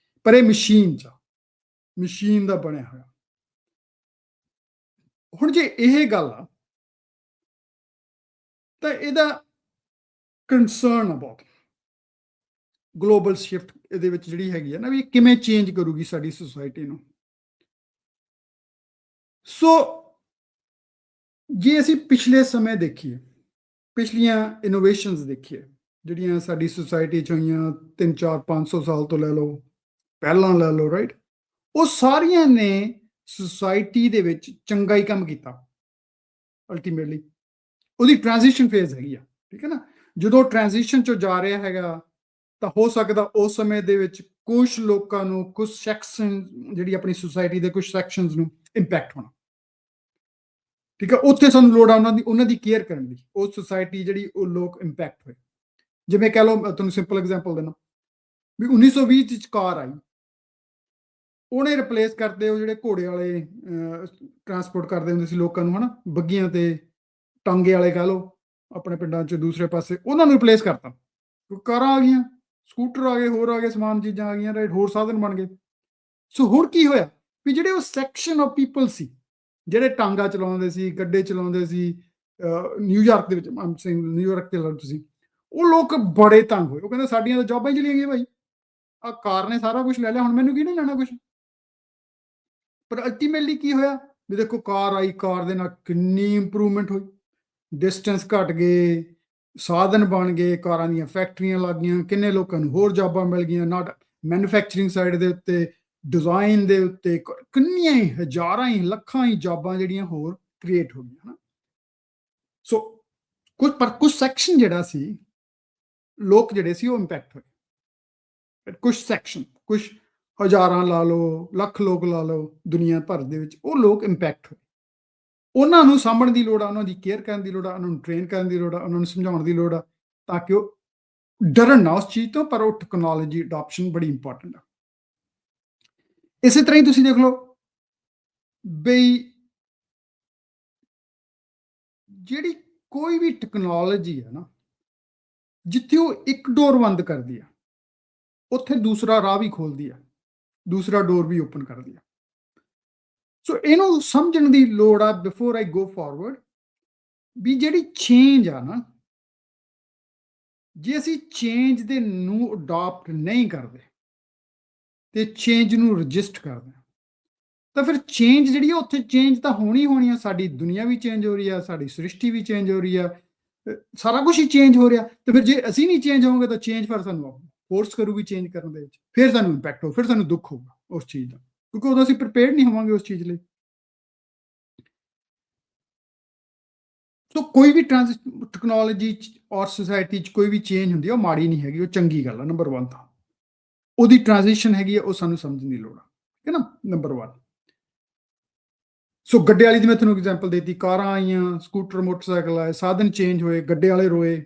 ਪਰ ਇਹ ਮਸ਼ੀਨ ਚ, ਮਸ਼ੀਨ ਦਾ ਬਣਿਆ ਹੋਇਆ। ਹੁਣ ਜੇ ਇਹ ਗੱਲ ਆ ਤਾਂ ਇਹਦਾ ਕੰਸਰਨ ਆ ਬਹੁਤ, ਗਲੋਬਲ ਸ਼ਿਫਟ ਇਹਦੇ ਵਿੱਚ ਜਿਹੜੀ ਹੈਗੀ ਆ ਨਾ, ਵੀ ਕਿਵੇਂ ਚੇਂਜ ਕਰੂਗੀ ਸਾਡੀ ਸੋਸਾਇਟੀ ਨੂੰ। ਸੋ ਜੇ ਅਸੀਂ ਪਿਛਲੇ ਸਮੇਂ ਦੇਖੀਏ, ਪਿਛਲੀਆਂ ਇਨੋਵੇਸ਼ਨਸ ਦੇਖੀਏ ਜਿਹੜੀਆਂ ਸਾਡੀ ਸੋਸਾਇਟੀ 'ਚ ਹੋਈਆਂ 300, 400, 500 ਸਾਲ ਤੋਂ ਲੈ ਲਓ, ਪਹਿਲਾਂ ਲੈ ਲਓ, ਰਾਈਟ, ਉਹ ਸਾਰੀਆਂ ਨੇ ਸੋਸਾਇਟੀ ਦੇ ਵਿੱਚ ਚੰਗਾ ਹੀ ਕੰਮ ਕੀਤਾ। ਅਲਟੀਮੇਟਲੀ ਉਹਦੀ ਟ੍ਰਾਂਜੀਸ਼ਨ ਫੇਜ਼ ਹੈਗੀ ਆ, ਠੀਕ ਹੈ ਨਾ। ਜਦੋਂ ਟ੍ਰਾਂਜੀਸ਼ਨ 'ਚੋਂ ਜਾ ਰਿਹਾ ਹੈਗਾ ਤਾਂ ਹੋ ਸਕਦਾ ਉਸ ਸਮੇਂ ਦੇ ਵਿੱਚ ਕੁਝ ਲੋਕਾਂ ਨੂੰ, ਕੁਝ ਸੈਕਸ਼ਨ, ਜਿਹੜੀ ਆਪਣੀ ਸੋਸਾਇਟੀ ਦੇ ਕੁਝ ਸੈਕਸ਼ਨਸ ਨੂੰ ਇੰਪੈਕਟ ਹੋਣਾ। ਠੀਕ ਹੈ, ਉੱਥੇ ਸਾਨੂੰ ਲੋੜ ਆ ਉਹਨਾਂ ਦੀ ਕੇਅਰ ਕਰਨ ਦੀ, ਉਹ ਸੋਸਾਇਟੀ ਜਿਹੜੀ ਉਹ ਲੋਕ ਇੰਪੈਕਟ ਹੋਏ। ਜਿਵੇਂ ਕਹਿ ਲਓ, ਤੁਹਾਨੂੰ ਸਿੰਪਲ ਐਗਜ਼ਾਮਪਲ ਦੇਣਾ ਵੀ 1920 ਚ ਕਾਰ ਆਈ, ਉਹਨੇ ਰਿਪਲੇਸ ਕਰਦੇ ਉਹ ਜਿਹੜੇ ਘੋੜੇ ਵਾਲੇ ਟਰਾਂਸਪੋਰਟ ਕਰਦੇ ਹੁੰਦੇ ਸੀ ਲੋਕਾਂ ਨੂੰ, ਹਨਾ, ਬੱਗੀਆਂ ਤੇ ਟਾਂਗੇ ਵਾਲੇ ਕਹਿ ਲਓ ਆਪਣੇ ਪਿੰਡਾਂ 'ਚ ਦੂਸਰੇ ਪਾਸੇ, ਉਹਨਾਂ ਨੂੰ ਰਿਪਲੇਸ ਕਰਤਾ। ਕਾਰਾਂ ਆ ਗਈਆਂ, ਸਕੂਟਰ ਆ ਗਏ, ਹੋਰ ਆ ਗਏ, ਸਮਾਨ ਚੀਜ਼ਾਂ ਆ ਗਈਆਂ, ਰਾਈਟ, ਹੋਰ ਸਾਧਨ ਬਣ ਗਏ। ਸੋ ਹੁਣ ਕੀ ਹੋਇਆ ਵੀ ਜਿਹੜੇ ਉਹ ਸੈਕਸ਼ਨ ਆਫ ਪੀਪਲ ਸੀ ਜਿਹੜੇ ਟਾਂਗਾ ਚਲਾਉਂਦੇ ਸੀ, ਗੱਡੇ ਚਲਾਉਂਦੇ ਸੀ, ਨਿਊਯਾਰਕ ਦੇ ਵਿੱਚ, ਨਿਊਯਾਰਕ ਤੇ ਲਓ ਤੁਸੀਂ, ਉਹ ਲੋਕ ਬੜੇ ਤੰਗ ਹੋਏ। ਉਹ ਕਹਿੰਦੇ ਸਾਡੀਆਂ ਤਾਂ ਜੌਬਾਂ ਹੀ ਚਲੀਆਂ ਗਈਆਂ ਭਾਈ, ਆ ਕਾਰ ਨੇ ਸਾਰਾ ਕੁਝ ਲੈ ਲਿਆ, ਹੁਣ ਮੈਨੂੰ ਕੀ ਨਹੀਂ ਲੈਣਾ ਕੁਝ। ਪਰ ਅਲਟੀਮੇਟਲੀ ਕੀ ਹੋਇਆ ਵੀ ਦੇਖੋ, ਕਾਰ ਆਈ, ਕਾਰ ਦੇ ਨਾਲ ਕਿੰਨੀ ਇੰਪਰੂਵਮੈਂਟ ਹੋਈ, ਡਿਸਟੈਂਸ ਘਟ ਗਏ, ਸਾਧਨ ਬਣ ਗਏ, ਕਾਰਾਂ ਦੀਆਂ ਫੈਕਟਰੀਆਂ ਲੱਗ ਗਈਆਂ, ਕਿੰਨੇ ਲੋਕਾਂ ਨੂੰ ਹੋਰ ਜੌਬਾਂ ਮਿਲ ਗਈਆਂ, ਨਾਟ ਮੈਨੂਫੈਕਚਰਿੰਗ ਸਾਈਡ ਦੇ ਉੱਤੇ, ਡਿਜ਼ਾਈਨ ਦੇ ਉੱਤੇ, ਕਿੰਨੀਆਂ ਹੀ, ਹਜ਼ਾਰਾਂ ਹੀ, ਲੱਖਾਂ ਹੀ ਜੌਬਾਂ ਜਿਹੜੀਆਂ ਹੋਰ ਕ੍ਰੀਏਟ ਹੋ ਗਈਆਂ। ਸੋ ਕੁਝ ਸੈਕਸ਼ਨ ਜਿਹੜਾ ਸੀ, ਲੋਕ ਜਿਹੜੇ ਸੀ ਉਹ ਇੰਪੈਕਟ ਹੋਏ। ਕੁਝ ਸੈਕਸ਼ਨ, ਕੁਝ ਹਜ਼ਾਰਾਂ ਲਾ ਲਓ, ਲੱਖ ਲੋਕ ਲਾ ਲਓ ਦੁਨੀਆ ਭਰ ਦੇ ਵਿੱਚ, ਉਹ ਲੋਕ ਇੰਪੈਕਟ ਹੋਏ। ਉਹਨਾਂ ਨੂੰ ਸਾਂਭਣ ਦੀ ਲੋੜ ਆ, ਉਹਨਾਂ ਦੀ ਕੇਅਰ ਕਰਨ ਦੀ ਲੋੜ ਆ, ਉਹਨਾਂ ਨੂੰ ਟ੍ਰੇਨ ਕਰਨ ਦੀ ਲੋੜ ਆ, ਉਹਨਾਂ ਨੂੰ ਸਮਝਾਉਣ ਦੀ ਲੋੜ ਆ, ਤਾਂ ਕਿ ਉਹ ਡਰਨ ਨਾ ਉਸ ਚੀਜ਼ ਤੋਂ। ਪਰ ਉਹ ਟੈਕਨੋਲੋਜੀ ਅਡਾਪਸ਼ਨ ਬੜੀ ਇੰਪੋਰਟੈਂਟ ਆ। ਇਸੇ ਤਰ੍ਹਾਂ ਹੀ ਤੁਸੀਂ ਦੇਖ ਲਓ ਬਈ ਜਿਹੜੀ ਕੋਈ ਵੀ ਟੈਕਨੋਲੋਜੀ ਹੈ ਨਾ, ਜਿੱਥੇ ਉਹ ਇੱਕ ਡੋਰ ਬੰਦ ਕਰਦੀ ਆ, ਉੱਥੇ ਦੂਸਰਾ ਰਾਹ ਵੀ ਖੋਲਦੀ ਆ, ਦੂਸਰਾ ਡੋਰ ਵੀ ਓਪਨ ਕਰਦੀ ਆ। ਸੋ ਇਹਨੂੰ ਸਮਝਣ ਦੀ ਲੋੜ ਆ ਬਿਫੋਰ ਆਈ ਗੋ ਫਾਰਵਰਡ, ਵੀ ਜਿਹੜੀ ਚੇਂਜ ਆ ਨਾ, ਜੇ ਅਸੀਂ ਚੇਂਜ ਦੇ ਨੂੰ ਅਡਾਪਟ ਨਹੀਂ ਕਰਦੇ ਤੇ ਚੇਂਜ ਨੂੰ ਰਜਿਸਟ ਕਰਦੇ ਹਾਂ, ਤਾਂ ਫਿਰ ਚੇਂਜ ਜਿਹੜੀ ਆ, ਉੱਥੇ ਚੇਂਜ ਤਾਂ ਹੋਣੀ ਆ। ਸਾਡੀ ਦੁਨੀਆ ਵੀ ਚੇਂਜ ਹੋ ਰਹੀ ਆ, ਸਾਡੀ ਸ੍ਰਿਸ਼ਟੀ ਵੀ ਚੇਂਜ ਹੋ ਰਹੀ ਆ, ਸਾਰਾ ਕੁਝ ਹੀ ਚੇਂਜ ਹੋ ਰਿਹਾ। ਤੇ ਫਿਰ ਜੇ ਅਸੀਂ ਨਹੀਂ ਚੇਂਜ ਹੋਵਾਂਗੇ ਤਾਂ ਚੇਂਜ ਫਿਰ ਸਾਨੂੰ ਫੋਰਸ ਕਰੂਗੀ ਚੇਂਜ ਕਰਨ ਦੇ ਵਿੱਚ, ਫਿਰ ਸਾਨੂੰ ਇੰਪੈਕਟ ਹੋ, ਫਿਰ ਸਾਨੂੰ ਦੁੱਖ ਹੋਊਗਾ ਉਸ ਚੀਜ਼ ਦਾ, ਕਿਉਂਕਿ ਉਦੋਂ ਅਸੀਂ ਪ੍ਰੀਪੇਅਰਡ ਨਹੀਂ ਹੋਵਾਂਗੇ ਉਸ ਚੀਜ਼ ਲਈ। ਸੋ ਕੋਈ ਵੀ ਟੈਕਨੋਲੋਜੀ ਔਰ ਸੋਸਾਇਟੀ 'ਚ ਕੋਈ ਵੀ ਚੇਂਜ ਹੁੰਦੀ ਹੈ, ਉਹ ਮਾੜੀ ਨਹੀਂ ਹੈਗੀ, ਉਹ ਚੰਗੀ ਗੱਲ ਆ। ਨੰਬਰ 1 ਤਾਂ ਉਹਦੀ ਟ੍ਰਾਂਜੀਸ਼ਨ ਹੈਗੀ ਆ, ਉਹ ਸਾਨੂੰ ਸਮਝਣ ਦੀ ਲੋੜ ਆ, ਠੀਕ ਹੈ ਨਾ, ਨੰਬਰ 1। ਸੋ ਗੱਡੇ ਵਾਲੀ ਦੀ ਮੈਂ ਤੁਹਾਨੂੰ ਐਗਜ਼ਾਮਪਲ ਦੇਤੀ, ਕਾਰਾਂ ਆਈਆਂ, ਸਕੂਟਰ, ਮੋਟਰਸਾਈਕਲ ਆਏ, ਸਾਧਨ ਚੇਂਜ ਹੋਏ, ਗੱਡੇ ਵਾਲੇ ਰੋਏ,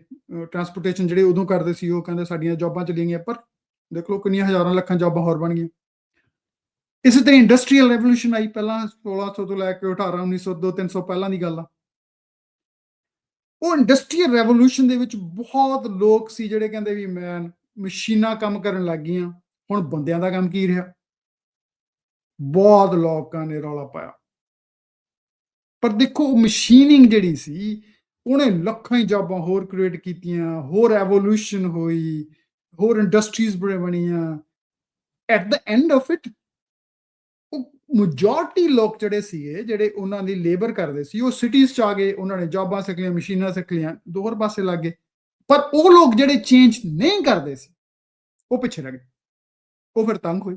ਟਰਾਂਸਪੋਰਟੇਸ਼ਨ ਜਿਹੜੇ ਉਦੋਂ ਕਰਦੇ ਸੀ ਉਹ ਕਹਿੰਦੇ ਸਾਡੀਆਂ ਜੌਬਾਂ ਚਲੀਆਂ ਗਈਆਂ, ਪਰ ਦੇਖ ਲਓ ਕਿੰਨੀਆਂ ਹਜ਼ਾਰਾਂ ਲੱਖਾਂ ਜੌਬਾਂ ਹੋਰ ਬਣ ਗਈਆਂ। ਇਸੇ ਤਰ੍ਹਾਂ ਇੰਡਸਟਰੀਅਲ ਰੈਵੋਲੂਸ਼ਨ ਆਈ, ਪਹਿਲਾਂ 1600 ਤੋਂ ਲੈ ਕੇ 18, 1902, 300 ਪਹਿਲਾਂ ਦੀ ਗੱਲ ਆ। ਉਹ ਇੰਡਸਟਰੀਅਲ ਰੈਵੋਲੂਸ਼ਨ ਦੇ ਵਿੱਚ ਬਹੁਤ ਲੋਕ ਸੀ ਜਿਹੜੇ ਕਹਿੰਦੇ ਵੀ ਮੈਂ, ਮਸ਼ੀਨਾਂ ਕੰਮ ਕਰਨ ਲੱਗ ਗਈਆਂ, ਹੁਣ ਬੰਦਿਆਂ ਦਾ ਕੰਮ ਕੀ ਰਿਹਾ। ਬਹੁਤ ਲੋਕਾਂ ਨੇ ਰੌਲਾ ਪਾਇਆ, ਪਰ ਦੇਖੋ ਮਸ਼ੀਨਿੰਗ ਜਿਹੜੀ ਸੀ ਉਹਨੇ ਲੱਖਾਂ ਹੀ ਜੌਬਾਂ ਹੋਰ ਕ੍ਰੀਏਟ ਕੀਤੀਆਂ, ਹੋਰ ਐਵੋਲੂਸ਼ਨ ਹੋਈ, ਹੋਰ ਇੰਡਸਟਰੀਜ਼ ਬਣੀਆਂ। At the end of it, ਉਹ ਮੈਜੋਰਟੀ ਲੋਕ ਜਿਹੜੇ ਸੀਗੇ, ਜਿਹੜੇ ਉਹਨਾਂ ਦੀ ਲੇਬਰ ਕਰਦੇ ਸੀ, ਉਹ ਸਿਟੀਜ਼ 'ਚ ਆ ਗਏ, ਉਹਨਾਂ ਨੇ ਜੌਬਾਂ ਸਿੱਖ ਲਈਆਂ, ਮਸ਼ੀਨਾਂ ਸਿੱਖ ਲਈਆਂ, ਦੋਹਰ ਪਾਸੇ ਲੱਗ ਗਏ। ਪਰ ਉਹ ਲੋਕ ਜਿਹੜੇ ਚੇਂਜ ਨਹੀਂ ਕਰਦੇ ਸੀ, ਉਹ ਪਿੱਛੇ ਰਹਿ ਗਏ, ਉਹ ਫਿਰ ਤੰਗ ਹੋਏ,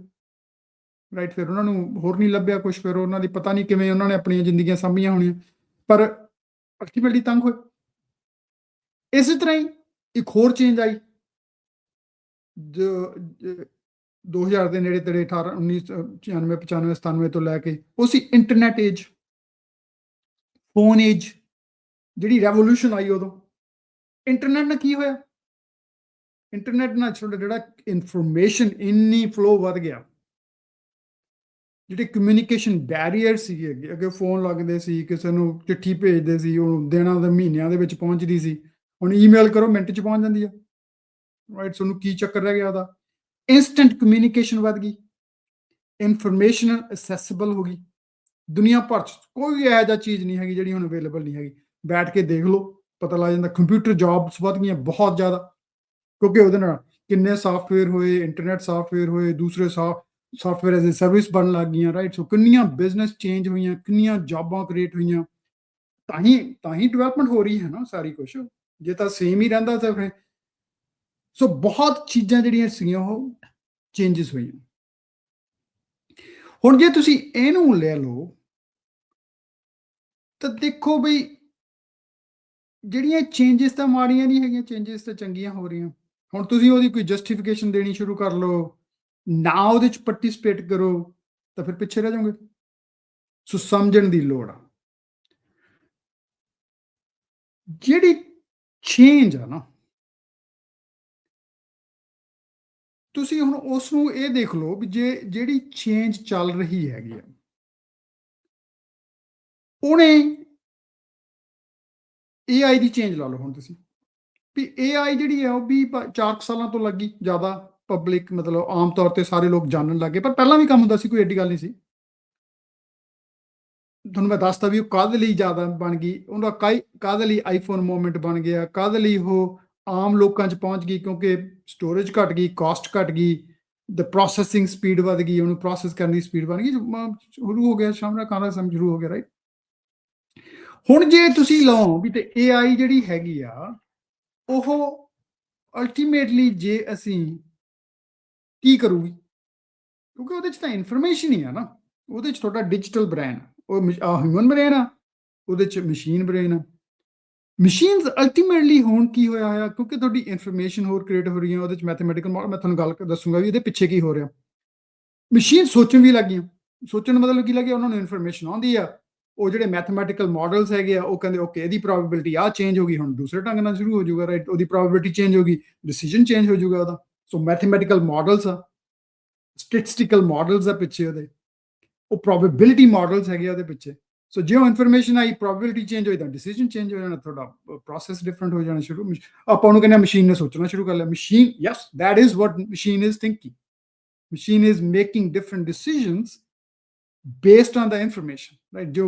ਰਾਈਟ। ਫਿਰ ਉਹਨਾਂ ਨੂੰ ਹੋਰ ਨਹੀਂ ਲੱਭਿਆ ਕੁਝ, ਫਿਰ ਉਹਨਾਂ ਦੀ ਪਤਾ ਨਹੀਂ ਕਿਵੇਂ ਉਹਨਾਂ ਨੇ ਆਪਣੀਆਂ ਜ਼ਿੰਦਗੀਆਂ ਸਾਂਭੀਆਂ ਹੋਣੀਆਂ, ਪਰ ਅਲਟੀਮੇਟਲੀ ਤੰਗ ਹੋਏ। ਇਸੇ ਤਰ੍ਹਾਂ ਹੀ ਇੱਕ ਹੋਰ ਚੇਂਜ ਆਈ ਜੋ 2000 ਦੇ ਨੇੜੇ ਤੇੜੇ 18 19 96 95 97 ਤੋਂ ਲੈ ਕੇ ਉਹ ਸੀ ਇੰਟਰਨੈਟ ਏਜ, ਫੋਨ ਏਜ, ਜਿਹੜੀ ਰੈਵੋਲੂਸ਼ਨ ਆਈ ਉਦੋਂ। ਇੰਟਰਨੈਟ ਨਾਲ ਕੀ ਹੋਇਆ? ਇੰਟਰਨੈਟ ਨਾਲ ਤੁਹਾਡਾ ਜਿਹੜਾ ਇਨਫੋਰਮੇਸ਼ਨ ਇੰਨੀ ਫਲੋ ਵੱਧ ਗਿਆ, ਜਿਹੜੇ ਕਮਿਊਨੀਕੇਸ਼ਨ ਬੈਰੀਅਰ ਸੀਗੇ, ਅੱਗੇ ਫੋਨ ਲੱਗਦੇ ਸੀ, ਕਿਸੇ ਨੂੰ ਚਿੱਠੀ ਭੇਜਦੇ ਸੀ, ਉਹ ਦਿਨਾਂ ਦੇ ਮਹੀਨਿਆਂ ਦੇ ਵਿੱਚ ਪਹੁੰਚਦੀ ਸੀ, ਹੁਣ ਈਮੇਲ ਕਰੋ ਮਿੰਟ 'ਚ ਪਹੁੰਚ ਜਾਂਦੀ ਆ, ਰਾਈਟ? ਤੁਹਾਨੂੰ ਕੀ ਚੱਕਰ ਰਹਿ ਗਿਆ ਉਹਦਾ? ਇੰਸਟੈਂਟ ਕਮਿਊਨੀਕੇਸ਼ਨ ਵੱਧ ਗਈ, ਇਨਫੋਰਮੇਸ਼ਨ ਅਸੈਸਿਬਲ ਹੋ ਗਈ, ਦੁਨੀਆ ਭਰ 'ਚ ਕੋਈ ਇਹੋ ਜਿਹਾ ਚੀਜ਼ ਨਹੀਂ ਹੈਗੀ ਜਿਹੜੀ ਹੁਣ ਅਵੇਲੇਬਲ ਨਹੀਂ ਹੈਗੀ। ਬੈਠ ਕੇ ਦੇਖ ਲਓ, ਪਤਾ ਲੱਗ ਜਾਂਦਾ। ਕੰਪਿਊਟਰ ਜੌਬਸ ਵੱਧ ਗਈਆਂ ਬਹੁਤ ਜ਼ਿਆਦਾ, ਕਿਉਂਕਿ ਉਹਦੇ ਨਾਲ ਕਿੰਨੇ ਸਾਫਟਵੇਅਰ ਹੋਏ, ਇੰਟਰਨੈਟ ਸਾਫਟਵੇਅਰ ਹੋਏ, ਦੂਸਰੇ ਸਾਫਟਵੇਅਰ ਐਜ਼ ਅ ਸਰਵਿਸ ਬਣਨ ਲੱਗ ਗਈਆਂ, ਰਾਈਟ? ਸੋ ਕਿੰਨੀਆਂ ਬਿਜ਼ਨਸ ਚੇਂਜ ਹੋਈਆਂ, ਕਿੰਨੀਆਂ ਜੌਬਾਂ ਕ੍ਰੀਏਟ ਹੋਈਆਂ, ਤਾਂ ਹੀ ਡਿਵੈਲਪਮੈਂਟ ਹੋ ਰਹੀ ਹੈ ਨਾ ਸਾਰੀ ਕੁਛ। ਜੇ ਤਾਂ ਸੇਮ ਹੀ ਰਹਿੰਦਾ ਤਾਂ ਫਿਰ ਸੋ ਬਹੁਤ ਚੀਜ਼ਾਂ ਜਿਹੜੀਆਂ ਸੀਗੀਆਂ ਉਹ ਚੇਂਜਸ ਹੋਈਆਂ। ਹੁਣ ਜੇ ਤੁਸੀਂ ਇਹਨੂੰ ਲੈ ਲਓ ਤਾਂ ਦੇਖੋ ਬਈ ਜਿਹੜੀਆਂ ਚੇਂਜਸ ਤਾਂ ਮਾੜੀਆਂ ਨਹੀਂ ਹੈਗੀਆਂ, ਚੇਂਜਸ ਤਾਂ ਚੰਗੀਆਂ ਹੋ ਰਹੀਆਂ। ਹੁਣ ਤੁਸੀਂ ਉਹਦੀ ਕੋਈ ਜਸਟੀਫਿਕੇਸ਼ਨ ਦੇਣੀ ਸ਼ੁਰੂ ਕਰ ਲਓ, ਨਾ ਉਹਦੇ 'ਚ ਪਾਰਟਿਸਿਪੇਟ ਕਰੋ, ਤਾਂ ਫਿਰ ਪਿੱਛੇ ਰਹਿ ਜਾਓਗੇ। ਸੋ ਸਮਝਣ ਦੀ ਲੋੜ ਆ। ਜਿਹੜੀ ਚੇਂਜ ਆ ਨਾ, ਤੁਸੀਂ ਹੁਣ ਉਸ ਨੂੰ ਇਹ ਦੇਖ ਲਓ ਵੀ ਜੇ ਜਿਹੜੀ ਚੇਂਜ ਚੱਲ ਰਹੀ ਹੈਗੀ ਆ, ਉਹਨੇ AI ਦੀ ਚੇਂਜ ਲਾ ਲਓ ਹੁਣ ਤੁਸੀਂ, ਵੀ AI ਜਿਹੜੀ ਆ ਉਹ ਵੀ 4 ਸਾਲਾਂ ਤੋਂ ਲੱਗੀ ਜ਼ਿਆਦਾ ਪਬਲਿਕ, ਮਤਲਬ ਆਮ ਤੌਰ ਤੇ ਸਾਰੇ ਲੋਕ ਜਾਣਨ ਲੱਗੇ, ਪਰ ਪਹਿਲਾਂ ਵੀ ਕੰਮ ਹੁੰਦਾ ਸੀ, ਕੋਈ ਐਡੀ ਗੱਲ ਨਹੀਂ ਸੀ। ਤੁਹਾਨੂੰ ਮੈਂ ਦੱਸਤਾ ਵੀ ਉਹ ਕਾਹਦੇ ਲਈ ਜ਼ਿਆਦਾ ਬਣ ਗਈ, ਉਹਦਾ ਕਾਹਦੇ ਲਈ ਆਈਫੋਨ ਮੂਵਮੈਂਟ ਬਣ ਗਿਆ, ਕਾਹਦੇ ਲਈ ਉਹ ਆਮ ਲੋਕਾਂ 'ਚ ਪਹੁੰਚ ਗਈ, ਕਿਉਂਕਿ ਸਟੋਰੇਜ ਘਟ ਗਈ, ਕਾਸਟ ਘਟ ਗਈ, ਦ ਪ੍ਰੋਸੈਸਿੰਗ ਸਪੀਡ ਵੱਧ ਗਈ, ਉਹਨੂੰ ਪ੍ਰੋਸੈਸ ਕਰਨ ਦੀ ਸਪੀਡ ਬਣ ਗਈ, ਸ਼ੁਰੂ ਹੋ ਗਿਆ ਸਾਹਮਣਾ ਖਾਣਾ ਸਮ ਸ਼ੁਰੂ ਹੋ ਗਿਆ, ਰਾਈਟ? ਹੁਣ ਜੇ ਤੁਸੀਂ ਲਓ ਵੀ ਤੇ AI ਜਿਹੜੀ ਹੈਗੀ ਆ ਉਹ ਅਲਟੀਮੇਟਲੀ ਜੇ ਅਸੀਂ ਕੀ ਕਰੂਗੀ, ਕਿਉਂਕਿ ਉਹਦੇ 'ਚ ਤਾਂ ਇਨਫੋਰਮੇਸ਼ਨ ਹੀ ਆ ਨਾ, ਉਹਦੇ 'ਚ ਤੁਹਾਡਾ ਡਿਜੀਟਲ ਬ੍ਰੇਨ, ਉਹ ਹਿਊਮਨ ਬ੍ਰੇਨ ਆ, ਉਹਦੇ 'ਚ ਮਸ਼ੀਨ ਬ੍ਰੇਨ ਆ। ਮਸ਼ੀਨਸ ਅਲਟੀਮੇਟਲੀ ਹੁਣ ਕੀ ਹੋਇਆ, ਕਿਉਂਕਿ ਤੁਹਾਡੀ ਇਨਫੋਰਮੇਸ਼ਨ ਹੋਰ ਕ੍ਰੀਏਟ ਹੋ ਰਹੀ ਹੈ, ਉਹਦੇ 'ਚ ਮੈਥਮੈਟੀਕਲ ਮੋਡਲ, ਮੈਂ ਤੁਹਾਨੂੰ ਗੱਲ ਦੱਸੂਗਾ ਵੀ ਇਹਦੇ ਪਿੱਛੇ ਕੀ ਹੋ ਰਿਹਾ। ਮਸ਼ੀਨ ਸੋਚਣ ਵੀ ਲੱਗ ਗਈਆਂ, ਸੋਚਣ ਮਤਲਬ ਕੀ ਲੱਗਿਆ, ਉਹਨਾਂ ਨੂੰ ਇਨਫੋਰਮੇਸ਼ਨ ਆਉਂਦੀ ਆ, ਉਹ ਜਿਹੜੇ ਮੈਥਮੈਟੀਕਲ ਮਾਡਲਸ ਹੈਗੇ ਆ ਉਹ ਕਹਿੰਦੇ ਓਕੇ ਇਹਦੀ ਪ੍ਰੋਬੇਬਿਲਿਟੀ ਆ ਚੇਂਜ ਹੋ ਗਈ, ਹੁਣ ਦੂਸਰੇ ਢੰਗ ਨਾਲ ਸ਼ੁਰੂ ਹੋ ਜਾਊਗਾ, ਰਾਈਟ? ਉਹਦੀ ਪ੍ਰੋਬੇਬਿਲਿਟੀ ਚੇਂਜ ਹੋ ਗਈ, ਡਿਸੀਜਨ ਚੇਂਜ ਹੋ ਜਾਊਗਾ ਉਹਦਾ। ਸੋ ਮੈਥਮੈਟੀਕਲ ਮਾਡਲਸ ਆ, ਸਟੈਟਿਸਟੀਕਲ ਮਾਡਲਸ ਆ ਪਿੱਛੇ ਉਹਦੇ, ਉਹ ਪ੍ਰੋਬੇਬਿਲਿਟੀ ਮਾਡਲਸ ਹੈਗੇ ਉਹਦੇ ਪਿੱਛੇ। ਸੋ ਜੇ ਉਹ ਇਨਫੋਰਮੇਸ਼ਨ ਆਈ, ਪ੍ਰੋਬੇਬਿਲਿਟੀ ਚੇਂਜ ਹੋਈ, ਤਾਂ ਡਿਸੀਜਨ ਚੇਂਜ ਹੋ ਜਾਣਾ, ਤੁਹਾਡਾ ਪ੍ਰੋਸੈਸ ਡਿਫਰੈਂਟ ਹੋ ਜਾਣਾ ਸ਼ੁਰੂ। ਆਪਾਂ ਉਹਨੂੰ ਕਹਿੰਦੇ ਮਸ਼ੀਨ ਨੇ ਸੋਚਣਾ ਸ਼ੁਰੂ ਕਰ ਲਿਆ। Machine, yes, that is what machine is thinking. Machine is making different decisions based on the information, right? जो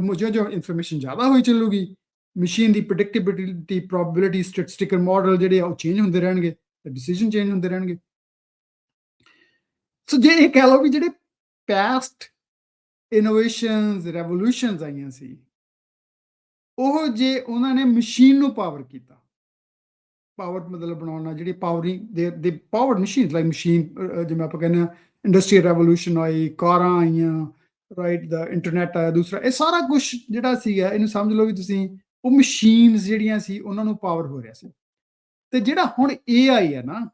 information ज़्यादा होई चलूगी, machine ਦੀ predictability, probability, statistical model ਜਿਹੜੇ ਆ ਉਹ ਚੇਂਜ ਹੁੰਦੇ ਰਹਿਣਗੇ, ਤੇ decision ਚੇਂਜ ਹੁੰਦੇ ਰਹਿਣਗੇ। ਸੋ ਜੇ ਇਹ ਕਹਿ ਲਓ ਵੀ ਜਿਹੜੇ past innovations, revolutions ਆਈਆਂ ਸੀ, ਉਹ ਜੇ ਉਹਨਾਂ ਨੇ ਮਸ਼ੀਨ ਨੂੰ ਪਾਵਰ ਕੀਤਾ, ਪਾਵਰ ਮਤਲਬ ਬਣਾਉਣਾ, ਜਿਹੜੀ ਪਾਵਰਿੰਗ ਦੇ ਪਾਵਰਡ ਮਸ਼ੀਨ, ਲਾਈਕ ਮਸ਼ੀਨ, ਜਿਵੇਂ ਆਪਾਂ ਕਹਿੰਦੇ ਆ ਇੰਡਸਟਰੀਅਲ ਰੈਵੋਲੂਸ਼ਨ ਆਈ, ਕਾਰਾਂ ਆਈਆਂ, ਰਾਈਟ? ਦਾ ਇੰਟਰਨੈਟ ਆਇਆ ਦੂਸਰਾ, ਇਹ ਸਾਰਾ ਕੁਝ ਜਿਹੜਾ ਸੀਗਾ, ਇਹਨੂੰ ਸਮਝ ਲਓ ਵੀ ਤੁਸੀਂ, ਉਹ ਮਸ਼ੀਨਸ ਜਿਹੜੀਆਂ ਸੀ ਉਹਨਾਂ ਨੂੰ ਪਾਵਰ ਹੋ ਰਿਹਾ ਸੀ। ਤੇ ਜਿਹੜਾ ਹੁਣ AI ਹੈ ਨਾ,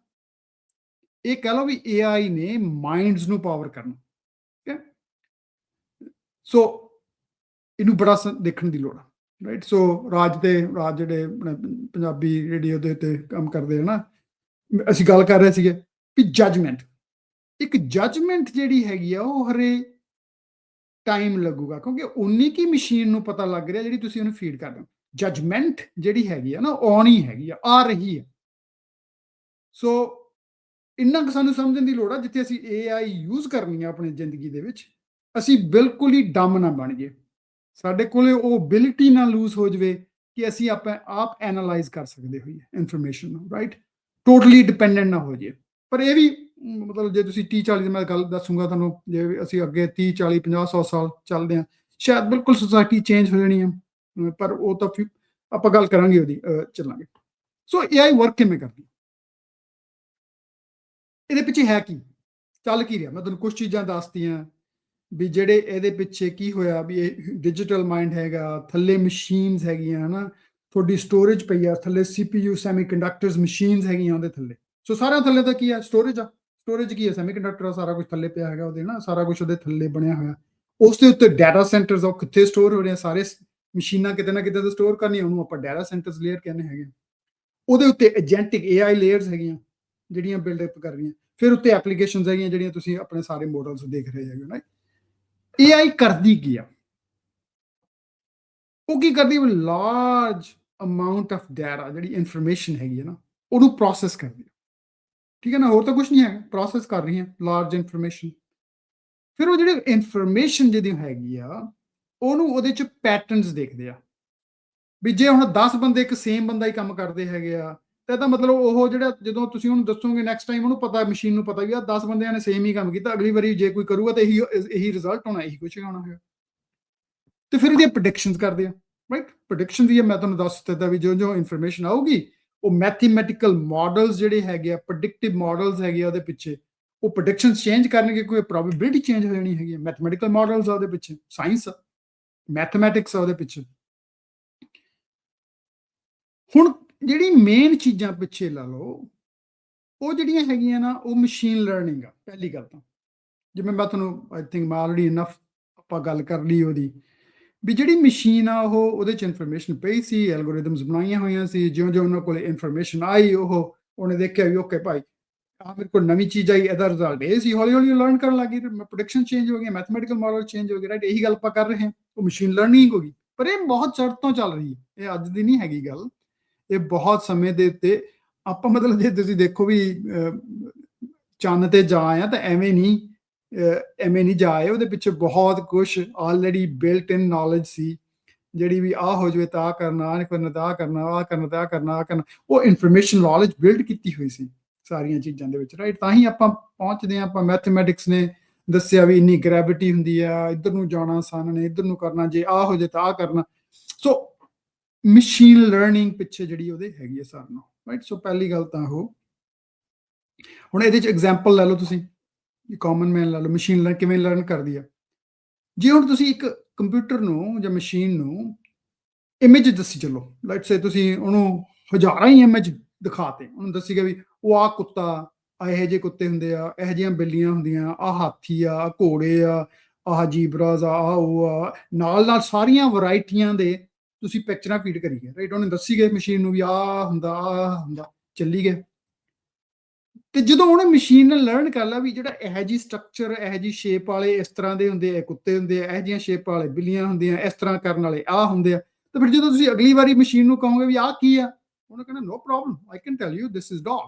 ਇਹ ਕਹਿ ਲਓ ਵੀ AI ਨੇ ਮਾਈਂਡਸ ਨੂੰ ਪਾਵਰ ਕਰਨਾ, ਠੀਕ ਹੈ? ਸੋ ਇਹਨੂੰ ਬੜਾ ਦੇਖਣ ਦੀ ਲੋੜ ਆ, ਰਾਈਟ? ਸੋ ਰਾਜ ਜਿਹੜੇ ਆਪਣੇ ਪੰਜਾਬੀ ਰੇਡੀਓ ਦੇ ਉੱਤੇ ਕੰਮ ਕਰਦੇ ਹਨ ਨਾ, ਅਸੀਂ ਗੱਲ ਕਰ ਰਹੇ ਸੀਗੇ ਵੀ ਜੱਜਮੈਂਟ, ਇੱਕ ਜੱਜਮੈਂਟ ਜਿਹੜੀ ਹੈਗੀ ਆ ਉਹ ਹਰੇ ਟਾਈਮ ਲੱਗੂਗਾ, ਕਿਉਂਕਿ ਉਨੀ ਕੀ ਮਸ਼ੀਨ ਨੂੰ ਪਤਾ ਲੱਗ ਰਿਹਾ ਜਿਹੜੀ ਤੁਸੀਂ ਉਹਨੂੰ ਫੀਡ ਕਰਦੇ ਹੋ। ਜੱਜਮੈਂਟ ਜਿਹੜੀ ਹੈਗੀ ਆ ਨਾ, ਆਉਣੀ ਹੈਗੀ ਆ ਰਹੀ ਹੈ। ਸੋ ਇੰਨਾ ਕੁ ਸਾਨੂੰ ਸਮਝਣ ਦੀ ਲੋੜ ਆ, ਜਿੱਥੇ ਅਸੀਂ AI ਯੂਜ਼ ਕਰਨੀ ਆ ਆਪਣੀ ਜ਼ਿੰਦਗੀ ਦੇ ਵਿੱਚ, ਅਸੀਂ ਬਿਲਕੁਲ ਹੀ ਡੰਮ ਨਾ ਬਣ ਜਾਈਏ, ਸਾਡੇ ਕੋਲੇ ਉਹ ਐਬਿਲਿਟੀ ਨਾ ਲੂਜ਼ ਹੋ ਜਾਵੇ ਕਿ ਅਸੀਂ ਆਪ ਐਨਾਲਾਈਜ਼ ਕਰ ਸਕਦੇ ਹੋਈਏ ਇਨਫੋਰਮੇਸ਼ਨ ਨੂੰ, ਰਾਈਟ? ਟੋਟਲੀ ਡਿਪੈਂਡੈਂਟ ਨਾ ਹੋ ਜਾਈਏ। ਪਰ ਇਹ ਵੀ ਮਤਲਬ ਜੇ ਤੁਸੀਂ 30-40 ਦੀ ਮੈਂ ਗੱਲ ਦੱਸੂਗਾ ਤੁਹਾਨੂੰ, ਜੇ ਅਸੀਂ ਅੱਗੇ 30-40-50-100 ਸਾਲ ਚੱਲਦੇ ਹਾਂ, ਸ਼ਾਇਦ ਬਿਲਕੁਲ ਸੋਸਾਇਟੀ ਚੇਂਜ ਹੋ ਜਾਣੀ ਹੈ, ਪਰ ਉਹ ਤਾਂ ਫਿਰ ਆਪਾਂ ਗੱਲ ਕਰਾਂਗੇ ਉਹਦੀ, ਚੱਲਾਂਗੇ। ਸੋ AI ਵਰਕ ਕਿਵੇਂ ਕਰਦੀ, ਇਹਦੇ ਪਿੱਛੇ ਹੈ ਕੀ, ਚੱਲ ਕੀ ਰਿਹਾ? ਮੈਂ ਤੁਹਾਨੂੰ ਕੁਝ ਚੀਜ਼ਾਂ ਦੱਸਤੀਆਂ ਵੀ ਜਿਹੜੇ ਇਹਦੇ ਪਿੱਛੇ ਕੀ ਹੋਇਆ, ਵੀ ਇਹ ਡਿਜੀਟਲ ਮਾਈਂਡ ਹੈਗਾ, ਥੱਲੇ ਮਸ਼ੀਨਸ ਹੈਗੀਆਂ, ਹਨਾ? ਤੁਹਾਡੀ ਸਟੋਰੇਜ ਪਈ ਆ ਥੱਲੇ, CPU, ਸੈਮੀਕੰਡਕਟਰਸ, ਮਸ਼ੀਨਸ ਹੈਗੀਆਂ ਉਹਦੇ ਥੱਲੇ। ਸੋ ਸਾਰਿਆਂ ਥੱਲੇ ਤਾਂ ਕੀ ਆ? ਸਟੋਰੇਜ ਆ। ਸਟੋਰੇਜ ਕੀ ਹੈ? ਸੈਮੀਕੰਡਕਟਰ ਆ, ਸਾਰਾ ਕੁਝ ਥੱਲੇ ਪਿਆ ਹੈਗਾ ਉਹਦੇ ਨਾ, ਸਾਰਾ ਕੁਝ ਉਹਦੇ ਥੱਲੇ ਬਣਿਆ ਹੋਇਆ। ਉਸ ਦੇ ਉੱਤੇ ਡਾਟਾ ਸੈਂਟਰਸ, ਉਹ ਕਿੱਥੇ ਸਟੋਰ ਹੋ ਰਹੇ ਆ? ਸਾਰੇ ਮਸ਼ੀਨਾਂ ਕਿਤੇ ਨਾ ਕਿਤੇ ਤਾਂ ਸਟੋਰ ਕਰਨੀਆਂ, ਉਹਨੂੰ ਆਪਾਂ ਡਾਟਾ ਸੈਂਟਰਸ ਲੇਅਰ ਕਹਿੰਦੇ ਹੈਗੇ। ਉਹਦੇ ਉੱਤੇ ਏਜੈਂਟਿਕ AI ਲੇਅਰਸ ਹੈਗੀਆਂ ਜਿਹੜੀਆਂ ਬਿਲਡਅਪ ਕਰ ਰਹੀਆਂ। ਫਿਰ ਉੱਤੇ ਐਪਲੀਕੇਸ਼ਨਸ ਹੈਗੀਆਂ ਜਿਹੜੀਆਂ ਤੁਸੀਂ ਆਪਣੇ ਸਾਰੇ ਮੋਡਲਸ ਦੇਖ ਰਹੇ ਹੈਗੇ ਨਾ। AI ਕਰਦੀ ਕੀ ਆ? ਉਹ ਕੀ ਕਰਦੀ? ਲਾਰਜ ਅਮਾਉਂਟ ਆਫ ਡਾਟਾ, ਜਿਹੜੀ ਇਨਫੋਰਮੇਸ਼ਨ ਹੈਗੀ ਹੈ ਨਾ, ਉਹਨੂੰ ਪ੍ਰੋਸੈਸ ਕਰਦੀ ਹੈ। ਠੀਕ ਹੈ ਨਾ, ਹੋਰ ਤਾਂ ਕੁਝ ਨਹੀਂ ਹੈਗਾ, ਪ੍ਰੋਸੈਸ ਕਰ ਰਹੀ ਹੈ ਲਾਰਜ ਇਨਫੋਰਮੇਸ਼ਨ। ਫਿਰ ਉਹ ਜਿਹੜੇ ਇਨਫੋਰਮੇਸ਼ਨ ਜਿਹਦੀ ਹੈਗੀ ਆ, ਉਹਨੂੰ ਉਹਦੇ ਚ ਪੈਟਰਨਸ ਦੇਖਦੇ ਆ ਵੀ ਜੇ ਹੁਣ 10 ਬੰਦੇ ਇੱਕ ਸੇਮ ਬੰਦਾ ਹੀ ਕੰਮ ਕਰਦੇ ਹੈਗੇ ਆ, ਤਾਂ ਇਹਦਾ ਮਤਲਬ ਉਹ ਜਿਹੜਾ ਜਦੋਂ ਤੁਸੀਂ ਉਹਨੂੰ ਦੱਸੋਗੇ ਨੈਕਸਟ ਟਾਈਮ, ਉਹਨੂੰ ਪਤਾ, ਮਸ਼ੀਨ ਨੂੰ ਪਤਾ ਵੀ ਆ 10 ਬੰਦਿਆਂ ਨੇ ਸੇਮ ਹੀ ਕੰਮ ਕੀਤਾ, ਅਗਲੀ ਵਾਰੀ ਜੇ ਕੋਈ ਕਰੂਗਾ ਤਾਂ ਇਹੀ ਰਿਜ਼ਲਟ ਹੋਣਾ, ਇਹੀ ਕੁਝ ਹੋਣਾ ਹੈ। ਤੇ ਫਿਰ ਇਹਦੀਆਂ ਪ੍ਰੈਡਿਕਸ਼ਨਸ ਕਰਦੇ ਆ, ਰਾਈਟ? ਪ੍ਰੈਡਿਕਸ਼ਨ ਵੀ ਮੈਂ ਤੁਹਾਨੂੰ ਦੱਸ ਦਿੱਤਾ ਵੀ ਜੋ ਜੋ ਇਨਫੋਰਮੇਸ਼ਨ ਆਊਗੀ, ਉਹ ਮੈਥਮੈਟੀਕਲ ਮਾਡਲਸ ਜਿਹੜੇ ਹੈਗੇ ਆ, ਪ੍ਰੈਡਿਕਟਿਵ ਮਾਡਲਸ ਹੈਗੇ ਆ ਉਹਦੇ ਪਿੱਛੇ, ਉਹ ਪ੍ਰੈਡਿਕਸ਼ਨਸ ਚੇਂਜ ਕਰਨਗੇ, ਕੋਈ ਪ੍ਰੋਬੇਬਿਲਿਟੀ ਚੇਂਜ ਹੋ ਜਾਣੀ ਹੈਗੀ ਹੈ। ਮੈਥਮੈਟੀਕਲ ਮਾਡਲਸ ਆ ਉਹਦੇ ਪਿੱਛੇ, ਸਾਇੰਸ, ਮੈਥਮੈਟਿਕਸ ਆ ਉਹਦੇ ਪਿੱਛੇ। ਹੁਣ ਜਿਹੜੀ ਮੇਨ ਚੀਜ਼ਾਂ ਪਿੱਛੇ ਲਾ ਲਓ, ਉਹ ਜਿਹੜੀਆਂ ਹੈਗੀਆਂ ਨਾ, ਉਹ ਮਸ਼ੀਨ ਲਰਨਿੰਗ ਆ। ਪਹਿਲੀ ਗੱਲ ਤਾਂ ਜਿਵੇਂ ਮੈਂ ਤੁਹਾਨੂੰ, ਆਈ ਥਿੰਕ ਮੈਂ ਆਲਰੇਡੀ ਇਨਫ ਆਪਾਂ ਗੱਲ ਕਰ ਲਈ ਉਹਦੀ, ਵੀ ਜਿਹੜੀ ਮਸ਼ੀਨ ਆ ਉਹ ਉਹਦੇ ਚ ਇਨਫੋਰਮੇਸ਼ਨ ਪਈ ਸੀ, ਐਲਗੋਰਿਦਮਸ ਬਣਾਈਆਂ ਹੋਈਆਂ ਸੀ। ਜਿਉਂ ਜਿਉਂ ਉਹਨਾਂ ਕੋਲ ਇਨਫੋਰਮੇਸ਼ਨ ਆਈ, ਉਹਨੇ ਦੇਖਿਆ ਵੀ ਓਕੇ ਭਾਈ, ਆ ਮੇਰੇ ਕੋਲ ਨਵੀਂ ਚੀਜ਼ ਆਈ, ਇਹਦਾ ਰਿਜ਼ਲਟ ਇਹ ਸੀ, ਹੌਲੀ ਹੌਲੀ ਲਰਨ ਕਰਨ ਲੱਗੀ, ਪ੍ਰੈਡਿਕਸ਼ਨ ਚੇਂਜ ਹੋ ਗਈ, ਮੈਥਮੈਟੀਕਲ ਮਾਡਲ ਚੇਂਜ ਹੋ ਗਏ, ਰਾਈਟ? ਇਹੀ ਗੱਲ ਆਪਾਂ ਕਰ ਰਹੇ ਹਾਂ, ਉਹ ਮਸ਼ੀਨ ਲਰਨਿੰਗ ਹੋ ਗਈ। ਪਰ ਇਹ ਬਹੁਤ ਚਿਰ ਤੋਂ ਚੱਲ ਰਹੀ ਹੈ, ਇਹ ਅੱਜ ਦੀ ਨਹੀਂ ਹੈਗੀ ਗੱਲ, ਇਹ ਬਹੁਤ ਸਮੇਂ ਦੇ ਉੱਤੇ ਆਪਾਂ, ਮਤਲਬ ਜੇ ਤੁਸੀਂ ਦੇਖੋ ਵੀ ਚੰਨ ਤੇ ਜਾ ਆ ਤਾਂ ਐਵੇਂ ਨਹੀਂ ਜਾ ਆਏ, ਉਹਦੇ ਪਿੱਛੇ ਬਹੁਤ ਕੁਝ ਆਲਰੇਡੀ ਬਿਲਟ ਇਨ ਨੌਲੇਜ ਸੀ, ਜਿਹੜੀ ਵੀ ਆਹ ਹੋ ਜਾਵੇ ਤਾਂ ਆਹ ਕਰਨਾ, ਆਹ ਕਰਨਾ ਤਾਂ ਆਹ ਕਰਨਾ, ਆਹ ਕਰਨਾ ਤਾਂ ਆਹ ਕਰਨਾ, ਆਹ ਕਰਨਾ, ਉਹ ਇਨਫੋਰਮੇਸ਼ਨ ਨੌਲੇਜ ਬਿਲਡ ਕੀਤੀ ਹੋਈ ਸੀ ਸਾਰੀਆਂ ਚੀਜ਼ਾਂ ਦੇ ਵਿੱਚ, ਰਾਈਟ? ਤਾਂ ਹੀ ਆਪਾਂ ਪਹੁੰਚਦੇ ਹਾਂ। ਆਪਾਂ ਮੈਥਮੈਟਿਕਸ ਨੇ ਦੱਸਿਆ ਵੀ ਇੰਨੀ ਗ੍ਰੈਵਿਟੀ ਹੁੰਦੀ ਆ, ਇੱਧਰ ਨੂੰ ਜਾਣਾ ਸਨ ਨੇ, ਇੱਧਰ ਨੂੰ ਕਰਨਾ, ਜੇ ਆਹ ਹੋ ਜਾਏ ਤਾਂ ਆਹ ਕਰਨਾ। ਸੋ ਮਸ਼ੀਨ ਲਰਨਿੰਗ ਪਿੱਛੇ ਜਿਹੜੀ ਉਹਦੇ ਹੈਗੀ ਹੈ ਸਾਰਿਆਂ ਨੂੰ, ਰਾਈਟ? ਸੋ ਪਹਿਲੀ ਗੱਲ ਤਾਂ ਉਹ। ਹੁਣ ਇਹਦੇ ਚ ਐਗਜ਼ਾਮਪਲ ਲੈ ਲਓ ਤੁਸੀਂ, ਕਾਮਨ ਮੈਨ ਲੈ ਲਓ, ਮਸ਼ੀਨ ਲਰਨ ਕਿਵੇਂ ਲਰਨ ਕਰਦੀ ਆ। ਜੇ ਹੁਣ ਤੁਸੀਂ ਇੱਕ ਕੰਪਿਊਟਰ ਨੂੰ ਜਾਂ ਮਸ਼ੀਨ ਨੂੰ ਇਮੇਜ ਦੱਸੀ ਚੱਲੋ, ਲੈਟਸ ਸੇ ਤੁਸੀਂ ਉਹਨੂੰ ਹਜ਼ਾਰਾਂ ਹੀ ਇਮੇਜ ਦਿਖਾਤੇ, ਉਹਨੂੰ ਦੱਸੀਗਾ ਵੀ ਉਹ ਆਹ ਕੁੱਤਾ, ਇਹੋ ਜਿਹੇ ਕੁੱਤੇ ਹੁੰਦੇ ਆ, ਇਹੋ ਜਿਹੀਆਂ ਬਿੱਲੀਆਂ ਹੁੰਦੀਆਂ, ਆਹ ਹਾਥੀ ਆ, ਘੋੜੇ ਆ, ਆਹ ਜੀਬਰਾਜ਼ ਆ, ਉਹ ਆ, ਨਾਲ ਨਾਲ ਸਾਰੀਆਂ ਵੈਰਾਈਟੀਆਂ ਦੇ ਤੁਸੀਂ ਪਿਕਚਰਾਂ ਫੀਡ ਕਰੀ ਗਏ, ਰਾਈਟ? ਉਹਨੇ ਦੱਸੀ ਗਏ ਮਸ਼ੀਨ ਨੂੰ ਵੀ ਆਹ ਹੁੰਦਾ, ਚੱਲੀ ਗਏ। ਤੇ ਜਦੋਂ ਉਹਨੇ ਮਸ਼ੀਨ ਨੇ ਲਰਨ ਕਰ ਲਿਆ ਵੀ ਜਿਹੜਾ ਇਹੋ ਜਿਹੀ ਸਟਰਕਚਰ, ਇਹੋ ਜਿਹੀ ਸ਼ੇਪ ਵਾਲੇ ਇਸ ਤਰ੍ਹਾਂ ਦੇ ਹੁੰਦੇ ਆ ਕੁੱਤੇ ਹੁੰਦੇ ਆ, ਇਹੋ ਜਿਹੀਆਂ ਸ਼ੇਪ ਵਾਲੇ ਬਿੱਲੀਆਂ ਹੁੰਦੀਆਂ, ਇਸ ਤਰ੍ਹਾਂ ਕਰਨ ਵਾਲੇ ਆਹ ਹੁੰਦੇ ਆ, ਤਾਂ ਫਿਰ ਜਦੋਂ ਤੁਸੀਂ ਅਗਲੀ ਵਾਰੀ ਮਸ਼ੀਨ ਨੂੰ ਕਹੋਗੇ ਵੀ ਆਹ ਕੀ ਆ, ਉਹਨੇ ਕਹਿਣਾ no problem, I can tell you this is dog.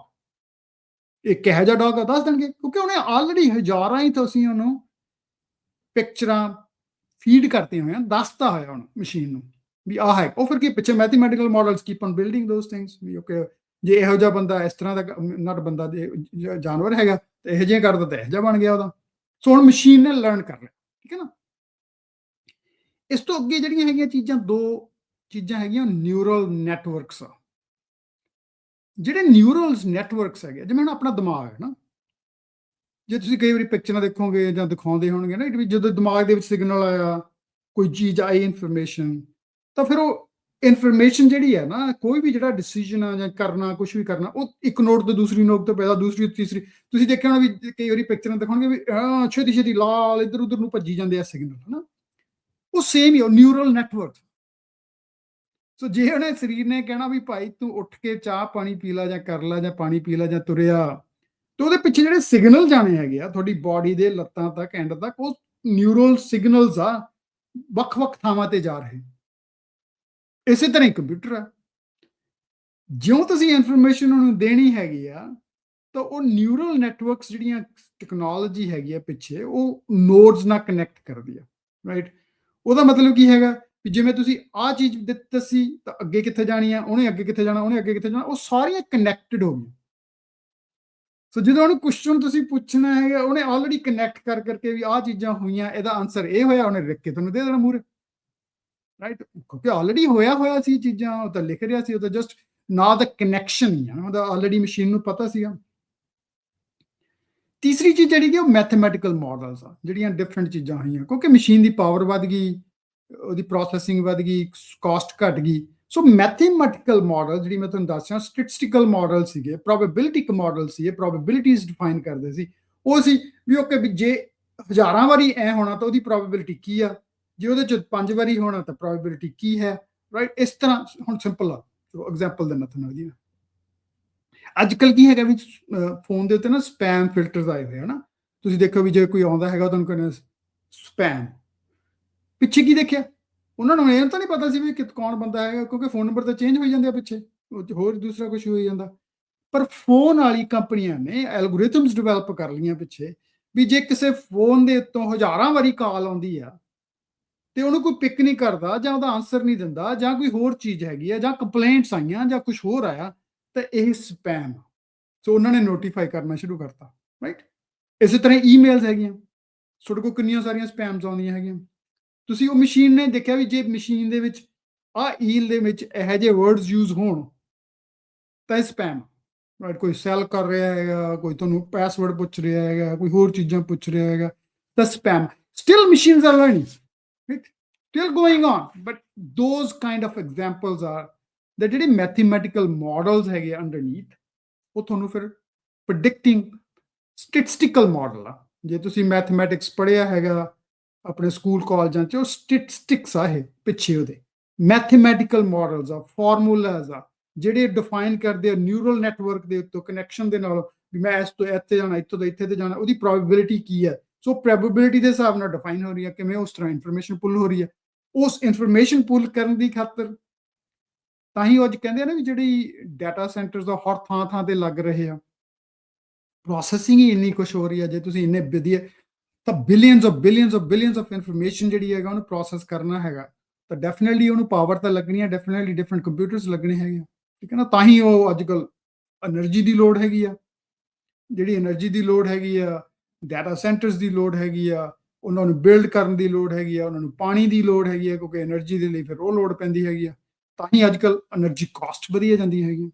ਇਹ ਕਿਹੋ ਜਿਹਾ ਡੌਗ ਆ ਦੱਸ ਦੇਣਗੇ, ਕਿਉਂਕਿ ਉਹਨੇ ਆਲਰੇਡੀ ਹਜ਼ਾਰਾਂ ਹੀ ਤੁਸੀਂ ਉਹਨੂੰ ਪਿਕਚਰਾਂ ਫੀਡ ਕਰਤੇ ਹੋਏ ਆ, ਦੱਸਤਾ ਹੋਇਆ ਹੁਣ ਮਸ਼ੀਨ ਨੂੰ ਵੀ ਆਹ ਹੈ। ਉਹ ਫਿਰ ਕੀ ਪਿੱਛੇ mathematical models keep on building those things ਵੀ ਓਕੇ, ਜੇ ਇਹੋ ਜਿਹਾ ਬੰਦਾ ਇਸ ਤਰ੍ਹਾਂ ਦਾ ਨਟ ਬੰਦਾ ਦੇ ਜਾਨਵਰ ਹੈਗਾ ਤੇ ਇਹੋ ਜਿਹਾ ਕਰਦਾ ਤਾਂ ਇਹੋ ਜਿਹਾ ਬਣ ਗਿਆ ਉਹਦਾ। ਸੋ ਹੁਣ ਮਸ਼ੀਨ ਨੇ ਲਰਨ ਕਰ ਲਿਆ, ਠੀਕ ਹੈ ਨਾ? ਇਸ ਤੋਂ ਅੱਗੇ ਜਿਹੜੀਆਂ ਹੈਗੀਆਂ ਚੀਜ਼ਾਂ, ਦੋ ਚੀਜ਼ਾਂ ਹੈਗੀਆਂ ਨਿਊਰਲ ਨੈਟਵਰਕਸ। ਜਿਹੜੇ ਨਿਊਰਲਸ ਨੈਟਵਰਕਸ ਹੈਗੇ, ਜਿਵੇਂ ਹੁਣ ਆਪਣਾ ਦਿਮਾਗ ਹੈ ਨਾ, ਜੇ ਤੁਸੀਂ ਕਈ ਵਾਰੀ ਪਿਕਚਰਾਂ ਦੇਖੋਗੇ ਜਾਂ ਦਿਖਾਉਂਦੇ ਹੋਣਗੇ ਨਾ, ਵੀ ਜਦੋਂ ਦਿਮਾਗ ਦੇ ਵਿੱਚ ਸਿਗਨਲ ਆਇਆ, ਕੋਈ ਚੀਜ਼ ਆਈ ਇਨਫੋਰਮੇਸ਼ਨ, ਤਾਂ ਫਿਰ ਉਹ ਇਨਫੋਰਮੇਸ਼ਨ ਜਿਹੜੀ ਹੈ ਨਾ, ਕੋਈ ਵੀ ਜਿਹੜਾ ਡਿਸੀਜਨ ਆ ਜਾਂ ਕਰਨਾ, ਕੁਝ ਵੀ ਕਰਨਾ, ਉਹ ਇੱਕ ਨੋਟ ਤੋਂ ਦੂਸਰੀ ਨੋਟ ਤੋਂ ਪੈਦਾ, ਦੂਸਰੀ ਤੀਸਰੀ। ਤੁਸੀਂ ਦੇਖਿਆ ਹੋਣਾ ਵੀ ਕਈ ਵਾਰੀ ਪਿਕਚਰਾਂ ਦਿਖਾਉਣਗੇ ਵੀ ਛੇਤੀ ਛੇਤੀ ਲਾਲ ਇੱਧਰ ਉੱਧਰ ਨੂੰ ਭੱਜੀ ਜਾਂਦੇ ਆ ਸਿਗਨਲ, ਹਨਾ? ਉਹ ਸੇਮ ਹੀ, ਉਹ ਨਿਊਰਲ ਨੈਟਵਰਕ। ਸੋ ਜੇ ਉਹਨੇ ਸਰੀਰ ਨੇ ਕਹਿਣਾ ਵੀ ਭਾਈ ਤੂੰ ਉੱਠ ਕੇ ਚਾਹ ਪਾਣੀ ਪੀ ਲਾ, ਜਾਂ ਕਰ ਲਾ, ਜਾਂ ਪਾਣੀ ਪੀ ਲਾ, ਜਾਂ ਤੁਰਿਆ, ਤੇ ਉਹਦੇ ਪਿੱਛੇ ਜਿਹੜੇ ਸਿਗਨਲ ਜਾਣੇ ਹੈਗੇ ਆ ਤੁਹਾਡੀ ਬਾਡੀ ਦੇ ਲੱਤਾਂ ਤੱਕ, ਐਂਡ ਤੱਕ, ਉਹ ਨਿਊਰਲ ਸਿਗਨਲਸ ਆ, ਵੱਖ-ਵੱਖ ਥਾਵਾਂ ਤੇ ਜਾ ਰਹੇ। ਇਸੇ ਤਰ੍ਹਾਂ ਹੀ ਕੰਪਿਊਟਰ ਆ, ਜਿਉਂ ਤੁਸੀਂ ਇਨਫੋਰਮੇਸ਼ਨ ਉਹਨੂੰ ਦੇਣੀ ਹੈਗੀ ਆ, ਤਾਂ ਉਹ ਨਿਊਰਲ ਨੈਟਵਰਕਸ ਜਿਹੜੀਆਂ ਟੈਕਨੋਲੋਜੀ ਹੈਗੀ ਆ ਪਿੱਛੇ, ਉਹ ਨੋਡਸ ਨਾਲ ਕਨੈਕਟ ਕਰਦੀ ਆ, ਰਾਈਟ? ਉਹਦਾ ਮਤਲਬ ਕੀ ਹੈਗਾ ਵੀ ਜਿਵੇਂ ਤੁਸੀਂ ਆਹ ਚੀਜ਼ ਦੱਸੀ ਤਾਂ ਅੱਗੇ ਕਿੱਥੇ ਜਾਣੀ ਆ, ਉਹਨੇ ਅੱਗੇ ਕਿੱਥੇ ਜਾਣਾ, ਉਹਨੇ ਅੱਗੇ ਕਿੱਥੇ ਜਾਣਾ, ਉਹ ਸਾਰੀਆਂ ਕਨੈਕਟਡ ਹੋ ਗਈਆਂ। ਸੋ ਜਦੋਂ ਉਹਨੂੰ ਕੁਐਸਚਨ ਤੁਸੀਂ ਪੁੱਛਣਾ ਹੈਗਾ, ਉਹਨੇ ਆਲਰੇਡੀ ਕਨੈਕਟ ਕਰ ਕਰਕੇ ਵੀ ਆਹ ਚੀਜ਼ਾਂ ਹੋਈਆਂ, ਇਹਦਾ ਆਨਸਰ ਇਹ ਹੋਇਆ, ਉਹਨੇ ਲਿਖ ਕੇ ਤੁਹਾਨੂੰ ਦੇ ਦੇਣਾ ਮੂਹਰੇ, ਰਾਈਟ? ਕਿਉਂਕਿ ਆਲਰੇਡੀ ਹੋਇਆ ਸੀ ਚੀਜ਼ਾਂ, ਉਹ ਤਾਂ ਲਿਖ ਰਿਹਾ ਸੀ, ਉਹ ਤਾਂ ਜਸਟ ਨਾ ਦਾ ਕਨੈਕਸ਼ਨ ਹੀ ਆ, ਉਹਦਾ ਆਲਰੇਡੀ ਮਸ਼ੀਨ ਨੂੰ ਪਤਾ ਸੀਗਾ। ਤੀਸਰੀ ਚੀਜ਼ ਜਿਹੜੀ ਕਿ ਉਹ ਮੈਥਮੈਟੀਕਲ ਮਾਡਲਸ ਆ, ਜਿਹੜੀਆਂ ਡਿਫਰੈਂਟ ਚੀਜ਼ਾਂ ਹੋਈਆਂ, ਕਿਉਂਕਿ ਮਸ਼ੀਨ ਦੀ ਪਾਵਰ ਵੱਧ ਗਈ, ਉਹਦੀ ਪ੍ਰੋਸੈਸਿੰਗ ਵੱਧ ਗਈ, ਕਾਸਟ ਘਟ ਗਈ, ਸੋ ਮੈਥਮੈਟੀਕਲ ਮਾਡਲ ਜਿਹੜੀ ਮੈਂ ਤੁਹਾਨੂੰ ਦੱਸਿਆ ਸਟੈਟਿਸਟੀਕਲ ਮਾਡਲ ਸੀਗੇ, ਪ੍ਰੋਬੇਬਿਲਿਟੀ ਮਾਡਲ ਸੀ, ਇਹ ਪ੍ਰੋਬੇਬਿਲਿਟੀਜ਼ ਡਿਫਾਈਨ ਕਰਦੇ ਸੀ। ਉਹ ਸੀ ਵੀ ਓਕੇ ਵੀ ਜੇ ਹਜ਼ਾਰਾਂ ਵਾਰੀ ਐ ਹੋਣਾ ਤਾਂ ਉਹਦੀ ਪ੍ਰੋਬੇਬਿਲਿਟੀ ਕੀ ਆ, ਜੇ ਉਹਦੇ ਚ 5 ਵਾਰੀ ਹੋਣਾ ਤਾਂ ਪ੍ਰੋਬੇਬਿਲਿਟੀ ਕੀ ਹੈ, ਰਾਈਟ। ਇਸ ਤਰ੍ਹਾਂ ਹੁਣ ਸਿੰਪਲ ਆ ਐਗਜ਼ਾਮਪਲ ਦੇਣਾ ਤੁਹਾਨੂੰ ਵਧੀਆ। ਅੱਜ ਕੱਲ ਕੀ ਹੈਗਾ ਵੀ ਫੋਨ ਦੇ ਉੱਤੇ ਨਾ ਸਪੈਮ ਫਿਲਟਰਸ ਆਏ ਹੋਏ ਆ ਨਾ, ਤੁਸੀਂ ਦੇਖੋ ਵੀ ਜੇ ਕੋਈ ਆਉਂਦਾ ਹੈਗਾ ਤੁਹਾਨੂੰ ਕਹਿੰਦੇ ਸਪੈਮ, ਪਿੱਛੇ ਕੀ ਦੇਖਿਆ ਉਹਨਾਂ ਨੂੰ, ਇਹ ਤਾਂ ਨਹੀਂ ਪਤਾ ਸੀ ਵੀ ਕੌਣ ਬੰਦਾ ਹੈਗਾ, ਕਿਉਂਕਿ ਫੋਨ ਨੰਬਰ ਤਾਂ ਚੇਂਜ ਹੋਈ ਜਾਂਦੇ ਆ ਪਿੱਛੇ, ਹੋਰ ਦੂਸਰਾ ਕੁਝ ਹੋਈ ਜਾਂਦਾ। ਪਰ ਫੋਨ ਵਾਲੀ ਕੰਪਨੀਆਂ ਨੇ ਐਲਗੋਰਿਥਮਸ ਡਿਵੈਲਪ ਕਰ ਲਈਆਂ ਪਿੱਛੇ ਵੀ ਜੇ ਕਿਸੇ ਫੋਨ ਦੇ ਉੱਤੋਂ ਹਜ਼ਾਰਾਂ ਵਾਰੀ ਕਾਲ ਆਉਂਦੀ ਆ ਤੇ ਉਹਨੂੰ ਕੋਈ ਪਿਕ ਨਹੀਂ ਕਰਦਾ ਜਾਂ ਉਹਦਾ ਆਨਸਰ ਨਹੀਂ ਦਿੰਦਾ ਜਾਂ ਕੋਈ ਹੋਰ ਚੀਜ਼ ਹੈਗੀ ਆ ਜਾਂ ਕੰਪਲੇਂਟਸ ਆਈਆਂ ਜਾਂ ਕੁਝ ਹੋਰ ਆਇਆ ਤਾਂ ਇਹ ਸਪੈਮ। ਸੋ ਉਹਨਾਂ ਨੇ ਨੋਟੀਫਾਈ ਕਰਨਾ ਸ਼ੁਰੂ ਕਰਤਾ, ਰਾਈਟ। ਇਸੇ ਤਰ੍ਹਾਂ ਈਮੇਲਸ ਹੈਗੀਆਂ, ਤੁਹਾਡੇ ਕੋਲ ਕਿੰਨੀਆਂ ਸਾਰੀਆਂ ਸਪੈਮਸ ਆਉਂਦੀਆਂ ਹੈਗੀਆਂ, ਤੁਸੀਂ ਉਹ ਮਸ਼ੀਨ ਨੇ ਦੇਖਿਆ ਵੀ ਜੇ ਮਸ਼ੀਨ ਦੇ ਵਿੱਚ ਈਲ ਦੇ ਵਿੱਚ ਇਹੋ ਜਿਹੇ ਵਰਡਸ ਯੂਜ਼ ਹੋਣ ਤਾਂ ਇਹ ਸਪੈਮ, ਰਾਈਟ। ਕੋਈ ਸੈਲ ਕਰ ਰਿਹਾ ਹੈਗਾ, ਕੋਈ ਤੁਹਾਨੂੰ ਪਾਸਵਰਡ ਪੁੱਛ ਰਿਹਾ ਹੈਗਾ, ਕੋਈ ਹੋਰ ਚੀਜ਼ਾਂ ਪੁੱਛ ਰਿਹਾ ਹੈਗਾ ਤਾਂ spam. Still machines are learning, right? Still going on, but those kind of examples are that ਜਿਹੜੇ ਮੈਥਮੈਟੀਕਲ ਮਾਡਲਸ ਹੈਗੇ ਅੰਡਰਨੀਥ, ਉਹ ਤੁਹਾਨੂੰ ਫਿਰ ਪ੍ਰੈਡਿਕਟਿੰਗ ਸਟੈਟਿਸਟੀਕਲ ਮਾਡਲ ਆ। ਜੇ ਤੁਸੀਂ ਮੈਥਮੈਟਿਕਸ ਪੜ੍ਹਿਆ ਹੈਗਾ ਆਪਣੇ ਸਕੂਲ ਕਾਲਜਾਂ 'ਚ, ਉਹ ਸਟੈਟਿਸਟਿਕਸ ਆ, ਇਹ ਪਿੱਛੇ ਉਹਦੇ ਮੈਥਮੈਟੀਕਲ ਮਾਡਲਸ ਆ, ਫਾਰਮੂਲਾਜ਼ ਆ ਜਿਹੜੇ ਡਿਫਾਈਨ ਕਰਦੇ ਆ ਨਿਊਰਲ ਨੈਟਵਰਕ ਦੇ ਉੱਤੋਂ ਕਨੈਕਸ਼ਨ ਦੇ ਨਾਲ ਵੀ ਮੈਂ ਇਸ ਤੋਂ ਇੱਥੇ ਜਾਣਾ, ਇੱਥੋਂ ਤੋਂ ਇੱਥੇ ਤੇ ਜਾਣਾ, ਉਹਦੀ ਪ੍ਰੋਬੇਬਿਲਿਟੀ ਕੀ ਹੈ। ਸੋ ਪ੍ਰੋਬੇਬਿਲਿਟੀ ਦੇ ਹਿਸਾਬ ਨਾਲ ਡਿਫਾਈਨ ਹੋ ਰਹੀ ਹੈ, ਕਿਵੇਂ ਉਸ ਤਰ੍ਹਾਂ ਇਨਫੋਰਮੇਸ਼ਨ ਪੁੱਲ ਹੋ ਰਹੀ ਹੈ। ਉਸ ਇਨਫੋਰਮੇਸ਼ਨ ਪੁੱਲ ਕਰਨ ਦੀ ਖਾਤਰ ਤਾਂ ਹੀ ਅੱਜ ਕਹਿੰਦੇ ਆ ਨਾ ਵੀ ਜਿਹੜੀ ਡਾਟਾ ਸੈਂਟਰਸ ਦਾ ਹਰ ਥਾਂ ਥਾਂ ਤੇ ਲੱਗ ਰਹੇ ਆ, ਪ੍ਰੋਸੈਸਿੰਗ ਹੀ ਇੰਨੀ ਕੁਛ ਹੋ ਰਹੀ ਹੈ। ਜੇ ਤੁਸੀਂ ਇੰਨੇ ਵਧੀਆ ਤਾਂ ਬਿਲੀਅਨਸ ਆਫ ਇਨਫੋਰਮੇਸ਼ਨ ਜਿਹੜੀ ਹੈਗਾ ਉਹਨੂੰ ਪ੍ਰੋਸੈਸ ਕਰਨਾ ਹੈਗਾ ਤਾਂ ਡੈਫੀਨਿਟਲੀ ਉਹਨੂੰ ਪਾਵਰ ਤਾਂ ਲੱਗਣੀ ਹੈ, ਡੈਫੀਨਿਟਲੀ ਡਿਫਰੈਂਟ ਕੰਪਿਊਟਰਸ ਲੱਗਣੇ ਹੈਗੇ, ਠੀਕ ਹੈ ਨਾ। ਤਾਂ ਹੀ ਉਹ ਅੱਜ ਕੱਲ એનર્ਜੀ ਦੀ ਲੋੜ ਹੈਗੀ ਆ, ਜਿਹੜੀ એનર્ਜੀ ਦੀ ਲੋੜ ਹੈਗੀ ਆ, ਡਾਟਾ ਸੈਂਟਰਸ ਦੀ ਲੋੜ ਹੈਗੀ ਆ, ਉਹਨਾਂ ਨੂੰ ਬਿਲਡ ਕਰਨ ਦੀ ਲੋੜ ਹੈਗੀ ਆ, ਉਹਨਾਂ ਨੂੰ ਪਾਣੀ ਦੀ ਲੋੜ ਹੈਗੀ ਆ, ਕਿਉਂਕਿ એનર્ਜੀ ਦੇ ਲਈ ਫਿਰ ਉਹ ਲੋੜ ਪੈਂਦੀ ਹੈਗੀ ਆ। ਤਾਂ ਹੀ ਅੱਜ ਕੱਲ એનર્ਜੀ ਕਾਸਟ ਵਧੀਆ ਜਾਂਦੀ ਹੈਗੀ।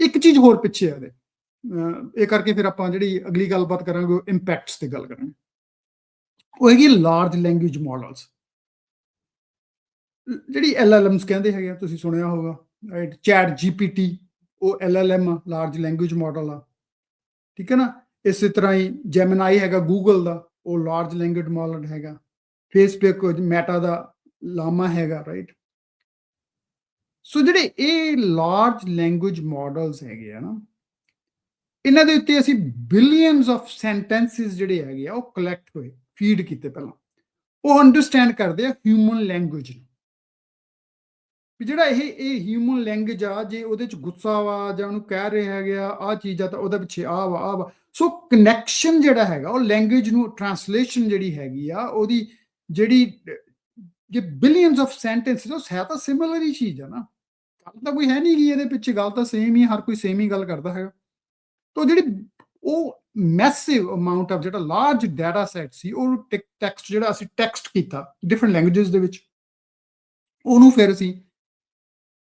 ਇੱਕ ਚੀਜ਼ ਹੋਰ ਪਿੱਛੇ ਆ ਇਹਦੇ, ਇਹ ਕਰਕੇ ਫਿਰ ਆਪਾਂ ਜਿਹੜੀ ਅਗਲੀ ਗੱਲਬਾਤ ਕਰਾਂਗੇ ਉਹ ਇੰਪੈਕਟਸ ਤੇ ਗੱਲ ਕਰਾਂਗੇ। ਉਹ ਹੈਗੀ ਲਾਰਜ ਲੈਂਗੁਏਜ ਮਾਡਲਸ, ਜਿਹੜੀ LLMs ਕਹਿੰਦੇ ਹੈਗੇ, ਤੁਸੀਂ ਸੁਣਿਆ ਹੋਗਾ, ਰਾਈਟ। ਚੈਟ GPT ਉਹ LLM ਲਾਰਜ ਲੈਂਗੁਏਜ ਮਾਡਲ ਆ, ਠੀਕ ਹੈ ਨਾ। ਇਸੇ ਤਰ੍ਹਾਂ ਹੀ ਜੈਮਨਾਈ ਹੈਗਾ ਗੂਗਲ ਦਾ, ਉਹ ਲਾਰਜ ਲੈਂਗੁਏਜ ਮਾਡਲ ਹੈਗਾ। ਫੇਸਬੁੱਕ ਮੈਟਾ ਦਾ ਲਾਮਾ ਹੈਗਾ, ਰਾਈਟ। ਸੋ ਜਿਹੜੇ ਇਹ ਲਾਰਜ ਲੈਂਗੁਏਜ ਮਾਡਲਸ ਹੈਗੇ ਆ ਨਾ, ਇਹਨਾਂ ਦੇ ਉੱਤੇ ਅਸੀਂ ਬਿਲੀਅਨਸ ਆਫ ਸੈਂਟੈਂਸਿਸ ਜਿਹੜੇ ਹੈਗੇ ਆ ਉਹ ਕਲੈਕਟ ਹੋਏ, ਫੀਡ ਕੀਤੇ ਪਹਿਲਾਂ, ਉਹ ਅੰਡਰਸਟੈਂਡ ਕਰਦੇ ਆ ਹਿਊਮਨ ਲੈਂਗੁਏਜ ਨੂੰ। ਵੀ ਜਿਹੜਾ ਇਹ ਹਿਊਮਨ ਲੈਂਗੁਏਜ ਆ, ਜੇ ਉਹਦੇ ਚ ਗੁੱਸਾ ਵਾ ਜਾਂ ਉਹਨੂੰ ਕਹਿ ਰਹੇ ਹੈਗੇ ਆ ਚੀਜ਼ ਆ ਤਾਂ ਉਹਦੇ ਪਿੱਛੇ ਆ ਵਾ। ਸੋ ਕਨੈਕਸ਼ਨ ਜਿਹੜਾ ਹੈਗਾ ਉਹ ਲੈਂਗੁਏਜ ਨੂੰ ਟ੍ਰਾਂਸਲੇਸ਼ਨ ਜਿਹੜੀ ਹੈਗੀ ਆ ਉਹਦੀ, ਜਿਹੜੀ ਜੇ ਬਿਲੀਅਨਸ ਆਫ ਸੈਂਟੈਂਸਿਸ, ਉਹ ਹੈ ਤਾਂ ਸਿਮਿਲਰ ਹੀ ਚੀਜ਼ ਆ ਨਾ, ਗੱਲ ਤਾਂ ਕੋਈ ਹੈ ਨਹੀਂ ਗੀ ਇਹਦੇ ਪਿੱਛੇ, ਗੱਲ ਤਾਂ ਸੇਮ ਹੀ, ਹਰ ਕੋਈ ਸੇਮ ਹੀ ਗੱਲ ਕਰਦਾ ਹੈਗਾ। ਤਾਂ ਜਿਹੜੀ ਉਹ ਮੈਸਿਵ ਅਮਾਉਂਟ ਆਫ ਜਿਹੜਾ ਲਾਰਜ ਡਾਟਾ ਸੈਟ ਸੀ, ਉਹ ਟੈਕਸਟ ਜਿਹੜਾ ਅਸੀਂ ਟੈਕਸਟ ਕੀਤਾ ਡਿਫਰੈਂਟ ਲੈਂਗੁਏਜਸ ਦੇ ਵਿੱਚ, ਉਹਨੂੰ ਫਿਰ ਅਸੀਂ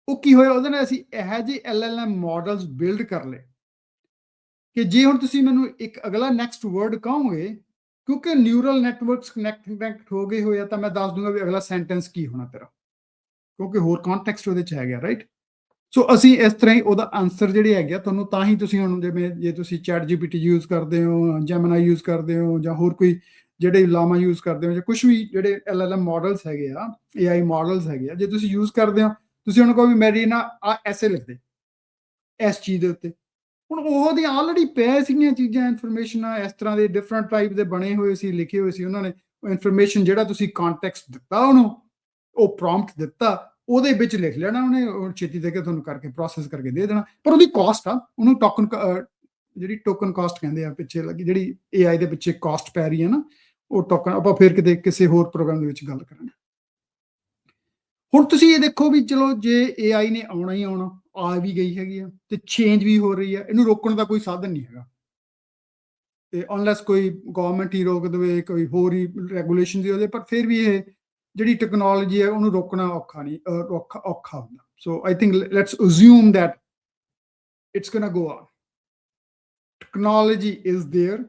ਉਹ ਕੀ ਹੋਇਆ ਉਹਦੇ ਨਾਲ ਅਸੀਂ ਇਹੋ ਜਿਹੇ LLM ਮਾਡਲਸ ਬਿਲਡ ਕਰ ਲਏ ਕਿ ਜੇ ਹੁਣ ਤੁਸੀਂ ਮੈਨੂੰ ਇੱਕ ਅਗਲਾ ਨੈਕਸਟ ਵਰਡ ਕਹੋਗੇ, ਕਿਉਂਕਿ ਨਿਊਰਲ ਨੈਟਵਰਕਸ ਕਨੈਕਟ ਹੋ ਗਏ ਹੋਏ ਆ, ਤਾਂ ਮੈਂ ਦੱਸ ਦੂੰਗਾ ਵੀ ਅਗਲਾ ਸੈਂਟੈਂਸ ਕੀ ਹੋਣਾ ਤੇਰਾ, ਕਿਉਂਕਿ ਹੋਰ ਕੰਟੈਕਸਟ ਉਹਦੇ ਚ ਹੈਗਾ, ਰਾਈਟ। ਸੋ ਅਸੀਂ ਇਸ ਤਰ੍ਹਾਂ ਹੀ ਉਹਦਾ ਆਨਸਰ ਜਿਹੜੇ ਹੈਗੇ ਆ ਤੁਹਾਨੂੰ, ਤਾਂ ਹੀ ਤੁਸੀਂ ਹੁਣ ਜਿਵੇਂ ਜੇ ਤੁਸੀਂ ਚੈਟ GPT ਯੂਜ਼ ਕਰਦੇ ਹੋ, ਜੈਮਨਾਈ ਯੂਜ਼ ਕਰਦੇ ਹੋ, ਜਾਂ ਹੋਰ ਕੋਈ ਜਿਹੜੇ ਲਾਮਾ ਯੂਜ਼ ਕਰਦੇ ਹੋ, ਜਾਂ ਕੁਝ ਵੀ ਜਿਹੜੇ LLM ਮਾਡਲਸ ਹੈਗੇ ਆ, AI ਮਾਡਲਸ ਹੈਗੇ ਆ, ਜੇ ਤੁਸੀਂ ਯੂਜ਼ ਕਰਦੇ ਹੋ, ਤੁਸੀਂ ਉਹਨੂੰ ਕਹੋ ਵੀ ਮੇਰੀ ਨਾ ਐਸੇ ਲਿਖ ਦੇ ਇਸ ਚੀਜ਼ ਦੇ ਉੱਤੇ, ਹੁਣ ਉਹਦੀ ਆਲਰੇਡੀ ਪਏ ਸੀਗੀਆਂ ਚੀਜ਼ਾਂ, ਇਨਫੋਰਮੇਸ਼ਨ ਇਸ ਤਰ੍ਹਾਂ ਦੇ ਡਿਫਰੈਂਟ ਟਾਈਪ ਦੇ ਬਣੇ ਹੋਏ ਸੀ, ਲਿਖੇ ਹੋਏ ਸੀ ਉਹਨਾਂ ਨੇ। ਇਨਫੋਰਮੇਸ਼ਨ ਜਿਹੜਾ ਤੁਸੀਂ ਕੰਟੈਕਸਟ ਦਿੱਤਾ ਉਹਨੂੰ, ਉਹ ਪ੍ਰੌਂਪਟ ਦਿੱਤਾ, ਉਹਦੇ ਵਿੱਚ ਲਿਖ ਲੈਣਾ ਉਹਨੇ, ਛੇਤੀ ਦੇ ਕੇ ਤੁਹਾਨੂੰ ਕਰਕੇ ਪ੍ਰੋਸੈਸ ਕਰਕੇ ਦੇ ਦੇਣਾ। ਪਰ ਉਹਦੀ ਕਾਸਟ ਆ, ਉਹਨੂੰ ਟੋਕਨ, ਜਿਹੜੀ ਟੋਕਨ ਕਾਸਟ ਕਹਿੰਦੇ ਆ, ਪਿੱਛੇ ਲੱਗੀ ਜਿਹੜੀ AI ਦੇ ਪਿੱਛੇ ਕਾਸਟ ਪੈ ਰਹੀ ਹੈ ਨਾ, ਉਹ ਟੋਕਨ ਆਪਾਂ ਫਿਰ ਕਿਤੇ ਕਿਸੇ ਹੋਰ ਪ੍ਰੋਗਰਾਮ ਦੇ ਵਿੱਚ ਗੱਲ ਕਰਾਂਗੇ। ਹੁਣ ਤੁਸੀਂ ਇਹ ਦੇਖੋ ਵੀ ਚਲੋ ਜੇ AI ਨੇ ਆਉਣਾ ਹੀ ਆਉਣਾ, ਆ ਵੀ ਗਈ ਹੈਗੀ ਆ ਤੇ ਚੇਂਜ ਵੀ ਹੋ ਰਹੀ ਆ, ਇਹਨੂੰ ਰੋਕਣ ਦਾ ਕੋਈ ਸਾਧਨ ਨਹੀਂ ਹੈਗਾ, ਤੇ ਅਨਲੈਸ ਕੋਈ ਗਵਰਨਮੈਂਟ ਹੀ ਰੋਕ ਦੇਵੇ, ਕੋਈ ਹੋਰ ਹੀ ਰੈਗੂਲੇਸ਼ਨ ਦੀ ਉਹਦੇ, ਪਰ ਫਿਰ ਵੀ ਇਹ ਜਿਹੜੀ ਟੈਕਨੋਲੋਜੀ ਹੈ ਉਹਨੂੰ ਰੋਕਣਾ ਔਖਾ ਨਹੀਂ, ਔਖਾ ਹੁੰਦਾ। So I think let's assume that it's gonna go on. Technology is there,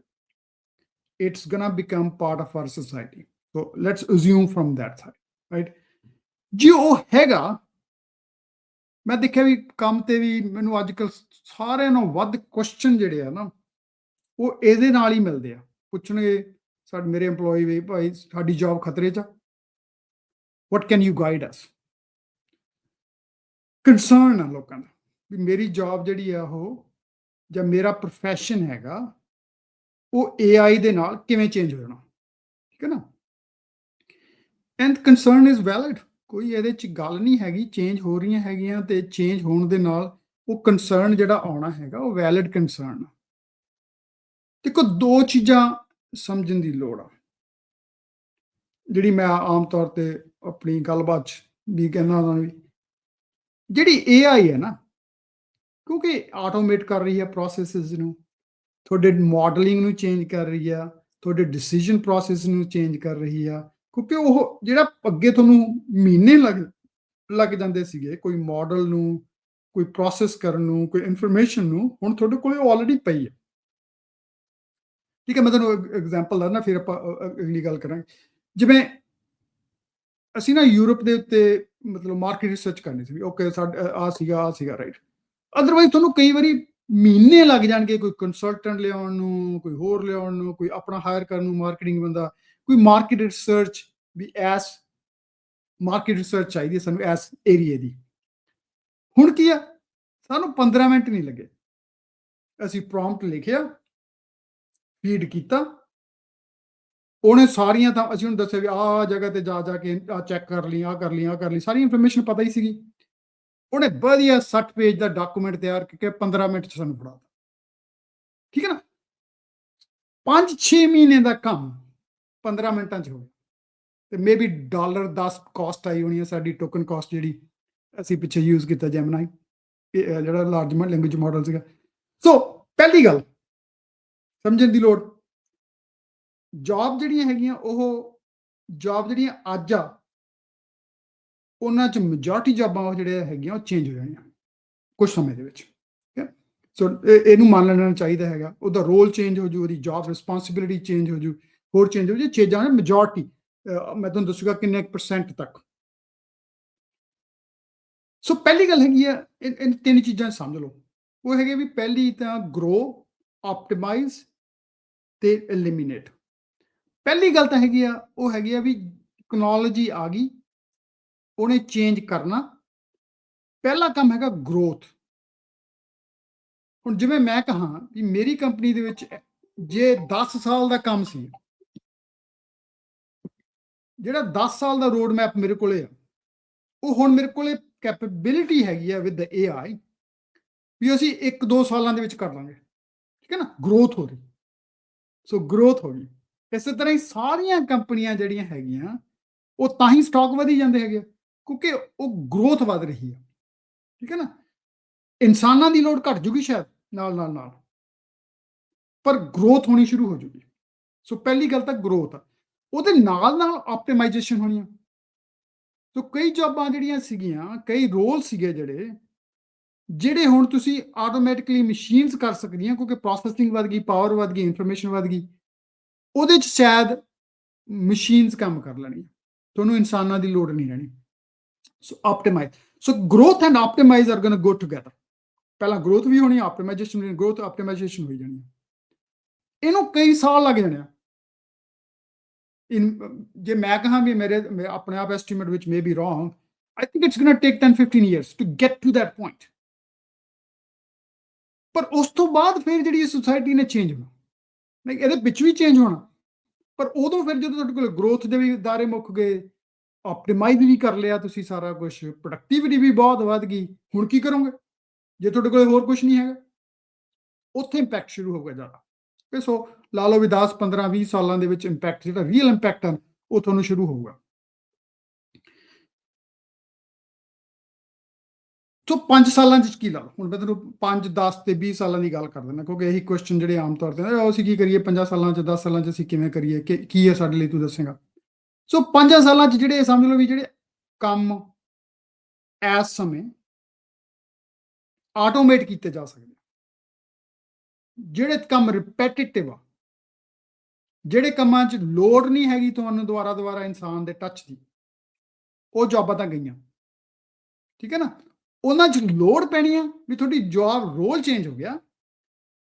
it's gonna become part of our society. So let's assume from that side, right? ਜੇ ਉਹ ਹੈਗਾ ਮੈਂ ਦੇਖਿਆ ਵੀ ਕੰਮ ਤੇ ਵੀ ਮੈਨੂੰ ਅੱਜ ਕੱਲ੍ਹ ਸਾਰਿਆਂ ਨਾਲੋਂ ਵੱਧ ਕੁਐਸਚਨ ਜਿਹੜੇ ਆ ਨਾ, ਉਹ ਇਹਦੇ ਨਾਲ ਹੀ ਮਿਲਦੇ ਆ। ਪੁੱਛਣਗੇ ਸਾਡੇ ਮੇਰੇ EMPLOYEE ਵੀ, ਭਾਈ ਸਾਡੀ ਜੌਬ ਖਤਰੇ 'ਚ ਆ, ਵਾਟ can you guide us? Concern ਆ ਲੋਕਾਂ ਦਾ ਵੀ ਮੇਰੀ ਜੌਬ ਜਿਹੜੀ ਆ ਉਹ, ਜਾਂ ਮੇਰਾ ਪ੍ਰੋਫੈਸ਼ਨ ਹੈਗਾ, ਉਹ AI ਦੇ ਨਾਲ ਕਿਵੇਂ ਚੇਂਜ ਹੋ ਜਾਣਾ, ਠੀਕ ਹੈ ਨਾ? ਐਂਡ ਕੰਸਰਨ ਇਜ਼ ਵੈਲਿਡ, ਕੋਈ ਇਹਦੇ 'ਚ ਗੱਲ ਨਹੀਂ ਹੈਗੀ। ਚੇਂਜ ਹੋ ਰਹੀਆਂ ਹੈਗੀਆਂ ਤੇ ਚੇਂਜ ਹੋਣ ਦੇ ਨਾਲ ਉਹ ਕੰਸਰਨ ਜਿਹੜਾ ਆਉਣਾ ਹੈਗਾ ਉਹ ਵੈਲਿਡ ਕੰਸਰਨ ਆ। ਦੇਖੋ, ਦੋ ਚੀਜ਼ਾਂ ਸਮਝਣ ਦੀ ਲੋੜ ਆ, ਜਿਹੜੀ ਮੈਂ ਆਮ ਤੌਰ ਤੇ ਆਪਣੀ ਗੱਲਬਾਤ 'ਚ ਵੀ ਕਹਿੰਦਾ ਉਹਨਾਂ ਨੂੰ ਵੀ। ਜਿਹੜੀ AI ਹੈ ਨਾ, ਕਿਉਂਕਿ ਆਟੋਮੇਟ ਕਰ ਰਹੀ ਹੈ ਪ੍ਰੋਸੈਸਿਸ ਨੂੰ, ਤੁਹਾਡੇ ਮਾਡਲਿੰਗ ਨੂੰ ਚੇਂਜ ਕਰ ਰਹੀ ਆ, ਤੁਹਾਡੇ ਡਿਸੀਜਨ ਪ੍ਰੋਸੈਸ ਨੂੰ ਚੇਂਜ ਕਰ ਰਹੀ ਆ। ਕਿਉਂਕਿ ਉਹ ਜਿਹੜਾ ਅੱਗੇ ਤੁਹਾਨੂੰ ਮਹੀਨੇ ਲੱਗ ਜਾਂਦੇ ਸੀਗੇ ਕੋਈ ਮਾਡਲ ਨੂੰ, ਕੋਈ ਪ੍ਰੋਸੈਸ ਕਰਨ ਨੂੰ, ਕੋਈ ਇਨਫੋਰਮੇਸ਼ਨ ਨੂੰ, ਹੁਣ ਤੁਹਾਡੇ ਕੋਲ ਆਲਰੇਡੀ ਪਈ ਹੈ। ਠੀਕ ਹੈ, ਮੈਂ ਤੁਹਾਨੂੰ ਐਗਜ਼ਾਮਪਲ ਦਿੰਦਾ, ਫਿਰ ਆਪਾਂ ਅਗਲੀ ਗੱਲ ਕਰਾਂਗੇ। ਜਿਵੇਂ ਅਸੀਂ ਨਾ ਯੂਰਪ ਦੇ ਉੱਤੇ ਮਤਲਬ ਮਾਰਕੀਟ ਰਿਸਰਚ ਕਰਨੀ ਸੀ ਵੀ ਓਕੇ ਸਾਡਾ ਆ ਸੀਗਾ ਰਾਈਟ। ਅਦਰਵਾਈਜ਼ ਤੁਹਾਨੂੰ ਕਈ ਵਾਰੀ ਮਹੀਨੇ ਲੱਗ ਜਾਣਗੇ ਕੋਈ ਕੰਸਲਟੈਂਟ ਲਿਆਉਣ ਨੂੰ, ਕੋਈ ਹੋਰ ਲਿਆਉਣ ਨੂੰ, ਕੋਈ ਆਪਣਾ ਹਾਇਰ ਕਰਨ ਨੂੰ, ਮਾਰਕੀਟਿੰਗ ਬੰਦਾ, ਕੋਈ ਮਾਰਕੀਟ ਰਿਸਰਚ ਵੀ ਐਸ ਮਾਰਕੀਟ ਰਿਸਰਚ ਚਾਹੀਦੀ ਹੈ ਸਾਨੂੰ ਐਸ ਏਰੀਏ ਦੀ। ਹੁਣ ਕੀ ਆ, ਸਾਨੂੰ 15 ਮਿੰਟ ਨਹੀਂ ਲੱਗੇ, ਅਸੀਂ ਪ੍ਰੋਮਪਟ ਲਿਖਿਆ, ਫੀਡ ਕੀਤਾ, ਉਹਨੇ ਸਾਰੀਆਂ, ਤਾਂ ਅਸੀਂ ਉਹਨੂੰ ਦੱਸਿਆ ਵੀ ਆਹ ਜਗ੍ਹਾ ਤੇ ਜਾ ਕੇ ਆ ਚੈੱਕ ਕਰ ਲਈ, ਆ ਕਰ ਲਈ, ਆ ਕਰ ਲਈ, ਸਾਰੀ ਇਨਫੋਰਮੇਸ਼ਨ ਪਤਾ ਹੀ ਸੀਗੀ। ਉਹਨੇ ਵਧੀਆ 60 ਪੇਜ ਦਾ ਡਾਕੂਮੈਂਟ ਤਿਆਰ ਕਰਕੇ 15 ਮਿੰਟ 'ਚ ਸਾਨੂੰ ਫੜਾ, ਠੀਕ ਹੈ ਨਾ? 5-6 ਮਹੀਨੇ ਦਾ ਕੰਮ 15 ਮਿੰਟਾਂ 'ਚ ਹੋ ਗਿਆ। ਤੇ ਮੇਬੀ $10 ਕਾਸਟ ਆਈ ਹੋਣੀ ਹੈ ਸਾਡੀ, ਟੋਕਨ ਕਾਸਟ ਜਿਹੜੀ ਅਸੀਂ ਪਿੱਛੇ ਯੂਜ਼ ਕੀਤਾ ਜੈਮਨਾਈ, ਜਿਹੜਾ ਲਾਰਜ ਲੈਂਗੁਏਜ ਮਾਡਲ ਸੀਗਾ। ਸੋ ਪਹਿਲੀ ਗੱਲ ਸਮਝਣ ਦੀ ਲੋੜ, ਜੌਬ ਜਿਹੜੀਆਂ ਹੈਗੀਆਂ, ਉਹ ਜੌਬ ਜਿਹੜੀਆਂ ਅੱਜ ਆ, ਉਹਨਾਂ 'ਚ ਮੈਜੋਰਟੀ ਜੌਬਾਂ ਉਹ ਜਿਹੜੇ ਹੈਗੀਆਂ ਉਹ ਚੇਂਜ ਹੋ ਜਾਣੀਆਂ ਕੁਝ ਸਮੇਂ ਦੇ ਵਿੱਚ, ਠੀਕ ਹੈ? ਸੋ ਇਹਨੂੰ ਮੰਨ ਲੈਣਾ ਚਾਹੀਦਾ ਹੈਗਾ। ਉਹਦਾ ਰੋਲ ਚੇਂਜ ਹੋ ਜੂ, ਉਹਦੀ ਜੌਬ ਰਿਸਪੌਂਸਿਬਿਲਿਟੀ ਚੇਂਜ ਹੋ ਜੂ, ਹੋਰ ਚੇਂਜ ਹੋ ਜੂ ਚੀਜ਼ਾਂ। ਮੈਜੋਰਟੀ ਮੈਂ ਤੁਹਾਨੂੰ ਦੱਸੂਗਾ ਕਿੰਨੇ % ਤੱਕ। ਸੋ ਪਹਿਲੀ ਗੱਲ ਹੈਗੀ ਆ, ਇਹ ਤਿੰਨ ਚੀਜ਼ਾਂ ਸਮਝ ਲਓ। ਉਹ ਹੈਗੇ ਵੀ ਪਹਿਲੀ ਤਾਂ ਗਰੋ, ਆਪਟੀਮਾਈਜ਼ ਤੇ ਐਲੀਮੀਨੇਟ। ਪਹਿਲੀ ਗੱਲ ਤਾਂ ਹੈਗੀ ਆ, ਉਹ ਹੈਗੀ ਆ ਵੀ ਟੈਕਨੋਲੋਜੀ ਆ ਗਈ, ਉਹਨੇ ਚੇਂਜ ਕਰਨਾ। ਪਹਿਲਾ ਕੰਮ ਹੈਗਾ ਗਰੋਥ। ਹੁਣ ਜਿਵੇਂ ਮੈਂ ਕਹਾਂ ਵੀ ਮੇਰੀ ਕੰਪਨੀ ਦੇ ਵਿੱਚ ਜੇ 10 ਸਾਲ ਦਾ ਕੰਮ ਸੀ, ਜਿਹੜਾ 10 ਸਾਲ ਦਾ ਰੋਡ ਮੈਪ ਮੇਰੇ ਕੋਲੇ ਆ, ਉਹ ਹੁਣ ਮੇਰੇ ਕੋਲੇ ਕੈਪੇਬਿਲਿਟੀ ਹੈਗੀ ਆ ਵਿਦ AI ਵੀ ਅਸੀਂ 1-2 ਸਾਲਾਂ ਦੇ ਵਿੱਚ ਕਰ ਲਾਂਗੇ, ਠੀਕ ਹੈ ਨਾ? ਗਰੋਥ ਹੋ ਰਹੀ। ਸੋ ਗਰੋਥ ਹੋ ਗਈ। ਇਸੇ ਤਰ੍ਹਾਂ ਹੀ ਸਾਰੀਆਂ ਕੰਪਨੀਆਂ ਜਿਹੜੀਆਂ ਹੈਗੀਆਂ, ਉਹ ਤਾਂ ਹੀ ਸਟਾਕ ਵਧੀ ਜਾਂਦੇ ਹੈਗੇ, ਕਿਉਂਕਿ ਉਹ ਗਰੋਥ ਵੱਧ ਰਹੀ ਹੈ, ਠੀਕ ਹੈ ਨਾ? ਇਨਸਾਨਾਂ ਦੀ ਲੋੜ ਘਟ ਜੂਗੀ ਸ਼ਾਇਦ ਨਾਲ, ਪਰ ਗਰੋਥ ਹੋਣੀ ਸ਼ੁਰੂ ਹੋ ਜੂਗੀ। ਸੋ ਪਹਿਲੀ ਗੱਲ ਤਾਂ ਗਰੋਥ ਆ, ਉਹਦੇ ਨਾਲ ਆਪਟੀਮਾਈਜੇਸ਼ਨ ਹੋਣੀ ਆ। ਸੋ ਕਈ ਜੌਬਾਂ ਜਿਹੜੀਆਂ ਸੀਗੀਆਂ, ਕਈ ਰੋਲ ਸੀਗੇ ਜਿਹੜੇ ਹੁਣ ਤੁਸੀਂ ਆਟੋਮੈਟਿਕਲੀ ਮਸ਼ੀਨਸ ਕਰ ਸਕਦੀਆਂ, ਕਿਉਂਕਿ ਪ੍ਰੋਸੈਸਿੰਗ ਵੱਧ ਗਈ, ਪਾਵਰ ਵੱਧ ਗਈ, ਇਨਫੋਰਮੇਸ਼ਨ ਵੱਧ ਗਈ। ਉਹਦੇ 'ਚ ਸ਼ਾਇਦ ਮਸ਼ੀਨਸ ਕੰਮ ਕਰ ਲੈਣੀ, ਤੁਹਾਨੂੰ ਇਨਸਾਨਾਂ ਦੀ ਲੋੜ ਨਹੀਂ ਰਹਿਣੀ। So optimise, so growth and optimise are going to go together. ਪਹਿਲਾਂ ਗਰੋਥ ਵੀ ਹੋਣੀ, ਆਪਟੀਮਾਈਜੇਸ਼ਨ, ਗਰੋਥ ਆਪਟੀਮਾਈਜੇਸ਼ਨ ਹੋਈ ਜਾਣੀ। ਇਹਨੂੰ ਕਈ ਸਾਲ ਲੱਗ ਜਾਣੇ ਆ। ਜੇ ਮੈਂ ਕਹਾਂ ਵੀ ਮੇਰੇ ਆਪਣੇ ਆਪ ਐਸਟੀਮੇਟ ਵਿੱਚ may be wrong, I think it's going to take 10-15 years to get to that point. ਪਰ ਉਸ ਤੋਂ ਬਾਅਦ ਫਿਰ ਜਿਹੜੀ ਸੋਸਾਇਟੀ ਨੇ ਚੇਂਜ ਹੋਣਾ, ਨਹੀਂ ਇਹਦੇ ਵਿੱਚ ਵੀ ਚੇਂਜ ਹੋਣਾ, ਪਰ ਉਦੋਂ ਫਿਰ ਜਦੋਂ ਤੁਹਾਡੇ ਕੋਲ ਗਰੋਥ ਦੇ ਵੀ ਦਾਇਰੇ ਮੁੱਕ ਗਏ, ਆਪਟੀਮਾਈਜ਼ ਵੀ ਕਰ ਲਿਆ ਤੁਸੀਂ ਸਾਰਾ ਕੁਝ, ਪ੍ਰੋਡਕਟਿਵਿਟੀ ਵੀ ਬਹੁਤ ਵੱਧ ਗਈ, ਹੁਣ ਕੀ ਕਰੋਗੇ ਜੇ ਤੁਹਾਡੇ ਕੋਲ ਹੋਰ ਕੁਝ ਨਹੀਂ ਹੈਗਾ? ਉੱਥੇ ਇੰਪੈਕਟ ਸ਼ੁਰੂ ਹੋ ਗਿਆ ਜ਼ਿਆਦਾ। ਸੋ ਲਾ ਲਓ ਵੀ 10, 15, 20 ਸਾਲਾਂ ਦੇ ਵਿੱਚ ਇੰਪੈਕਟ, ਜਿਹੜਾ ਰੀਅਲ ਇੰਪੈਕਟ ਆ, ਉਹ ਤੁਹਾਨੂੰ ਸ਼ੁਰੂ ਹੋਊਗਾ। ਸੋ 5 ਸਾਲਾਂ 'ਚ ਕੀ ਲਾ ਲਓ, ਹੁਣ ਮੈਂ ਤੁਹਾਨੂੰ 5, 10 ਤੇ 20 ਸਾਲਾਂ ਦੀ ਗੱਲ ਕਰ ਦਿੰਦਾ, ਕਿਉਂਕਿ ਇਹੀ ਕੁਐਸਚਨ ਜਿਹੜੇ ਆਮ ਤੌਰ ਤੇ ਅਸੀਂ ਕੀ ਕਰੀਏ 5 ਸਾਲਾਂ 'ਚ, 10 ਸਾਲਾਂ 'ਚ ਅਸੀਂ ਕਿਵੇਂ ਕਰੀਏ, ਕੀ ਹੈ ਸਾਡੇ ਲਈ, ਤੂੰ ਦੱਸੇਗਾ। ਸੋ 5 ਸਾਲਾਂ 'ਚ ਜਿਹੜੇ ਸਮਝ ਲਓ ਵੀ ਜਿਹੜੇ ਕੰਮ ਇਸ ਸਮੇਂ ਆਟੋਮੇਟ ਕੀਤੇ ਜਾ ਸਕਦੇ, ਜਿਹੜੇ ਕੰਮ ਰਿਪੈਟੀਟਿਵ ਆ, ਜਿਹੜੇ ਕੰਮਾਂ 'ਚ ਲੋੜ ਨਹੀਂ ਹੈਗੀ ਤੁਹਾਨੂੰ ਦੁਬਾਰਾ ਇਨਸਾਨ ਦੇ ਟੱਚ ਦੀ, ਉਹ ਜੌਬਾਂ ਤਾਂ ਗਈਆਂ, ਠੀਕ ਹੈ ਨਾ? ਉਹਨਾਂ 'ਚ ਲੋੜ ਪੈਣੀ ਆ ਵੀ ਤੁਹਾਡੀ ਜੋਬ ਰੋਲ ਚੇਂਜ ਹੋ ਗਿਆ,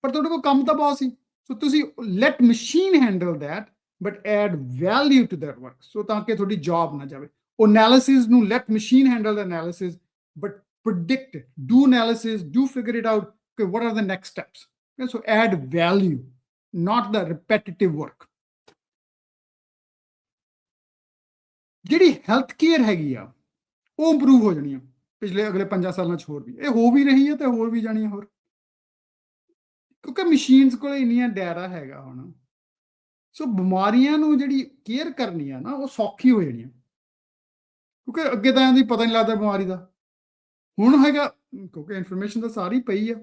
ਪਰ ਤੁਹਾਡੇ ਕੋਲ ਕੰਮ ਤਾਂ ਬਹੁਤ ਸੀ। ਸੋ ਤੁਸੀਂ let machine handle that, but add value to that work, so ਤਾਂ ਕਿ ਤੁਹਾਡੀ ਜੋਬ ਨਾ ਜਾਵੇ। ਉਹ ਐਨਾਲਿਸਿਸ ਨੂੰ let machine handle the analysis, but predict it, do analysis, do figure it out, okay, what are the next steps, okay, so add value, not the repetitive work। ਜਿਹੜੀ health care ਹੈਗੀ ਆ ਉਹ improve ਹੋ ਜਾਣੀ ਆ ਪਿਛਲੇ ਅਗਲੇ 5 ਸਾਲਾਂ 'ਚ, ਹੋਰ ਵੀ ਇਹ ਹੋ ਵੀ ਰਹੀ ਹੈ ਤੇ ਹੋਰ ਵੀ ਜਾਣੀ ਆ ਹੋਰ, ਕਿਉਂਕਿ ਮਸ਼ੀਨਸ ਕੋਲ ਇੰਨੀਆਂ ਡਾਟਾ ਹੈਗਾ ਹੁਣ। ਸੋ ਬਿਮਾਰੀਆਂ ਨੂੰ ਜਿਹੜੀ ਕੇਅਰ ਕਰਨੀ ਆ ਨਾ ਉਹ ਸੌਖੀ ਹੋ ਜਾਣੀ ਆ, ਕਿਉਂਕਿ ਅੱਗੇ ਤਾਂ ਇਹਦੀ ਪਤਾ ਨਹੀਂ ਲੱਗਦਾ ਬਿਮਾਰੀ ਦਾ, ਹੁਣ ਹੈਗਾ ਕਿਉਂਕਿ ਇਨਫੋਰਮੇਸ਼ਨ ਤਾਂ ਸਾਰੀ ਪਈ ਆ।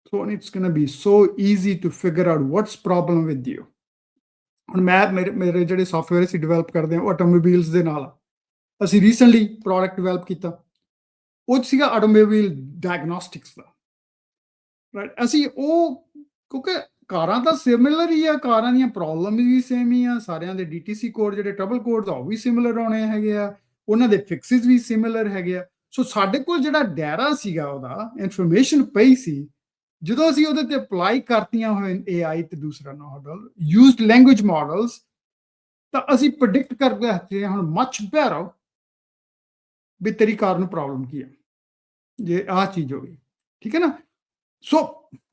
So it's gonna be so easy to figure out what's problem with you. ਹੁਣ ਮੇਰੇ ਜਿਹੜੇ ਸਾਫਟਵੇਅਰ ਅਸੀਂ ਡਿਵੈਲਪ ਕਰਦੇ ਹਾਂ ਉਹ ਆਟੋਮੋਬਾਈਲਸ ਦੇ ਨਾਲ ਆ। ਅਸੀਂ ਰੀਸੈਂਟਲੀ ਪ੍ਰੋਡਕਟ ਡਿਵੈਲਪ ਕੀਤਾ, ਉਹ 'ਚ ਸੀਗਾ ਆਟੋਮੋਬਾਈਲ ਡਾਇਗਨੋਸਟਿਕਸ ਦਾ, ਰਾਈਟ। ਅਸੀਂ ਉਹ ਕਿਉਂਕਿ ਕਾਰਾਂ ਤਾਂ ਸਿਮਿਲਰ ਹੀ ਆ, ਕਾਰਾਂ ਦੀਆਂ ਪ੍ਰੋਬਲਮ ਵੀ ਸੇਮ ਹੀ ਆ, ਸਾਰਿਆਂ ਦੇ DTC ਕੋਡ ਜਿਹੜੇ ਟਰਬਲ ਕੋਡਸ ਆ ਉਹ ਵੀ ਸਿਮਿਲਰ ਆਉਣੇ ਹੈਗੇ ਆ, ਉਹਨਾਂ ਦੇ ਫਿਕਸਿਸ ਵੀ ਸਿਮਿਲਰ ਹੈਗੇ ਆ। ਸੋ ਸਾਡੇ ਕੋਲ ਜਿਹੜਾ ਡਾਟਾ ਸੀਗਾ, ਉਹਦਾ ਇਨਫੋਰਮੇਸ਼ਨ ਪਈ ਸੀ, ਜਦੋਂ ਅਸੀਂ ਉਹਦੇ ਤੇ ਅਪਲਾਈ ਕਰਤੀਆਂ ਹੋਏ AI ਤੇ ਦੂਸਰਾ ਮਾਡਲ ਯੂਜ਼ਡ ਲੈਂਗੁਏਜ ਮਾਡਲਸ, ਤਾਂ ਅਸੀਂ ਪ੍ਰੈਡਿਕਟ ਕਰ ਸਕਦੇ ਹਾਂ ਹੁਣ ਮੱਚ ਬੈਟਰ ਵੀ ਤੇਰੀ ਕਾਰ ਨੂੰ ਪ੍ਰੋਬਲਮ ਕੀ ਹੈ, ਜੇ ਆਹ ਚੀਜ਼ ਹੋ ਗਈ, ਠੀਕ ਹੈ ਨਾ। ਸੋ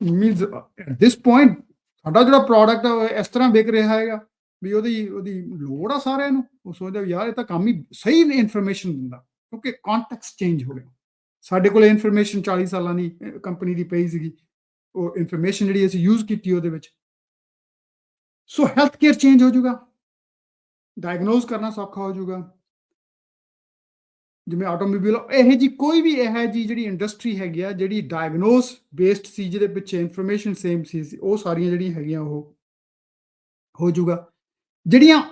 ਮੀਨਸ ਐਟ ਦਿਸ ਪੁਆਇੰਟ ਸਾਡਾ ਜਿਹੜਾ ਪ੍ਰੋਡਕਟ ਆ ਉਹ ਇਸ ਤਰ੍ਹਾਂ ਵਿਕ ਰਿਹਾ ਹੈਗਾ ਵੀ ਉਹਦੀ ਲੋੜ ਆ ਸਾਰਿਆਂ ਨੂੰ। ਉਹ ਸੋਚਦੇ ਵੀ ਯਾਰ ਇਹ ਤਾਂ ਕੰਮ ਹੀ ਸਹੀ ਇਨਫੋਰਮੇਸ਼ਨ ਦਿੰਦਾ, ਕਿਉਂਕਿ ਕੰਟੈਕਸਟ ਚੇਂਜ ਹੋ ਗਿਆ। ਸਾਡੇ ਕੋਲ ਇਨਫੋਰਮੇਸ਼ਨ 40 ਸਾਲਾਂ ਦੀ ਕੰਪਨੀ ਦੀ ਪਈ ਸੀਗੀ, ਉਹ ਇਨਫੋਰਮੇਸ਼ਨ ਜਿਹੜੀ ਅਸੀਂ ਯੂਜ਼ ਕੀਤੀ ਉਹਦੇ ਵਿੱਚ। ਸੋ ਹੈਲਥ ਕੇਅਰ ਚੇਂਜ ਹੋ ਜਾਊਗਾ, ਡਾਇਗਨੋਜ਼ ਕਰਨਾ ਸੌਖਾ ਹੋ ਜਾਊਗਾ। ਜਿਵੇਂ ਆਟੋਮੋਬਾਈਲ, ਇਹ ਜੀ ਕੋਈ ਵੀ ਇਹ ਜੀ ਜਿਹੜੀ ਇੰਡਸਟਰੀ ਹੈਗੀ ਆ ਜਿਹੜੀ ਡਾਇਗਨੋਸ ਬੇਸਡ ਸੀ, ਜਿਹਦੇ ਪਿੱਛੇ ਇਨਫੋਰਮੇਸ਼ਨ ਸੇਮ ਸੀ, ਉਹ ਸਾਰੀਆਂ ਜਿਹੜੀਆਂ ਹੈਗੀਆਂ ਉਹ ਹੋ ਜਾਊਗਾ। ਜਿਹੜੀਆਂ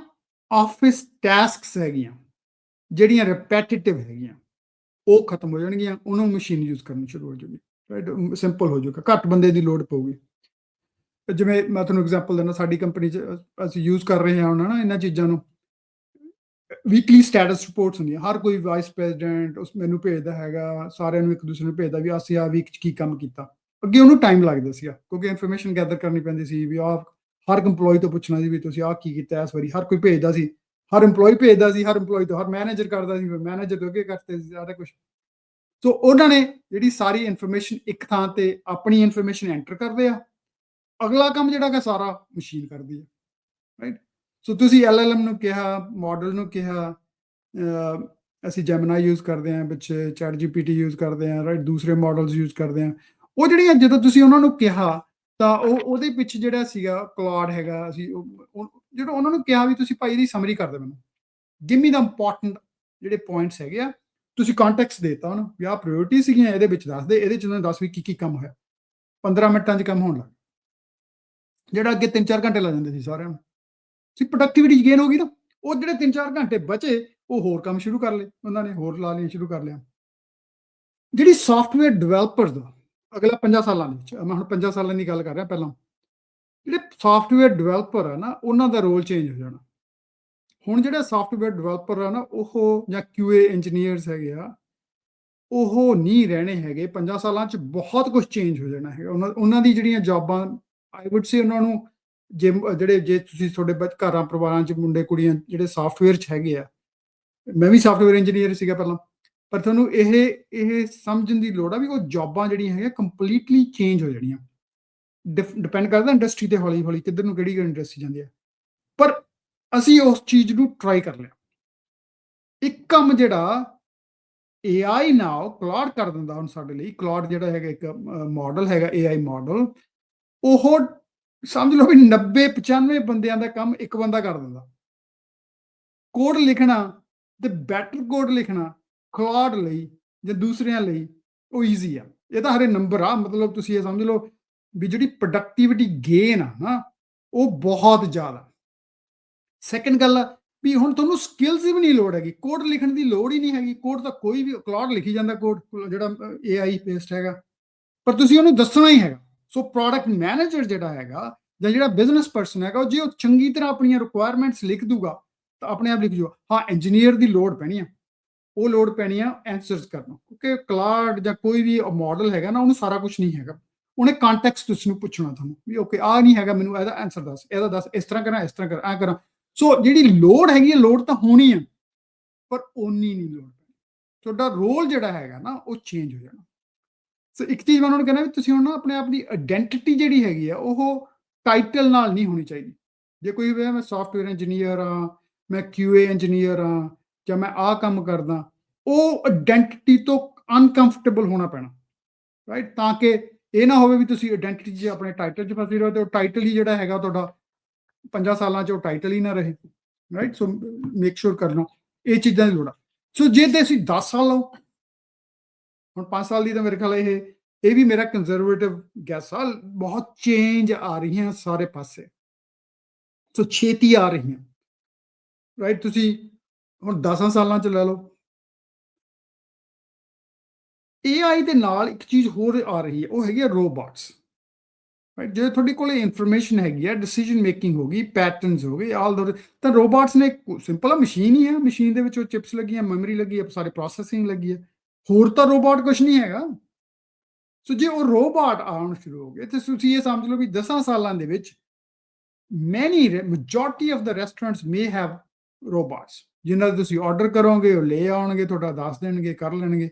ਆਫਿਸ ਟਾਸਕਸ ਹੈਗੀਆਂ, ਜਿਹੜੀਆਂ ਰਿਪੈਟੀਟਿਵ ਹੈਗੀਆਂ, ਉਹ ਖਤਮ ਹੋ ਜਾਣਗੀਆਂ, ਉਹਨੂੰ ਮਸ਼ੀਨ ਯੂਜ਼ ਕਰਨੀ ਸ਼ੁਰੂ ਹੋ ਜਾਊਗੀ, ਰਾਈਟ। ਸਿੰਪਲ ਹੋ ਜਾਊਗਾ, ਘੱਟ ਬੰਦੇ ਦੀ ਲੋੜ ਪਊਗੀ। ਜਿਵੇਂ ਮੈਂ ਤੁਹਾਨੂੰ ਐਗਜ਼ਾਮਪਲ ਦਿੰਦਾ, ਸਾਡੀ ਕੰਪਨੀ 'ਚ ਅਸੀਂ ਯੂਜ਼ ਕਰ ਰਹੇ ਹਾਂ ਹੁਣ ਨਾ ਇਹਨਾਂ ਚੀਜ਼ਾਂ ਨੂੰ। ਵੀਕਲੀ ਸਟੇਟਸ ਰਿਪੋਰਟਸ ਹੁੰਦੀਆਂ, ਹਰ ਕੋਈ ਵਾਈਸ ਪ੍ਰੈਜ਼ੀਡੈਂਟ ਉਸ ਮੈਨੂੰ ਭੇਜਦਾ ਹੈਗਾ, ਸਾਰਿਆਂ ਨੂੰ ਇੱਕ ਦੂਸਰੇ ਨੂੰ ਭੇਜਦਾ ਵੀ ਅਸੀਂ ਆਹ ਵੀਕ 'ਚ ਕੀ ਕੰਮ ਕੀਤਾ। ਅੱਗੇ ਉਹਨੂੰ ਟਾਈਮ ਲੱਗਦਾ ਸੀਗਾ, ਕਿਉਂਕਿ ਇਨਫੋਰਮੇਸ਼ਨ ਗੈਦਰ ਕਰਨੀ ਪੈਂਦੀ ਸੀ ਵੀ ਆਹ ਹਰ ਇੱਕ EMPLOYE ਤੋਂ ਪੁੱਛਣਾ ਸੀ ਵੀ ਤੁਸੀਂ ਆਹ ਕੀ ਕੀਤਾ ਇਸ ਵਾਰੀ। ਹਰ ਕੋਈ ਭੇਜਦਾ ਸੀ, ਹਰ EMPLOYE ਭੇਜਦਾ ਸੀ, ਹਰ EMPLOYE ਤੋਂ ਹਰ ਮੈਨੇਜਰ ਕਰਦਾ ਸੀ, ਮੈਨੇਜਰ ਤੋਂ ਅੱਗੇ ਕਰਦੇ ਸੀ ਸਾਰਾ ਕੁਛ। ਸੋ ਉਹਨਾਂ ਨੇ ਜਿਹੜੀ ਸਾਰੀ ਇਨਫੋਰਮੇਸ਼ਨ ਇੱਕ ਥਾਂ ਤੇ ਆਪਣੀ ਇਨਫੋਰਮੇਸ਼ਨ ਐਂਟਰ ਕਰਦੇ ਆ, ਅਗਲਾ ਕੰਮ ਜਿਹੜਾ ਕਿ ਸਾਰਾ ਮਸ਼ੀਨ ਕਰਦੀ ਹੈ, ਰਾਈਟ। ਸੋ ਤੁਸੀਂ LLM ਨੂੰ ਕਿਹਾ, ਮਾਡਲ ਨੂੰ ਕਿਹਾ, ਅਸੀਂ ਜੈਮਨਾਈ ਯੂਜ਼ ਕਰਦੇ ਹਾਂ, ਵਿੱਚ ਚੈਟ GPT ਯੂਜ਼ ਕਰਦੇ ਹਾਂ, ਰਾਈਟ, ਦੂਸਰੇ ਮਾਡਲਸ ਯੂਜ਼ ਕਰਦੇ ਹਾਂ। ਉਹ ਜਿਹੜੀਆਂ ਜਦੋਂ ਤੁਸੀਂ ਉਹਨਾਂ ਨੂੰ ਕਿਹਾ ਤਾਂ ਉਹਦੇ ਪਿੱਛੇ ਜਿਹੜਾ ਸੀਗਾ ਕਲਾਉਡ ਹੈਗਾ, ਅਸੀਂ ਜਿਹੜਾ ਉਹਨਾਂ ਨੂੰ ਕਿਹਾ ਵੀ ਤੁਸੀਂ ਭਾਈ ਇਹਦੀ ਸਮਰੀ ਕਰ ਦਿਓ ਮੈਨੂੰ, ਗਿਵ ਮੀ ਦਾ ਇੰਪੋਰਟੈਂਟ ਜਿਹੜੇ ਪੁਆਇੰਟਸ ਹੈਗੇ ਆ। ਤੁਸੀਂ ਕੰਟੈਕਸਟ ਦੇਤਾ ਉਹਨੂੰ ਵੀ ਆਹ ਪ੍ਰਾਇੋਰਟੀ ਸੀਗੀਆਂ, ਇਹਦੇ ਵਿੱਚ ਦੱਸ ਦੇ, ਇਹਦੇ 'ਚ ਉਹਨਾਂ ਦੱਸ ਵੀ ਕੀ ਕੰਮ ਹੋਇਆ। 15 ਮਿੰਟਾਂ 'ਚ ਕੰਮ ਹੋਣ ਲੱਗ, ਜਿਹੜਾ ਅੱਗੇ 3-4 ਘੰਟੇ ਲੱਗ ਜਾਂਦੇ ਸੀ ਸਾਰਿਆਂ ਨੂੰ। ਸੀ ਪ੍ਰੋਡਕਟਿਵਿਟੀ ਗੇਨ ਹੋ ਗਈ ਨਾ, ਉਹ ਜਿਹੜੇ 3-4 ਘੰਟੇ ਬਚੇ ਉਹ ਹੋਰ ਕੰਮ ਸ਼ੁਰੂ ਕਰ ਲਏ, ਉਹਨਾਂ ਨੇ ਹੋਰ ਲਾ ਲਈ ਸ਼ੁਰੂ ਕਰ ਲਿਆ। ਜਿਹੜੀ ਸਾਫਟਵੇਅਰ ਡਿਵੈਲਪਰ ਦਾ ਅਗਲਾ 5 ਸਾਲਾਂ ਦੇ ਵਿੱਚ, ਮੈਂ ਹੁਣ 5 ਸਾਲਾਂ ਦੀ ਗੱਲ ਕਰ ਰਿਹਾ, ਪਹਿਲਾਂ ਜਿਹੜੇ ਸਾਫਟਵੇਅਰ ਡਿਵੈਲਪਰ ਆ ਨਾ ਉਹਨਾਂ ਦਾ ਰੋਲ ਚੇਂਜ ਹੋ ਜਾਣਾ। ਹੁਣ ਜਿਹੜਾ ਸਾਫਟਵੇਅਰ ਡਿਵੈਲਪਰ ਆ ਨਾ ਉਹ ਜਾਂ QA ਇੰਜੀਨੀਅਰਸ ਹੈਗੇ ਆ, ਉਹ ਨਹੀਂ ਰਹਿਣੇ ਹੈਗੇ 5 ਸਾਲਾਂ 'ਚ, ਬਹੁਤ ਕੁਝ ਚੇਂਜ ਹੋ ਜਾਣਾ ਹੈਗਾ। ਉਹਨਾਂ ਦੀ ਜਿਹੜੀਆਂ ਜੌਬਾਂ ਆਈ ਵੁੱਡ ਸੇ ਉਹਨਾਂ ਨੂੰ ਜੇ ਤੁਸੀਂ ਤੁਹਾਡੇ ਘਰਾਂ ਪਰਿਵਾਰਾਂ 'ਚ ਮੁੰਡੇ ਕੁੜੀਆਂ ਜਿਹੜੇ ਸਾਫਟਵੇਅਰ 'ਚ ਹੈਗੇ ਆ, ਮੈਂ ਵੀ ਸਾਫਟਵੇਅਰ ਇੰਜੀਨੀਅਰ ਸੀਗਾ ਪਹਿਲਾਂ, ਪਰ ਤੁਹਾਨੂੰ ਇਹ ਸਮਝਣ ਦੀ ਲੋੜ ਆ ਵੀ ਉਹ ਜੌਬਾਂ ਜਿਹੜੀਆਂ ਹੈਗੀਆਂ ਕੰਪਲੀਟਲੀ ਚੇਂਜ ਹੋ ਜਾਣੀਆਂ। ਡਿਪੈਂਡ ਕਰਦਾ ਇੰਡਸਟਰੀ ਤੇ, ਹੌਲੀ ਹੌਲੀ ਕਿੱਧਰ ਨੂੰ ਕਿਹੜੀ ਇੰਡਸਟਰੀ ਜਾਂਦੀ ਹੈ। ਪਰ ਅਸੀਂ ਉਸ ਚੀਜ਼ ਨੂੰ ਟਰਾਈ ਕਰ ਲਿਆ। ਇੱਕ ਕੰਮ ਜਿਹੜਾ AI ਨਾਓ ਕਲਾਉਡ ਕਰ ਦਿੰਦਾ ਹੁਣ ਸਾਡੇ ਲਈ, ਕਲਾਉਡ ਜਿਹੜਾ ਹੈਗਾ ਇੱਕ ਮਾਡਲ ਹੈਗਾ AI ਮਾਡਲ, ਉਹ ਸਮਝ ਲਓ ਵੀ 90-95 ਬੰਦਿਆਂ ਦਾ ਕੰਮ ਇੱਕ ਬੰਦਾ ਕਰ ਦਿੰਦਾ। ਕੋਡ ਲਿਖਣਾ ਤੇ ਬੈਟਰ ਕੋਡ ਲਿਖਣਾ ਕਲਾਉਡ ਲਈ ਜਾਂ ਦੂਸਰਿਆਂ ਲਈ ਉਹ ਈਜ਼ੀ ਆ। ਇਹ ਤਾਂ ਹਰੇ ਨੰਬਰ ਆ, ਮਤਲਬ ਤੁਸੀਂ ਇਹ ਸਮਝ ਲਓ ਵੀ ਜਿਹੜੀ ਪ੍ਰੋਡਕਟਿਵਿਟੀ ਗੇਨ ਆ ਨਾ ਉਹ ਬਹੁਤ ਜ਼ਿਆਦਾ। ਸੈਕੰਡ ਗੱਲ ਆ ਵੀ ਹੁਣ ਤੁਹਾਨੂੰ ਸਕਿੱਲਸ ਦੀ ਵੀ ਨਹੀਂ ਲੋੜ ਹੈਗੀ, ਕੋਡ ਲਿਖਣ ਦੀ ਲੋੜ ਹੀ ਨਹੀਂ ਹੈਗੀ। ਕੋਡ ਤਾਂ ਕੋਈ ਵੀ ਕਲਾਉਡ ਲਿਖੀ ਜਾਂਦਾ, ਕੋਡ ਜਿਹੜਾ AI ਬੇਸਡ ਹੈਗਾ, ਪਰ ਤੁਸੀਂ ਉਹਨੂੰ ਦੱਸਣਾ ਹੀ ਹੈਗਾ। ਸੋ ਪ੍ਰੋਡਕਟ ਮੈਨੇਜਰ ਜਿਹੜਾ ਹੈਗਾ ਜਾਂ ਜਿਹੜਾ ਬਿਜ਼ਨਸ ਪਰਸਨ ਹੈਗਾ, ਉਹ ਜੇ ਉਹ ਚੰਗੀ ਤਰ੍ਹਾਂ ਆਪਣੀਆਂ ਰਿਕੁਆਇਰਮੈਂਟਸ ਲਿਖ ਦੂਗਾ ਤਾਂ ਆਪਣੇ ਆਪ ਲਿਖ ਜੂਗਾ। ਹਾਂ, ਇੰਜੀਨੀਅਰ ਦੀ ਲੋੜ ਪੈਣੀ ਆ, ਉਹ ਲੋੜ ਪੈਣੀ ਆ ਐਂਸਰਸ ਕਰਨਾ, ਕਿਉਂਕਿ ਕਲਾਡ ਜਾਂ ਕੋਈ ਵੀ ਮਾਡਲ ਹੈਗਾ ਨਾ, ਉਹਨੂੰ ਸਾਰਾ ਕੁਝ ਨਹੀਂ ਹੈਗਾ, ਉਹਨੇ ਕੰਟੈਕਸਟ ਉਸ ਨੂੰ ਪੁੱਛਣਾ ਤੁਹਾਨੂੰ ਵੀ ਓਕੇ ਆਹ ਨਹੀਂ ਹੈਗਾ, ਮੈਨੂੰ ਇਹਦਾ ਆਂਸਰ ਦੱਸ, ਇਹਦਾ ਦੱਸ, ਇਸ ਤਰ੍ਹਾਂ ਕਰਾਂ, ਇਸ ਤਰ੍ਹਾਂ ਕਰਾਂ, ਐਂ ਕਰਾਂ। ਸੋ ਜਿਹੜੀ ਲੋੜ ਹੈਗੀ ਹੈ, ਲੋੜ ਤਾਂ ਹੋਣੀ ਆ, ਪਰ ਓਨੀ ਨਹੀਂ ਲੋੜ ਪੈਣੀ। ਤੁਹਾਡਾ ਰੋਲ ਜਿਹੜਾ ਹੈਗਾ ਨਾ, ਉਹ ਚੇਂਜ ਹੋ ਜਾਣਾ। ਸੋ ਇੱਕ ਚੀਜ਼ ਮੈਂ ਉਹਨਾਂ ਨੂੰ ਕਹਿਣਾ ਵੀ ਤੁਸੀਂ ਹੁਣ ਨਾ ਆਪਣੇ ਆਪ ਦੀ ਆਇਡੈਂਟੀਟੀ ਜਿਹੜੀ ਹੈਗੀ ਆ, ਉਹ ਟਾਈਟਲ ਨਾਲ ਨਹੀਂ ਹੋਣੀ ਚਾਹੀਦੀ। ਜੇ ਕੋਈ ਵੀ ਮੈਂ ਸੌਫਟਵੇਅਰ ਇੰਜੀਨੀਅਰ ਹਾਂ, ਮੈਂ QA ਇੰਜੀਨੀਅਰ ਹਾਂ, ਜਾਂ ਮੈਂ ਆਹ ਕੰਮ ਕਰਦਾ, ਉਹ ਆਇਡੈਂਟੀਟੀ ਤੋਂ ਅਨਕੰਫਰਟੇਬਲ ਹੋਣਾ ਪੈਣਾ, ਰਾਈਟ, ਤਾਂ ਕਿ ਇਹ ਨਾ ਹੋਵੇ ਵੀ ਤੁਸੀਂ ਆਇਡੈਂਟਿਟੀ 'ਚ ਆਪਣੇ ਟਾਈਟਲ 'ਚ ਫਸੇ ਰਹੋ, ਤੇ ਉਹ ਟਾਈਟਲ ਹੀ ਜਿਹੜਾ ਹੈਗਾ ਤੁਹਾਡਾ 5 ਸਾਲਾਂ 'ਚ ਉਹ ਟਾਈਟਲ ਹੀ ਨਾ ਰਹੇ, ਰਾਈਟ। ਸੋ ਮੇਕ ਸ਼ੋਰ ਕਰਨਾ ਇਹ ਚੀਜ਼ਾਂ ਦੀ ਲੋੜ ਆ। ਸੋ ਜੇ ਤੇ ਅਸੀਂ 10 ਸਾਲ ਲਓ, ਹੁਣ 5 ਸਾਲ ਦੀ ਤਾਂ ਮੇਰੇ ਖਿਆਲ ਇਹ ਵੀ ਮੇਰਾ ਕੰਜ਼ਰਵੇਟਿਵ ਗੈਸ ਆ, ਬਹੁਤ ਚੇਂਜ ਆ ਰਹੀਆਂ ਸਾਰੇ ਪਾਸੇ, ਸੋ ਛੇਤੀ ਆ ਰਹੀਆਂ, ਰਾਈਟ। ਤੁਸੀਂ ਹੁਣ 10 ਸਾਲਾਂ 'ਚ ਲੈ ਲਓ, AI ਦੇ ਨਾਲ ਇੱਕ ਚੀਜ਼ ਹੋਰ ਆ ਰਹੀ ਹੈ, ਉਹ ਹੈਗੀ ਆ ਰੋਬੋਟਸ, ਰਾਈਟ। ਜੇ ਤੁਹਾਡੇ ਕੋਲ ਇਨਫੋਰਮੇਸ਼ਨ ਹੈਗੀ ਆ, ਡਿਸੀਜਨ ਮੇਕਿੰਗ ਹੋ ਗਈ, ਪੈਟਰਨਸ ਹੋ ਗਏ, ਆਲ ਦੋ, ਤਾਂ ਰੋਬੋਟਸ ਨੇ ਸਿੰਪਲ ਆ ਮਸ਼ੀਨ ਹੀ ਹੈ, ਮਸ਼ੀਨ ਦੇ ਵਿੱਚ ਉਹ ਚਿਪਸ ਲੱਗੀਆਂ, ਮੈਮਰੀ ਲੱਗੀ ਹੈ, ਸਾਰੇ ਪ੍ਰੋਸੈਸਿੰਗ ਲੱਗੀ ਹੈ, ਹੋਰ ਤਾਂ ਰੋਬੋਟ ਕੁਝ ਨਹੀਂ ਹੈਗਾ। ਸੋ ਜੇ ਉਹ ਰੋਬੋਟ ਆਉਣ ਸ਼ੁਰੂ ਹੋ ਗਏ, ਤੇ ਤੁਸੀਂ ਇਹ ਸਮਝ ਲਓ ਵੀ 10 ਸਾਲਾਂ ਦੇ ਵਿੱਚ majority of the restaurants may have robots, ਜਿਨ੍ਹਾਂ ਦਾ ਤੁਸੀਂ ਆਰਡਰ ਕਰੋਗੇ, ਉਹ ਲੈ ਆਉਣਗੇ, ਤੁਹਾਡਾ ਦੱਸ ਦੇਣਗੇ, ਕਰ ਲੈਣਗੇ।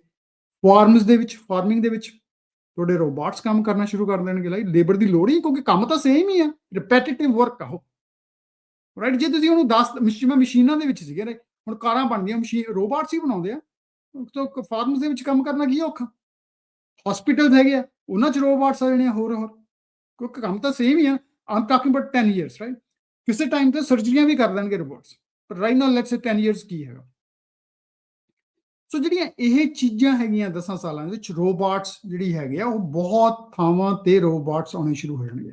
ਫਾਰਮਿੰਗ ਦੇ ਵਿੱਚ ਤੁਹਾਡੇ ਰੋਬੋਟਸ ਕੰਮ ਕਰਨਾ ਸ਼ੁਰੂ ਕਰ ਦੇਣਗੇ, ਲਾਈਕ ਲੇਬਰ ਦੀ ਲੋੜ ਹੀ, ਕਿਉਂਕਿ ਕੰਮ ਤਾਂ ਸੇਮ ਹੀ ਆ, ਰਿਪੀਟੀਟਿਵ ਵਰਕ ਆ ਉਹ, ਰਾਈਟ। ਜੇ ਤੁਸੀਂ ਉਹਨੂੰ 10 ਮਸ਼ੀਨਾਂ ਦੇ ਵਿੱਚ ਸੀਗੇ, ਹੁਣ ਕਾਰਾਂ ਬਣਦੀਆਂ, ਮਸ਼ੀਨ ਰੋਬੋਟਸ ਹੀ ਬਣਾਉਂਦੇ ਆ, ਤਾਂ ਫਾਰਮਸ ਦੇ ਵਿੱਚ ਕੰਮ ਕਰਨਾ ਕੀ ਔਖਾ। ਹਸਪੀਟਲ ਹੈਗੇ ਆ, ਉਹਨਾਂ 'ਚ ਰੋਬੋਟਸ ਆ ਜਾਣੇ ਆ, ਹੋਰ ਕਿਉਂਕਿ ਕੰਮ ਤਾਂ ਸੇਮ ਹੀ ਆ। ਆਮ ਟਾਕਿੰਗ ਅਬਾਊਟ 10 years, ਰਾਈਟ। ਕਿਸੇ ਟਾਈਮ ਤੇ ਸਰਜਰੀਆਂ ਵੀ ਕਰ ਦੇਣਗੇ ਰੋਬੋਟਸ, ਪਰ right now let's say 10 years ਕੀ ਹੈਗਾ। ਸੋ ਜਿਹੜੀਆਂ ਇਹ ਚੀਜ਼ਾਂ ਹੈਗੀਆਂ 10 ਸਾਲਾਂ ਦੇ ਵਿੱਚ, ਰੋਬੋਟਸ ਜਿਹੜੀ ਹੈਗੇ ਆ, ਉਹ ਬਹੁਤ ਥਾਵਾਂ ਤੇ ਰੋਬੋਟਸ ਆਉਣੇ ਸ਼ੁਰੂ ਹੋ ਜਾਣਗੇ।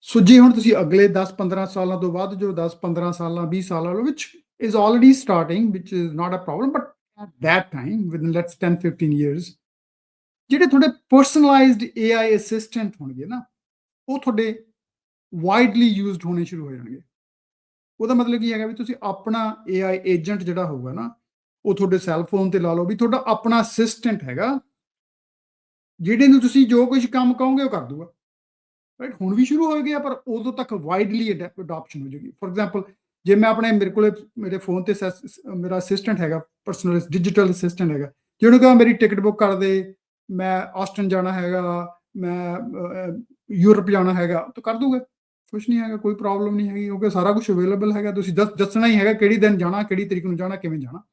ਸੋ ਜੇ ਹੁਣ ਤੁਸੀਂ ਅਗਲੇ 10-15 ਸਾਲਾਂ ਤੋਂ ਬਾਅਦ, ਜੋ 10-15 ਸਾਲਾਂ 20 ਸਾਲਾਂ ਵਿੱਚ is already starting, which is not a problem, but at that time, within let's 10-15 years, ਜਿਹੜੇ ਤੁਹਾਡੇ ਪਰਸਨਲਾਈਜ਼ਡ AI ਅਸਿਸਟੈਂਟ ਹੋਣਗੇ ਨਾ, ਉਹ ਤੁਹਾਡੇ ਵਾਈਡਲੀ ਯੂਜ਼ਡ ਹੋਣੇ ਸ਼ੁਰੂ ਹੋ ਜਾਣਗੇ। ਉਹਦਾ ਮਤਲਬ ਕੀ ਹੈਗਾ ਵੀ ਤੁਸੀਂ ਆਪਣਾ AI ਏਜੰਟ ਜਿਹੜਾ ਹੋਊਗਾ ਨਾ, ਉਹ ਤੁਹਾਡੇ ਸੈੱਲਫੋਨ ਤੇ ਲਾ ਲਓ ਵੀ ਤੁਹਾਡਾ ਆਪਣਾ ਅਸਿਸਟੈਂਟ ਹੈਗਾ, ਜਿਹੜੇ ਨੂੰ ਤੁਸੀਂ ਜੋ ਕੁਝ ਕੰਮ ਕਹੋਗੇ ਉਹ ਕਰ ਦੂਗਾ, ਰਾਈਟ। ਹੁਣ ਵੀ ਸ਼ੁਰੂ ਹੋ ਗਿਆ, ਪਰ ਉਦੋਂ ਤੱਕ ਵਾਈਡਲੀ ਅਡਾਪਸ਼ਨ ਹੋ ਜਾਏਗੀ। ਫੋਰ ਐਗਜ਼ਾਮਪਲ, ਜੇ ਮੈਂ ਮੇਰੇ ਕੋਲੇ ਮੇਰੇ ਫੋਨ ਤੇ ਮੇਰਾ ਅਸਿਸਟੈਂਟ ਹੈਗਾ, ਪਰਸਨਲ ਡਿਜੀਟਲ ਅਸਿਸਟੈਂਟ ਹੈਗਾ, ਜਿਹਨੂੰ ਕਹਾਂ ਮੇਰੀ ਟਿਕਟ ਬੁੱਕ ਕਰ ਦੇ, ਮੈਂ ਆਸਟਨ ਜਾਣਾ ਹੈਗਾ, ਮੈਂ ਯੂਰਪ ਜਾਣਾ ਹੈਗਾ, ਤਾਂ ਕਰ ਦੂਗਾ, ਕੁਛ ਨਹੀਂ ਹੈਗਾ, ਕੋਈ ਪ੍ਰੋਬਲਮ ਨਹੀਂ ਹੈਗੀ, ਕਿਉਂਕਿ ਸਾਰਾ ਕੁਝ ਅਵੇਲੇਬਲ ਹੈਗਾ। ਤੁਸੀਂ ਦੱਸਣਾ ਹੀ ਹੈਗਾ ਕਿਹੜੀ ਦਿਨ ਜਾਣਾ, ਕਿਹੜੀ ਤਰੀਕ ਨੂੰ ਜਾਣਾ, ਕਿਵੇਂ ਜਾਣਾ,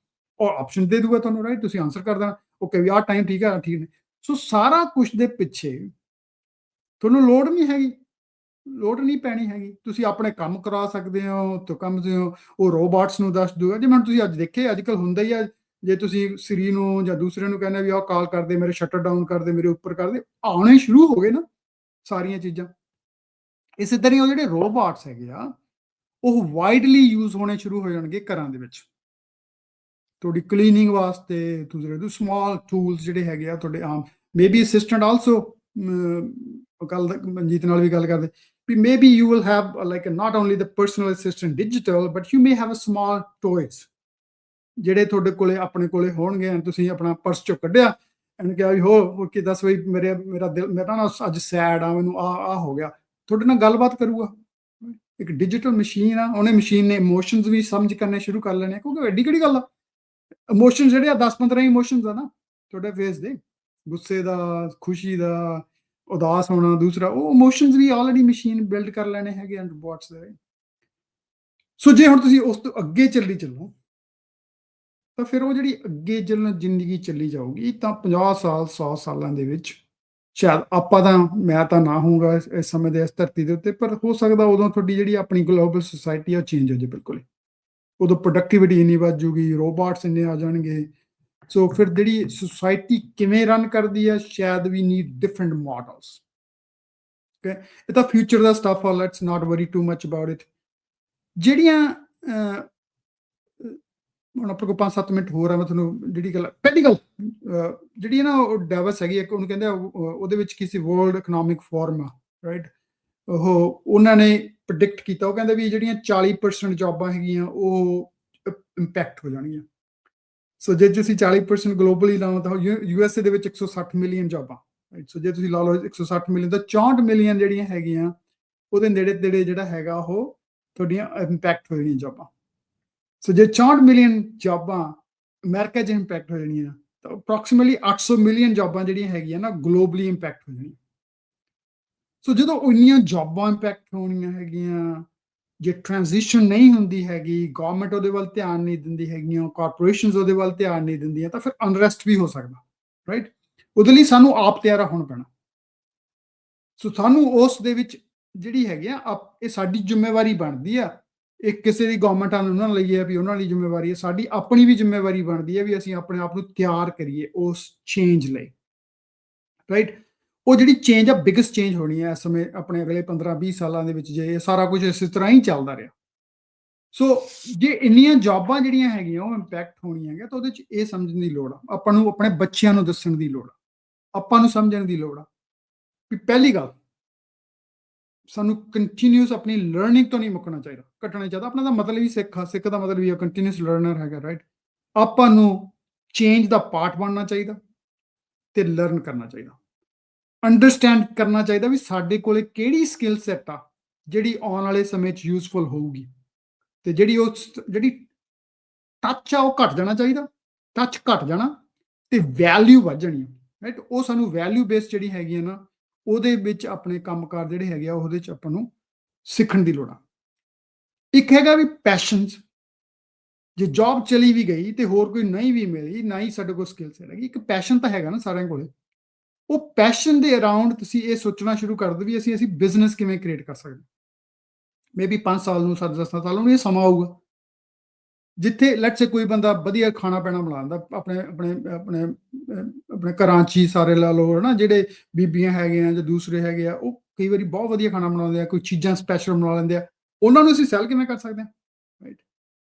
ਔਰ ਆਪਸ਼ਨ ਦੇ ਦੂਗਾ ਤੁਹਾਨੂੰ, ਰਾਈਟ। ਤੁਸੀਂ ਆਨਸਰ ਕਰ ਦੇਣਾ, ਓਕੇ ਵੀ ਆਹ ਟਾਈਮ ਠੀਕ ਹੈ, ਠੀਕ ਨੇ। ਸੋ ਸਾਰਾ ਕੁਝ ਦੇ ਪਿੱਛੇ ਤੁਹਾਨੂੰ ਲੋੜ ਨਹੀਂ ਪੈਣੀ ਹੈਗੀ, ਤੁਸੀਂ ਆਪਣੇ ਕੰਮ ਕਰਾ ਸਕਦੇ ਹੋ, ਤਾਂ ਕੰਮ ਉਹ ਰੋਬੋਟਸ ਨੂੰ ਦੱਸ ਦੂਗਾ। ਜਿਵੇਂ ਹੁਣ ਤੁਸੀਂ ਅੱਜ ਦੇਖੇ, ਅੱਜ ਕੱਲ੍ਹ ਹੁੰਦਾ ਹੀ ਆ, ਜੇ ਤੁਸੀਂ ਸਰੀ ਨੂੰ ਜਾਂ ਦੂਸਰੇ ਨੂੰ ਕਹਿੰਦੇ ਵੀ ਆਹ ਕਾਲ ਕਰਦੇ, ਮੇਰੇ ਸ਼ਟਰ ਡਾਊਨ ਕਰਦੇ, ਮੇਰੇ ਉੱਪਰ ਕਰਦੇ, ਆਉਣੇ ਸ਼ੁਰੂ ਹੋ ਗਏ ਨਾ ਸਾਰੀਆਂ ਚੀਜ਼ਾਂ। ਇਸੇ ਤਰ੍ਹਾਂ ਉਹ ਜਿਹੜੇ ਰੋਬੋਟਸ ਹੈਗੇ ਆ, ਉਹ ਵਾਈਡਲੀ ਯੂਜ਼ ਹੋਣੇ ਸ਼ੁਰੂ ਹੋ ਜਾਣਗੇ ਘਰਾਂ ਦੇ ਵਿੱਚ, ਤੁਹਾਡੀ ਕਲੀਨਿੰਗ ਵਾਸਤੇ। ਤੁਸੀਂ ਸਮਾਲ ਟੂਲਸ ਜਿਹੜੇ ਹੈਗੇ ਆ ਤੁਹਾਡੇ ਆਮ, ਮੇਬੀ ਅਸਿਸਟੈਂਟ ਆਲਸੋ, ਕੱਲ ਮਨਜੀਤ ਨਾਲ ਵੀ ਗੱਲ ਕਰਦੇ ਵੀ maybe you will have like not only the personal assistant digital, but you may have a small toys, ਜਿਹੜੇ ਤੁਹਾਡੇ ਕੋਲੇ ਆਪਣੇ ਕੋਲੇ ਹੋਣਗੇ। ਤੁਸੀਂ ਆਪਣਾ ਪਰਸ ਚੋਂ ਕੱਢਿਆ, ਇਹਨੂੰ ਕਿਹਾ ਵੀ ਹੋ ਕਿ ਦੱਸ ਬਈ ਮੇਰਾ ਦਿਲ, ਮੇਰਾ ਨਾ ਅੱਜ ਸੈਡ ਆ, ਮੈਨੂੰ ਆ ਹੋ ਗਿਆ, ਤੁਹਾਡੇ ਨਾਲ ਗੱਲਬਾਤ ਕਰੂਗਾ। ਇੱਕ ਡਿਜੀਟਲ ਮਸ਼ੀਨ ਆ, ਉਹਨੇ ਮਸ਼ੀਨ ਨੇ ਇਮੋਸ਼ਨਸ ਵੀ ਸਮਝ ਕਰਨੇ ਸ਼ੁਰੂ ਕਰ ਲੈਣੇ, ਕਿਉਂਕਿ ਐਡੀ ਕਿਹੜੀ ਗੱਲ ਆ, ਇਮੋਸ਼ਨ ਜਿਹੜੇ ਆ 10-15 ਇਮੋਸ਼ਨਸ ਆ ਨਾ ਤੁਹਾਡੇ ਫੇਸ ਦੇ, ਗੁੱਸੇ ਦਾ, ਖੁਸ਼ੀ ਦਾ, ਉਦਾਸ ਹੋਣਾ, ਦੂਸਰਾ ਉਹ ਇਮੋਸ਼ਨਸ ਵੀ ਆਲਰੇਡੀ ਮਸ਼ੀਨ ਬਿਲਡ ਕਰ ਲੈਣੇ ਹੈਗੇ ਆ ਰੋਬੋਟਸ ਦੇ। ਸੋ ਜੇ ਹੁਣ ਤੁਸੀਂ ਉਸ ਤੋਂ ਅੱਗੇ ਚੱਲੋ, ਤਾਂ ਫਿਰ ਉਹ ਜਿਹੜੀ ਅੱਗੇ ਜ਼ਿੰਦਗੀ ਚੱਲੀ ਜਾਊਗੀ, ਤਾਂ 50 ਸਾਲ 100 ਸਾਲਾਂ ਦੇ ਵਿੱਚ ਸ਼ਾਇਦ ਮੈਂ ਤਾਂ ਨਾ ਹੋਊਗਾ ਇਸ ਸਮੇਂ ਦੇ ਇਸ ਧਰਤੀ ਦੇ ਉੱਤੇ, ਪਰ ਹੋ ਸਕਦਾ ਉਦੋਂ ਤੁਹਾਡੀ ਜਿਹੜੀ ਆਪਣੀ ਗਲੋਬਲ ਸੁਸਾਇਟੀ ਆ ਉਹ ਚੇਂਜ ਹੋ ਜਾਏ ਬਿਲਕੁਲ ਹੀ। ਉਦੋਂ ਪ੍ਰੋਡਕਟਿਵਿਟੀ ਇੰਨੀ ਵੱਧ ਜੂਗੀ, ਰੋਬੋਟਸ ਇੰਨੇ ਆ ਜਾਣਗੇ। ਸੋ ਫਿਰ ਜਿਹੜੀ ਸੁਸਾਇਟੀ ਕਿਵੇਂ ਰਨ ਕਰਦੀ ਹੈ, ਸ਼ਾਇਦ ਵੀ ਨੀਡ ਡਿਫਰੈਂਟ ਮਾਡਲਸ। ਇਹ ਤਾਂ ਫਿਊਚਰ ਦਾ ਸਟੱਫ ਆ, let's not worry too much about it. ਜਿਹੜੀਆਂ ਹੁਣ ਆਪਣੇ ਕੋਲ 5-7 ਮਿੰਟ ਹੋਰ ਆ, ਮੈਂ ਤੁਹਾਨੂੰ ਜਿਹੜੀ ਗੱਲ ਪਹਿਲੀ ਗੱਲ ਜਿਹੜੀ ਹੈ ਨਾ, ਉਹ ਡੈਵਸ ਹੈਗੀ ਇੱਕ, ਉਹਨੂੰ ਕਹਿੰਦੇ ਉਹਦੇ ਵਿੱਚ ਕਿਸੇ ਵਰਲਡ ਇਕਨੋਮਿਕ ਫੋਰਮ ਆ, ਰਾਈਟ। ਉਹਨਾਂ ਨੇ ਪ੍ਰੈਡਿਕਟ ਕੀਤਾ, ਉਹ ਕਹਿੰਦੇ ਵੀ ਜਿਹੜੀਆਂ 40% ਜੌਬਾਂ ਹੈਗੀਆਂ ਉਹ ਇੰਪੈਕਟ ਹੋ ਜਾਣਗੀਆਂ। ਸੋ ਜੇ ਤੁਸੀਂ 40% ਗਲੋਬਲੀ ਲਾਓ ਤਾਂ USA ਦੇ ਵਿੱਚ 160 ਮਿਲੀਅਨ ਜੌਬਾਂ, ਰਾਈਟ। ਸੋ ਜੇ ਤੁਸੀਂ ਲਾ ਲਓ 160 ਮਿਲੀਅਨ ਤਾਂ 64 ਮਿਲੀਅਨ ਜਿਹੜੀਆਂ ਹੈਗੀਆਂ ਉਹਦੇ ਨੇੜੇ ਤੇੜੇ ਜਿਹੜਾ ਹੈਗਾ ਉਹ ਤੁਹਾਡੀਆਂ ਇੰਪੈਕਟ ਹੋ ਜਾਣੀਆਂ ਜੌਬਾਂ। ਸੋ ਜੇ 64 ਮਿਲੀਅਨ ਜੌਬਾਂ ਅਮਰੀਕਾ 'ਚ ਇੰਪੈਕਟ ਹੋ ਜਾਣੀਆਂ ਤਾਂ ਅਪਰੋਕਸੀਮੇਟਲੀ 800 ਮਿਲੀਅਨ ਜੌਬਾਂ ਜਿਹੜੀਆਂ ਹੈਗੀਆਂ ਨਾ ਗਲੋਬਲੀ ਇੰਪੈਕਟ ਹੋ ਜਾਣੀਆਂ। ਸੋ ਜਦੋਂ ਇੰਨੀਆਂ ਜੌਬਾਂ ਇੰਪੈਕਟ ਹੋਣੀਆਂ ਹੈਗੀਆਂ, ਜੇ ਟ੍ਰਾਂਜੀਸ਼ਨ ਨਹੀਂ ਹੁੰਦੀ ਹੈਗੀ, ਗਵਰਨਮੈਂਟ ਉਹਦੇ ਵੱਲ ਧਿਆਨ ਨਹੀਂ ਦਿੰਦੀ ਹੈਗੀਆਂ, ਕਾਰਪੋਰੇਸ਼ਨਸ ਉਹਦੇ ਵੱਲ ਧਿਆਨ ਨਹੀਂ ਦਿੰਦੀਆਂ, ਤਾਂ ਫਿਰ ਅਨਰੈਸਟ ਵੀ ਹੋ ਸਕਦਾ, ਰਾਈਟ। ਉਹਦੇ ਲਈ ਸਾਨੂੰ ਆਪ ਤਿਆਰ ਹੋਣਾ ਪੈਣਾ। ਸੋ ਸਾਨੂੰ ਉਸ ਦੇ ਵਿੱਚ ਜਿਹੜੀ ਹੈਗੀ ਆ ਇਹ ਸਾਡੀ ਜ਼ਿੰਮੇਵਾਰੀ ਬਣਦੀ ਆ। ਇਹ ਕਿਸੇ ਦੀ ਗਵਰਨਮੈਂਟ ਨੂੰ ਨਾ ਲਈਏ ਵੀ ਉਹਨਾਂ ਦੀ ਜ਼ਿੰਮੇਵਾਰੀ ਹੈ, ਸਾਡੀ ਆਪਣੀ ਵੀ ਜ਼ਿੰਮੇਵਾਰੀ ਬਣਦੀ ਹੈ ਵੀ ਅਸੀਂ ਆਪਣੇ ਆਪ ਨੂੰ ਤਿਆਰ ਕਰੀਏ ਉਸ ਚੇਂਜ ਲਈ, ਰਾਈਟ। ਉਹ ਜਿਹੜੀ ਚੇਂਜ ਆ ਬਿਗੇਸਟ ਚੇਂਜ ਹੋਣੀ ਹੈ ਇਸ ਸਮੇਂ ਆਪਣੇ ਅਗਲੇ 15-20 ਸਾਲਾਂ ਦੇ ਵਿੱਚ, ਜੇ ਇਹ ਸਾਰਾ ਕੁਝ ਇਸੇ ਤਰ੍ਹਾਂ ਹੀ ਚੱਲਦਾ ਰਿਹਾ। ਸੋ ਜੇ ਇੰਨੀਆਂ ਜੌਬਾਂ ਜਿਹੜੀਆਂ ਹੈਗੀਆਂ ਉਹ ਇੰਪੈਕਟ ਹੋਣੀਆਂ ਹੈਗੀਆਂ ਤਾਂ ਉਹਦੇ 'ਚ ਇਹ ਸਮਝਣ ਦੀ ਲੋੜ ਆ, ਆਪਾਂ ਨੂੰ ਆਪਣੇ ਬੱਚਿਆਂ ਨੂੰ ਦੱਸਣ ਦੀ ਲੋੜ ਆ, ਆਪਾਂ ਨੂੰ ਸਮਝਣ ਦੀ ਲੋੜ ਆ ਵੀ ਪਹਿਲੀ ਗੱਲ ਸਾਨੂੰ ਕੰਟੀਨਿਊਸ ਆਪਣੀ ਲਰਨਿੰਗ ਤੋਂ ਨਹੀਂ ਮੁੱਕਣਾ ਚਾਹੀਦਾ, ਘਟਣਾ ਚਾਹੀਦਾ। ਆਪਣਾ ਦਾ ਮਤਲਬ ਹੀ ਸਿੱਖ ਦਾ ਮਤਲਬ ਵੀ ਕੰਟੀਨਿਊਸ ਲਰਨਰ ਹੈਗਾ, ਰਾਈਟ। ਆਪਾਂ ਨੂੰ ਚੇਂਜ ਦਾ ਪਾਰਟ ਬਣਨਾ ਚਾਹੀਦਾ ਤੇ ਲਰਨ ਕਰਨਾ ਚਾਹੀਦਾ, ਅੰਡਰਸਟੈਂਡ ਕਰਨਾ ਚਾਹੀਦਾ ਵੀ ਸਾਡੇ ਕੋਲੇ ਕਿਹੜੀ ਸਕਿੱਲ ਸੈੱਟ ਆ ਜਿਹੜੀ ਆਉਣ ਵਾਲੇ ਸਮੇਂ 'ਚ ਯੂਜ਼ਫੁਲ ਹੋਊਗੀ, ਤੇ ਜਿਹੜੀ ਟੱਚ ਆ ਉਹ ਘਟ ਜਾਣਾ ਚਾਹੀਦਾ, ਟੱਚ ਘਟ ਜਾਣਾ ਤੇ ਵੈਲਿਊ ਵੱਧ ਜਾਣੀ, ਰਾਈਟ। ਉਹ ਸਾਨੂੰ ਵੈਲਿਊ ਬੇਸ ਜਿਹੜੀ ਹੈਗੀ ਹੈ ਨਾ ਉਹਦੇ ਵਿੱਚ ਆਪਣੇ ਕੰਮਕਾਰ ਜਿਹੜੇ ਹੈਗੇ ਆ ਉਹਦੇ 'ਚ ਆਪਾਂ ਨੂੰ ਸਿੱਖਣ ਦੀ ਲੋੜ ਆ। ਇੱਕ ਹੈਗਾ ਵੀ ਪੈਸ਼ਨਸ, ਜੇ ਜੌਬ ਚਲੀ ਵੀ ਗਈ ਤੇ ਹੋਰ ਕੋਈ ਨਹੀਂ ਵੀ ਮਿਲੀ, ਨਾ ਹੀ ਸਾਡੇ ਕੋਲ ਸਕਿੱਲ ਸੈੱਟ ਹੈਗੀ, ਇੱਕ ਪੈਸ਼ਨ ਤਾਂ ਹੈਗਾ ਨਾ ਸਾਰਿਆਂ ਕੋਲੇ। ਉਹ ਪੈਸ਼ਨ ਦੇ ਅਰਾਊਂਡ ਤੁਸੀਂ ਇਹ ਸੋਚਣਾ ਸ਼ੁਰੂ ਕਰ ਦਿਓ ਵੀ ਅਸੀਂ ਬਿਜ਼ਨਸ ਕਿਵੇਂ ਕ੍ਰੀਏਟ ਕਰ ਸਕਦੇ। ਮੇਬੀ 5 ਸਾਲ ਨੂੰ 7-10 ਸਾਲਾਂ ਨੂੰ ਇਹ ਸਮਾਂ ਆਊਗਾ ਜਿੱਥੇ ਲੈਟਸ ਸੇ ਕੋਈ ਬੰਦਾ ਵਧੀਆ ਖਾਣਾ ਪੈਣਾ ਬਣਾਉਂਦਾ ਆਪਣੇ ਆਪਣੇ ਆਪਣੇ ਆਪਣੇ ਘਰਾਂ 'ਚ ਹੀ, ਸਾਰੇ ਲਾ ਲਓ ਨਾ, ਜਿਹੜੇ ਬੀਬੀਆਂ ਹੈਗੀਆਂ ਜਾਂ ਦੂਸਰੇ ਹੈਗੇ ਆ ਉਹ ਕਈ ਵਾਰੀ ਬਹੁਤ ਵਧੀਆ ਖਾਣਾ ਬਣਾਉਂਦੇ ਆ, ਕੋਈ ਚੀਜ਼ਾਂ ਸਪੈਸ਼ਲ ਬਣਾ ਲੈਂਦੇ ਆ, ਉਹਨਾਂ ਨੂੰ ਅਸੀਂ ਸੈਲ ਕਿਵੇਂ ਕਰ ਸਕਦੇ ਹਾਂ, ਰਾਈਟ।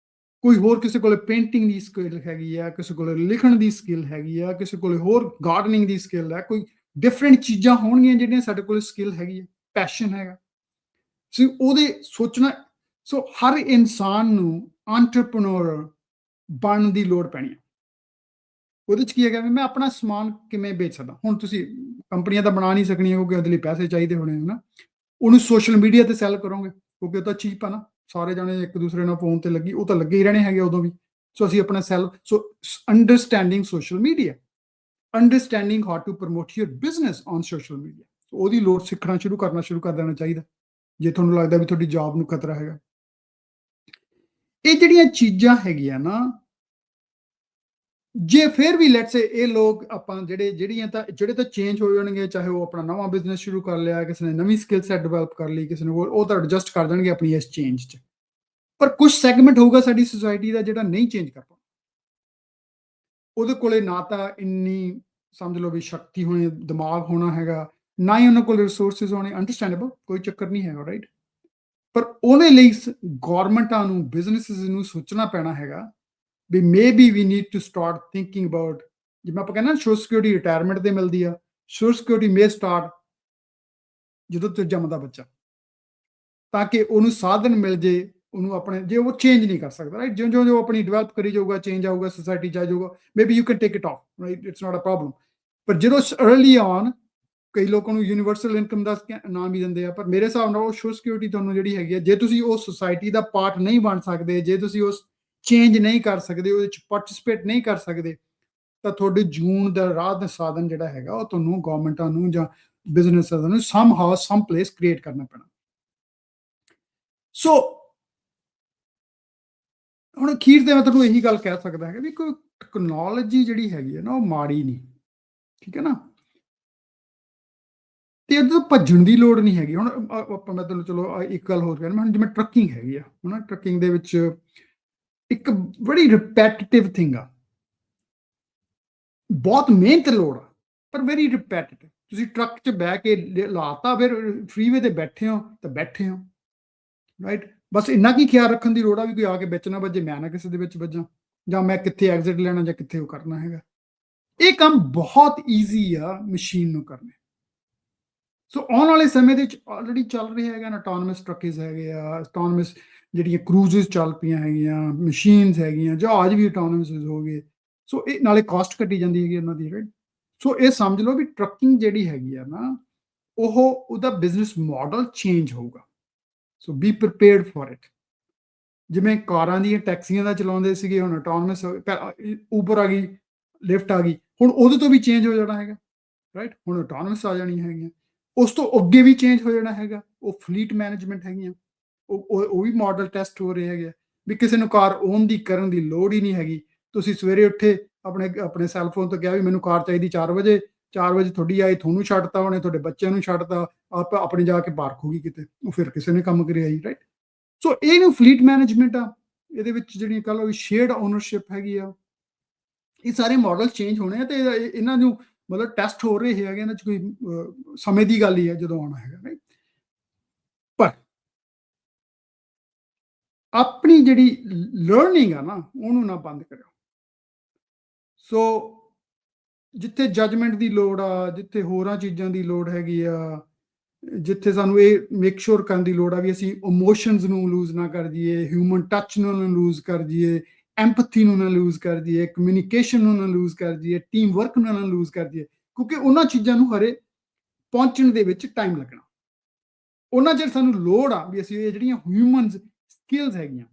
ਕੋਈ ਹੋਰ ਕਿਸੇ ਕੋਲੇ ਪੇਂਟਿੰਗ ਦੀ ਸਕਿੱਲ ਹੈਗੀ ਆ, ਕਿਸੇ ਕੋਲੇ ਲਿਖਣ ਦੀ ਸਕਿੱਲ ਹੈਗੀ ਆ, ਕਿਸੇ ਕੋਲੇ ਹੋਰ ਗਾਰਡਨਿੰਗ ਦੀ ਸਕਿੱਲ ਹੈ, ਕੋਈ ਡਿਫਰੈਂਟ ਚੀਜ਼ਾਂ ਹੋਣਗੀਆਂ ਜਿਹੜੀਆਂ ਸਾਡੇ ਕੋਲ ਸਕਿੱਲ ਹੈਗੀ ਹੈ, ਪੈਸ਼ਨ ਹੈਗਾ। ਸੋ ਉਹਦੇ ਸੋਚਣਾ, ਸੋ ਹਰ ਇਨਸਾਨ ਨੂੰ ਐਂਟਰਪ੍ਰੈਨਿਓਰ ਬਣਨ ਦੀ ਲੋੜ ਪੈਣੀ ਹੈ। ਉਹਦੇ 'ਚ ਕੀ ਹੈਗਾ ਵੀ ਮੈਂ ਆਪਣਾ ਸਮਾਨ ਕਿਵੇਂ ਵੇਚ ਸਕਦਾ। ਹੁਣ ਤੁਸੀਂ ਕੰਪਨੀਆਂ ਤਾਂ ਬਣਾ ਨਹੀਂ ਸਕਣੀਆਂ ਕਿਉਂਕਿ ਉਹਦੇ ਲਈ ਪੈਸੇ ਚਾਹੀਦੇ ਹੋਣੇ ਹੈ ਨਾ। ਉਹਨੂੰ ਸੋਸ਼ਲ ਮੀਡੀਆ ਤੇ ਸੈੱਲ ਕਰੋਗੇ ਕਿਉਂਕਿ ਉਹ ਤਾਂ ਚੀਪ ਆ ਨਾ, ਸਾਰੇ ਜਾਣੇ ਇੱਕ ਦੂਸਰੇ ਨਾਲ ਫੋਨ ਤੇ ਲੱਗੀ, ਉਹ ਤਾਂ ਲੱਗੇ ਹੀ ਰਹਿਣੇ ਹੈਗੇ ਉਦੋਂ ਵੀ। ਸੋ ਅਸੀਂ ਆਪਣਾ so understanding social media, understanding how to promote your business on social media, ਉਹਦੀ ਲੋੜ ਸਿੱਖਣਾ ਸ਼ੁਰੂ ਕਰ ਦੇਣਾ ਚਾਹੀਦਾ ਜੇ ਤੁਹਾਨੂੰ ਲੱਗਦਾ ਵੀ ਤੁਹਾਡੀ ਜੌਬ ਨੂੰ ਖਤਰਾ ਹੈਗਾ। ਇਹ ਜਿਹੜੀਆਂ ਚੀਜ਼ਾਂ ਹੈਗੀਆਂ ਨਾ, ਜੇ ਫਿਰ ਵੀ ਲੈਟਸ ਸੇ ਇਹ ਲੋਕ ਆਪਾਂ ਜਿਹੜੇ ਤਾਂ ਚੇਂਜ ਹੋ ਜਾਣਗੇ, ਚਾਹੇ ਉਹ ਆਪਣਾ ਨਵਾਂ ਬਿਜ਼ਨਸ ਸ਼ੁਰੂ ਕਰ ਲਿਆ, ਕਿਸੇ ਨੇ ਨਵੀਂ ਸਕਿੱਲ ਸੈਟ ਡਿਵੈਲਪ ਕਰ ਲਈ, ਕਿਸੇ ਨੇ ਉਹ ਤਾਂ ਐਡਜਸਟ ਕਰ ਦੇਣਗੇ ਆਪਣੀ ਇਸ ਚੇਂਜ 'ਚ। ਪਰ ਕੁਝ ਸੈਗਮੈਂਟ ਹੋਊਗਾ ਸਾਡੀ ਸੋਸਾਇਟੀ ਦਾ ਜਿਹੜਾ ਨਹੀਂ ਚੇਂਜ ਕਰ ਪਾਉਂਦਾ। ਉਹਦੇ ਕੋਲੇ ਨਾ ਤਾਂ ਇੰਨੀ ਸਮਝ ਲਓ ਵੀ ਸ਼ਕਤੀ ਹੋਣੀ, ਦਿਮਾਗ ਹੋਣਾ ਹੈਗਾ, ਨਾ ਹੀ ਉਹਨਾਂ ਕੋਲ ਰਿਸੋਰਸਿਸ ਹੋਣੇ, ਅੰਡਰਸਟੈਂਡੇਬਲ, ਕੋਈ ਚੱਕਰ ਨਹੀਂ ਹੈਗਾ, ਰਾਈਟ। ਪਰ ਉਹਦੇ ਲਈ ਗੌਰਮੈਂਟਾਂ ਨੂੰ, ਬਿਜ਼ਨਸਿਸ ਨੂੰ ਸੋਚਣਾ ਪੈਣਾ ਹੈਗਾ ਵੀ maybe we need to start thinking about, ਜਿਵੇਂ ਆਪਾਂ ਕਹਿੰਦੇ ਨਾ ਸੋਸ਼ਲ ਸਿਕਿਉਰਿਟੀ ਰਿਟਾਇਰਮੈਂਟ ਤੇ ਮਿਲਦੀ ਆ, ਸੋਸ਼ਲ ਸਿਕਿਉਰਿਟੀ ਮੇ ਸਟਾਰਟ ਜਦੋਂ ਤੇ ਜੰਮਦਾ ਬੱਚਾ, ਤਾਂ ਕਿ ਉਹਨੂੰ ਸਾਧਨ ਮਿਲ ਜੇ, ਉਹਨੂੰ ਆਪਣੇ, ਜੇ ਉਹ ਚੇਂਜ ਨਹੀਂ ਕਰ ਸਕਦਾ, ਰਾਈਟ, ਜਿਉਂ ਆਪਣੀ ਡਿਵੈਲਪ ਕਰੀ ਜਾਊਗਾ, ਚੇਂਜ ਆਊਗਾ, ਸੋਸਾਇਟੀ 'ਚ ਆ ਜਾਊਗਾ, maybe you can take it off, right, it's not a problem. ਪਰ ਜਦੋਂ ਅਰਲੀ ਔਨ, ਕਈ ਲੋਕਾਂ ਨੂੰ ਯੂਨੀਵਰਸਲ ਇਨਕਮ ਦਾ ਨਾਮ ਵੀ ਦਿੰਦੇ ਆ, ਪਰ ਮੇਰੇ ਹਿਸਾਬ ਨਾਲ ਉਹ ਸੋਸ਼ਲ ਸਿਕਿਉਰਿਟੀ ਤੁਹਾਨੂੰ ਜਿਹੜੀ ਹੈਗੀ ਹੈ, ਜੇ ਤੁਸੀਂ ਉਹ ਸੋਸਾਇਟੀ ਦਾ ਪਾਰਟ ਨਹੀਂ ਬਣ ਸਕਦੇ, ਜੇ ਤੁਸੀਂ ਉਸ ਚੇਂਜ ਨਹੀਂ ਕਰ ਸਕਦੇ, ਉਹਦੇ 'ਚ ਪਾਰਟਿਸਿਪੇਟ ਨਹੀਂ ਕਰ ਸਕਦੇ, ਤਾਂ ਤੁਹਾਡੇ ਜੂਨ ਦਾ ਰਾਹ ਦਾ ਸਾਧਨ ਜਿਹੜਾ ਹੈਗਾ ਉਹ ਤੁਹਾਨੂੰ ਗਵਰਨਮੈਂਟਾਂ ਨੂੰ ਜਾਂ ਬਿਜ਼ਨਸਾਂ ਨੂੰ ਸਮਹਾਉ ਸਮ ਪਲੇਸ ਕ੍ਰੀਏਟ ਕਰਨਾ ਪੈਣਾ। ਸੋ ਹੁਣ ਅਖੀਰ ਤੇ ਮੈਂ ਤੁਹਾਨੂੰ ਇਹੀ ਗੱਲ ਕਹਿ ਸਕਦਾ ਹੈਗਾ ਵੀ ਕੋਈ ਟੈਕਨੋਲੋਜੀ ਜਿਹੜੀ ਹੈਗੀ ਹੈ ਨਾ ਉਹ ਮਾੜੀ ਨਹੀਂ, ਠੀਕ ਹੈ ਨਾ, ਤੇ ਇਹਦੇ ਤੋਂ ਭੱਜਣ ਦੀ ਲੋੜ ਨਹੀਂ ਹੈਗੀ। ਹੁਣ ਆਪਾਂ ਮੈਂ ਤੁਹਾਨੂੰ ਚਲੋ ਇੱਕ ਗੱਲ ਹੋਰ ਕਹਿਣਾ, ਹੁਣ ਜਿਵੇਂ ਟਰੱਕਿੰਗ ਹੈਗੀ ਆ, ਹਨਾ, ਟਰੱਕਿੰਗ ਦੇ ਵਿੱਚ ਇੱਕ ਬੜੀ ਰਿਪੈਟਿਟਿਵ ਥਿੰਗ ਆ, ਬਹੁਤ ਮਿਹਨਤ ਲੋੜ ਆ, ਪਰ ਵੈਰੀ ਰਿਪੈਟਿਟਿਵ। ਤੁਸੀਂ ਟਰੱਕ 'ਚ ਬਹਿ ਕੇ ਲਾਤਾ, ਫਿਰ ਫਰੀਵੇ ਤੇ ਬੈਠੇ ਹੋ ਤਾਂ ਬੈਠੇ ਹੋ, ਰਾਈਟ। ਬਸ ਇੰਨਾ ਕੀ ਖਿਆਲ ਰੱਖਣ ਦੀ ਲੋੜ ਆ ਵੀ ਕੋਈ ਆ ਕੇ ਵਿੱਚ ਨਾ ਵੱਜੇ, ਮੈਂ ਨਾ ਕਿਸੇ ਦੇ ਵਿੱਚ ਵੱਜਾਂ, ਜਾਂ ਮੈਂ ਕਿੱਥੇ ਐਗਜ਼ਿਟ ਲੈਣਾ ਜਾਂ ਕਿੱਥੇ ਉਹ ਕਰਨਾ ਹੈਗਾ। ਇਹ ਕੰਮ ਬਹੁਤ ਈਜ਼ੀ ਆ ਮਸ਼ੀਨ ਨੂੰ ਕਰਨੇ। ਸੋ ਆਉਣ ਵਾਲੇ ਸਮੇਂ ਦੇ ਵਿੱਚ ਆਲਰੇਡੀ ਚੱਲ ਰਿਹਾ ਹੈਗਾ, ਆਟੋਨਮਸ ਟਰੱਕਸ ਹੈਗੇ ਆ, ਆਟੋਨਮਸ ਜਿਹੜੀਆਂ ਕਰੂਜ਼ਸ ਚੱਲ ਪਈਆਂ ਹੈਗੀਆਂ, ਮਸ਼ੀਨਸ ਹੈਗੀਆਂ, ਜਹਾਜ਼ ਵੀ ਆਟੋਨਮਸ ਹੋ ਗਏ। ਸੋ ਇਹ ਨਾਲੇ ਕਾਸਟ ਘਟੀ ਜਾਂਦੀ ਹੈਗੀ ਉਹਨਾਂ ਦੀ, ਰਾਈਟ। ਸੋ ਇਹ ਸਮਝ ਲਓ ਵੀ ਟਰੱਕਿੰਗ ਜਿਹੜੀ ਹੈਗੀ ਆ ਨਾ, ਉਹਦਾ ਬਿਜ਼ਨਸ ਮਾਡਲ ਚੇਂਜ ਹੋਊਗਾ। ਸੋ ਬੀ ਪ੍ਰੀਪੇਅਰਡ ਫॉर ਇਟ। ਜਿਵੇਂ ਕਾਰਾਂ ਦੀਆਂ ਟੈਕਸੀਆਂ ਦਾ ਚਲਾਉਂਦੇ ਸੀਗੇ, ਹੁਣ ਆਟੋਨਮਸ ਉਬਰ ਆ ਗਈ, ਲਿਫਟ ਆ ਗਈ, ਹੁਣ ਉਹਦੇ ਤੋਂ ਵੀ ਚੇਂਜ ਹੋ ਜਾਣਾ ਹੈਗਾ, ਰਾਈਟ। ਹੁਣ ਆਟੋਨਮਸ ਆ ਜਾਣੀਆਂ ਹੈਗੀਆਂ। ਉਸ ਤੋਂ ਅੱਗੇ ਵੀ ਚੇਂਜ ਹੋ ਜਾਣਾ ਹੈਗਾ, ਉਹ ਫਲੀਟ ਮੈਨੇਜਮੈਂਟ ਹੈਗੀਆਂ, ਉਹ ਵੀ ਮਾਡਲ ਟੈਸਟ ਹੋ ਰਹੇ ਹੈਗੇ ਆ, ਵੀ ਕਿਸੇ ਨੂੰ ਕਾਰ ਓਨ ਦੀ ਕਰਨ ਦੀ ਲੋੜ ਹੀ ਨਹੀਂ ਹੈਗੀ। ਤੁਸੀਂ ਸਵੇਰੇ ਉੱਠੇ, ਆਪਣੇ ਸੈੱਲਫੋਨ ਤੋਂ ਕਿਹਾ ਵੀ ਮੈਨੂੰ ਕਾਰ ਚਾਹੀਦੀ 4 ਵਜੇ, 4 ਵਜੇ ਤੁਹਾਡੀ ਆਈ, ਤੁਹਾਨੂੰ ਛੱਡਤਾ ਉਹਨੇ, ਤੁਹਾਡੇ ਬੱਚਿਆਂ ਨੂੰ ਛੱਡਤਾ, ਆਪ ਆਪਣੀ ਜਾ ਕੇ ਪਾਰਕ ਹੋ ਗਈ ਕਿਤੇ, ਉਹ ਫਿਰ ਕਿਸੇ ਨੇ ਕੰਮ ਕਰਿਆ ਜੀ, ਰਾਈਟ। ਸੋ ਇਹ ਨੂੰ ਫਲੀਟ ਮੈਨੇਜਮੈਂਟ ਆ, ਇਹਦੇ ਵਿੱਚ ਜਿਹੜੀਆਂ ਕਹ ਲਓ ਵੀ ਸ਼ੇਅਰਡ ਓਨਰਸ਼ਿਪ ਹੈਗੀ ਆ, ਇਹ ਸਾਰੇ ਮਾਡਲ ਚੇਂਜ ਹੋਣੇ ਆ, ਤੇ ਇਹਨਾਂ ਨੂੰ ਮਤਲਬ ਟੈਸਟ ਹੋ ਰਹੇ ਹੈਗੇ, ਇਹਨਾਂ 'ਚ ਕੋਈ ਸਮੇਂ ਦੀ ਗੱਲ ਹੀ ਹੈ ਜਦੋਂ ਆਉਣਾ ਹੈਗਾ, ਰਾਈਟ। ਪਰ ਆਪਣੀ ਜਿਹੜੀ ਲਰਨਿੰਗ ਆ ਨਾ, ਉਹਨੂੰ ਨਾ ਬੰਦ ਕਰਿਓ। ਸੋ ਜਿੱਥੇ ਜਜਮੈਂਟ ਦੀ ਲੋੜ ਆ, ਜਿੱਥੇ ਹੋਰਾਂ ਚੀਜ਼ਾਂ ਦੀ ਲੋੜ ਹੈਗੀ ਆ, ਜਿੱਥੇ ਸਾਨੂੰ ਇਹ ਮੇਕ ਸ਼ੋਰ ਕਰਨ ਦੀ ਲੋੜ ਆ ਵੀ ਅਸੀਂ ਇਮੋਸ਼ਨਸ ਨੂੰ ਲੂਜ਼ ਨਾ ਕਰ ਦਈਏ, ਹਿਊਮਨ ਟੱਚ ਨੂੰ ਨਾ ਲੂਜ਼ ਕਰ ਦਈਏ, ਐਮਪਥੀ ਨੂੰ ਨਾ ਲੂਜ਼ ਕਰ ਦਈਏ, ਕਮਿਊਨੀਕੇਸ਼ਨ ਨੂੰ ਨਾ ਲੂਜ਼ ਕਰ ਦਈਏ, ਟੀਮ ਵਰਕ ਨੂੰ ਨਾ ਲੂਜ਼ ਕਰ ਦਈਏ, ਕਿਉਂਕਿ ਉਹਨਾਂ ਚੀਜ਼ਾਂ ਨੂੰ ਹਰੇ ਪਹੁੰਚਣ ਦੇ ਵਿੱਚ ਟਾਈਮ ਲੱਗਣਾ। ਉਹਨਾਂ ਚਿਰ ਸਾਨੂੰ ਲੋੜ ਆ ਵੀ ਅਸੀਂ ਇਹ ਜਿਹੜੀਆਂ ਹਿਊਮਨਸ ਸਕਿੱਲਸ ਹੈਗੀਆਂ,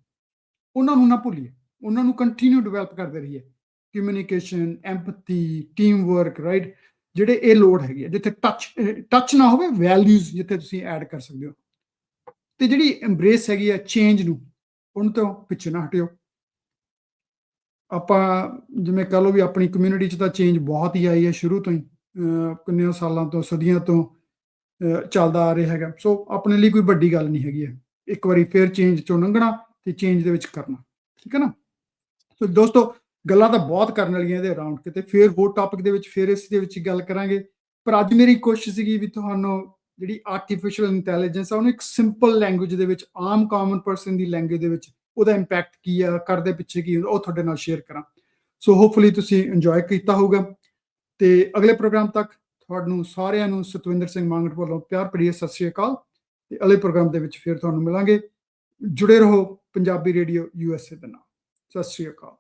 ਉਹਨਾਂ ਨੂੰ ਨਾ ਭੁੱਲੀਏ, ਉਹਨਾਂ ਨੂੰ ਕੰਟੀਨਿਊ ਡਿਵੈਲਪ ਕਰਦੇ ਰਹੀਏ। Communication, empathy, team work, right. ਜਿਹੜੇ ਇਹ ਲੋੜ ਹੈਗੀ ਹੈ, ਜਿੱਥੇ ਟੱਚ ਨਾ ਹੋਵੇ, ਵੈਲਿਊਜ਼ ਜਿੱਥੇ ਤੁਸੀਂ ਐਡ ਕਰ ਸਕਦੇ ਹੋ। ਤੇ ਜਿਹੜੀ ਐਮਬਰੇਸ ਹੈਗੀ ਹੈ ਚੇਂਜ ਨੂੰ, ਉਹਨਾਂ ਤੋਂ ਪਿੱਛੇ ਨਾ ਹਟਿਓ। ਆਪਾਂ ਜਿਵੇਂ ਕਹ ਲਓ ਵੀ ਆਪਣੀ ਕਮਿਊਨਿਟੀ 'ਚ ਤਾਂ ਚੇਂਜ ਬਹੁਤ ਹੀ ਆਈ ਹੈ ਸ਼ੁਰੂ ਤੋਂ ਹੀ, ਕਿੰਨੇ ਸਾਲਾਂ ਤੋਂ, ਸਦੀਆਂ ਤੋਂ ਚੱਲਦਾ ਆ ਰਿਹਾ ਹੈਗਾ। ਸੋ ਆਪਣੇ ਲਈ ਕੋਈ ਵੱਡੀ ਗੱਲ ਨਹੀਂ ਹੈਗੀ ਹੈ, ਇੱਕ ਵਾਰੀ ਫਿਰ ਚੇਂਜ 'ਚੋਂ ਲੰਘਣਾ ਤੇ ਚੇਂਜ ਦੇ ਵਿੱਚ ਕਰਨਾ, ਠੀਕ ਹੈ ਨਾ। ਸੋ ਦੋਸਤੋ, ਗੱਲਾਂ ਤਾਂ ਬਹੁਤ ਕਰਨ ਵਾਲੀਆਂ ਇਹਦੇ ਅਰਾਊਂਡ, ਕਿਤੇ ਫਿਰ ਹੋਰ ਟੌਪਿਕ ਦੇ ਵਿੱਚ ਫਿਰ ਇਸ ਦੇ ਵਿੱਚ ਗੱਲ ਕਰਾਂਗੇ। ਪਰ ਅੱਜ ਮੇਰੀ ਕੋਸ਼ਿਸ਼ ਸੀਗੀ ਵੀ ਤੁਹਾਨੂੰ ਜਿਹੜੀ ਆਰਟੀਫਿਸ਼ੀਅਲ ਇੰਟੈਲੀਜੈਂਸ ਆ, ਉਹਨੂੰ ਇੱਕ ਸਿੰਪਲ ਲੈਂਗੁਏਜ ਦੇ ਵਿੱਚ, ਆਮ ਕਾਮਨ ਪਰਸਨ ਦੀ ਲੈਂਗੁਏਜ ਦੇ ਵਿੱਚ, ਉਹਦਾ ਇੰਪੈਕਟ ਕੀ ਆ, ਕਰਦੇ ਪਿੱਛੇ ਕੀ ਹੁੰਦਾ, ਉਹ ਤੁਹਾਡੇ ਨਾਲ ਸ਼ੇਅਰ ਕਰਾਂ। ਸੋ ਹੋਪਫੁਲੀ ਤੁਸੀਂ ਇੰਜੋਏ ਕੀਤਾ ਹੋਊਗਾ। ਤੇ ਅਗਲੇ ਪ੍ਰੋਗਰਾਮ ਤੱਕ ਤੁਹਾਨੂੰ ਸਾਰਿਆਂ ਨੂੰ ਸਤਵਿੰਦਰ ਸਿੰਘ ਮੰਗਟ ਵੱਲੋਂ ਪਿਆਰ ਭਰੀ ਸਤਿ ਸ਼੍ਰੀ ਅਕਾਲ। ਤੇ ਅਗਲੇ ਪ੍ਰੋਗਰਾਮ ਦੇ ਵਿੱਚ ਫਿਰ ਤੁਹਾਨੂੰ ਮਿਲਾਂਗੇ। ਜੁੜੇ ਰਹੋ ਪੰਜਾਬੀ ਰੇਡੀਓ USA ਦੇ ਨਾਲ। ਸਤਿ ਸ਼੍ਰੀ ਅਕਾਲ।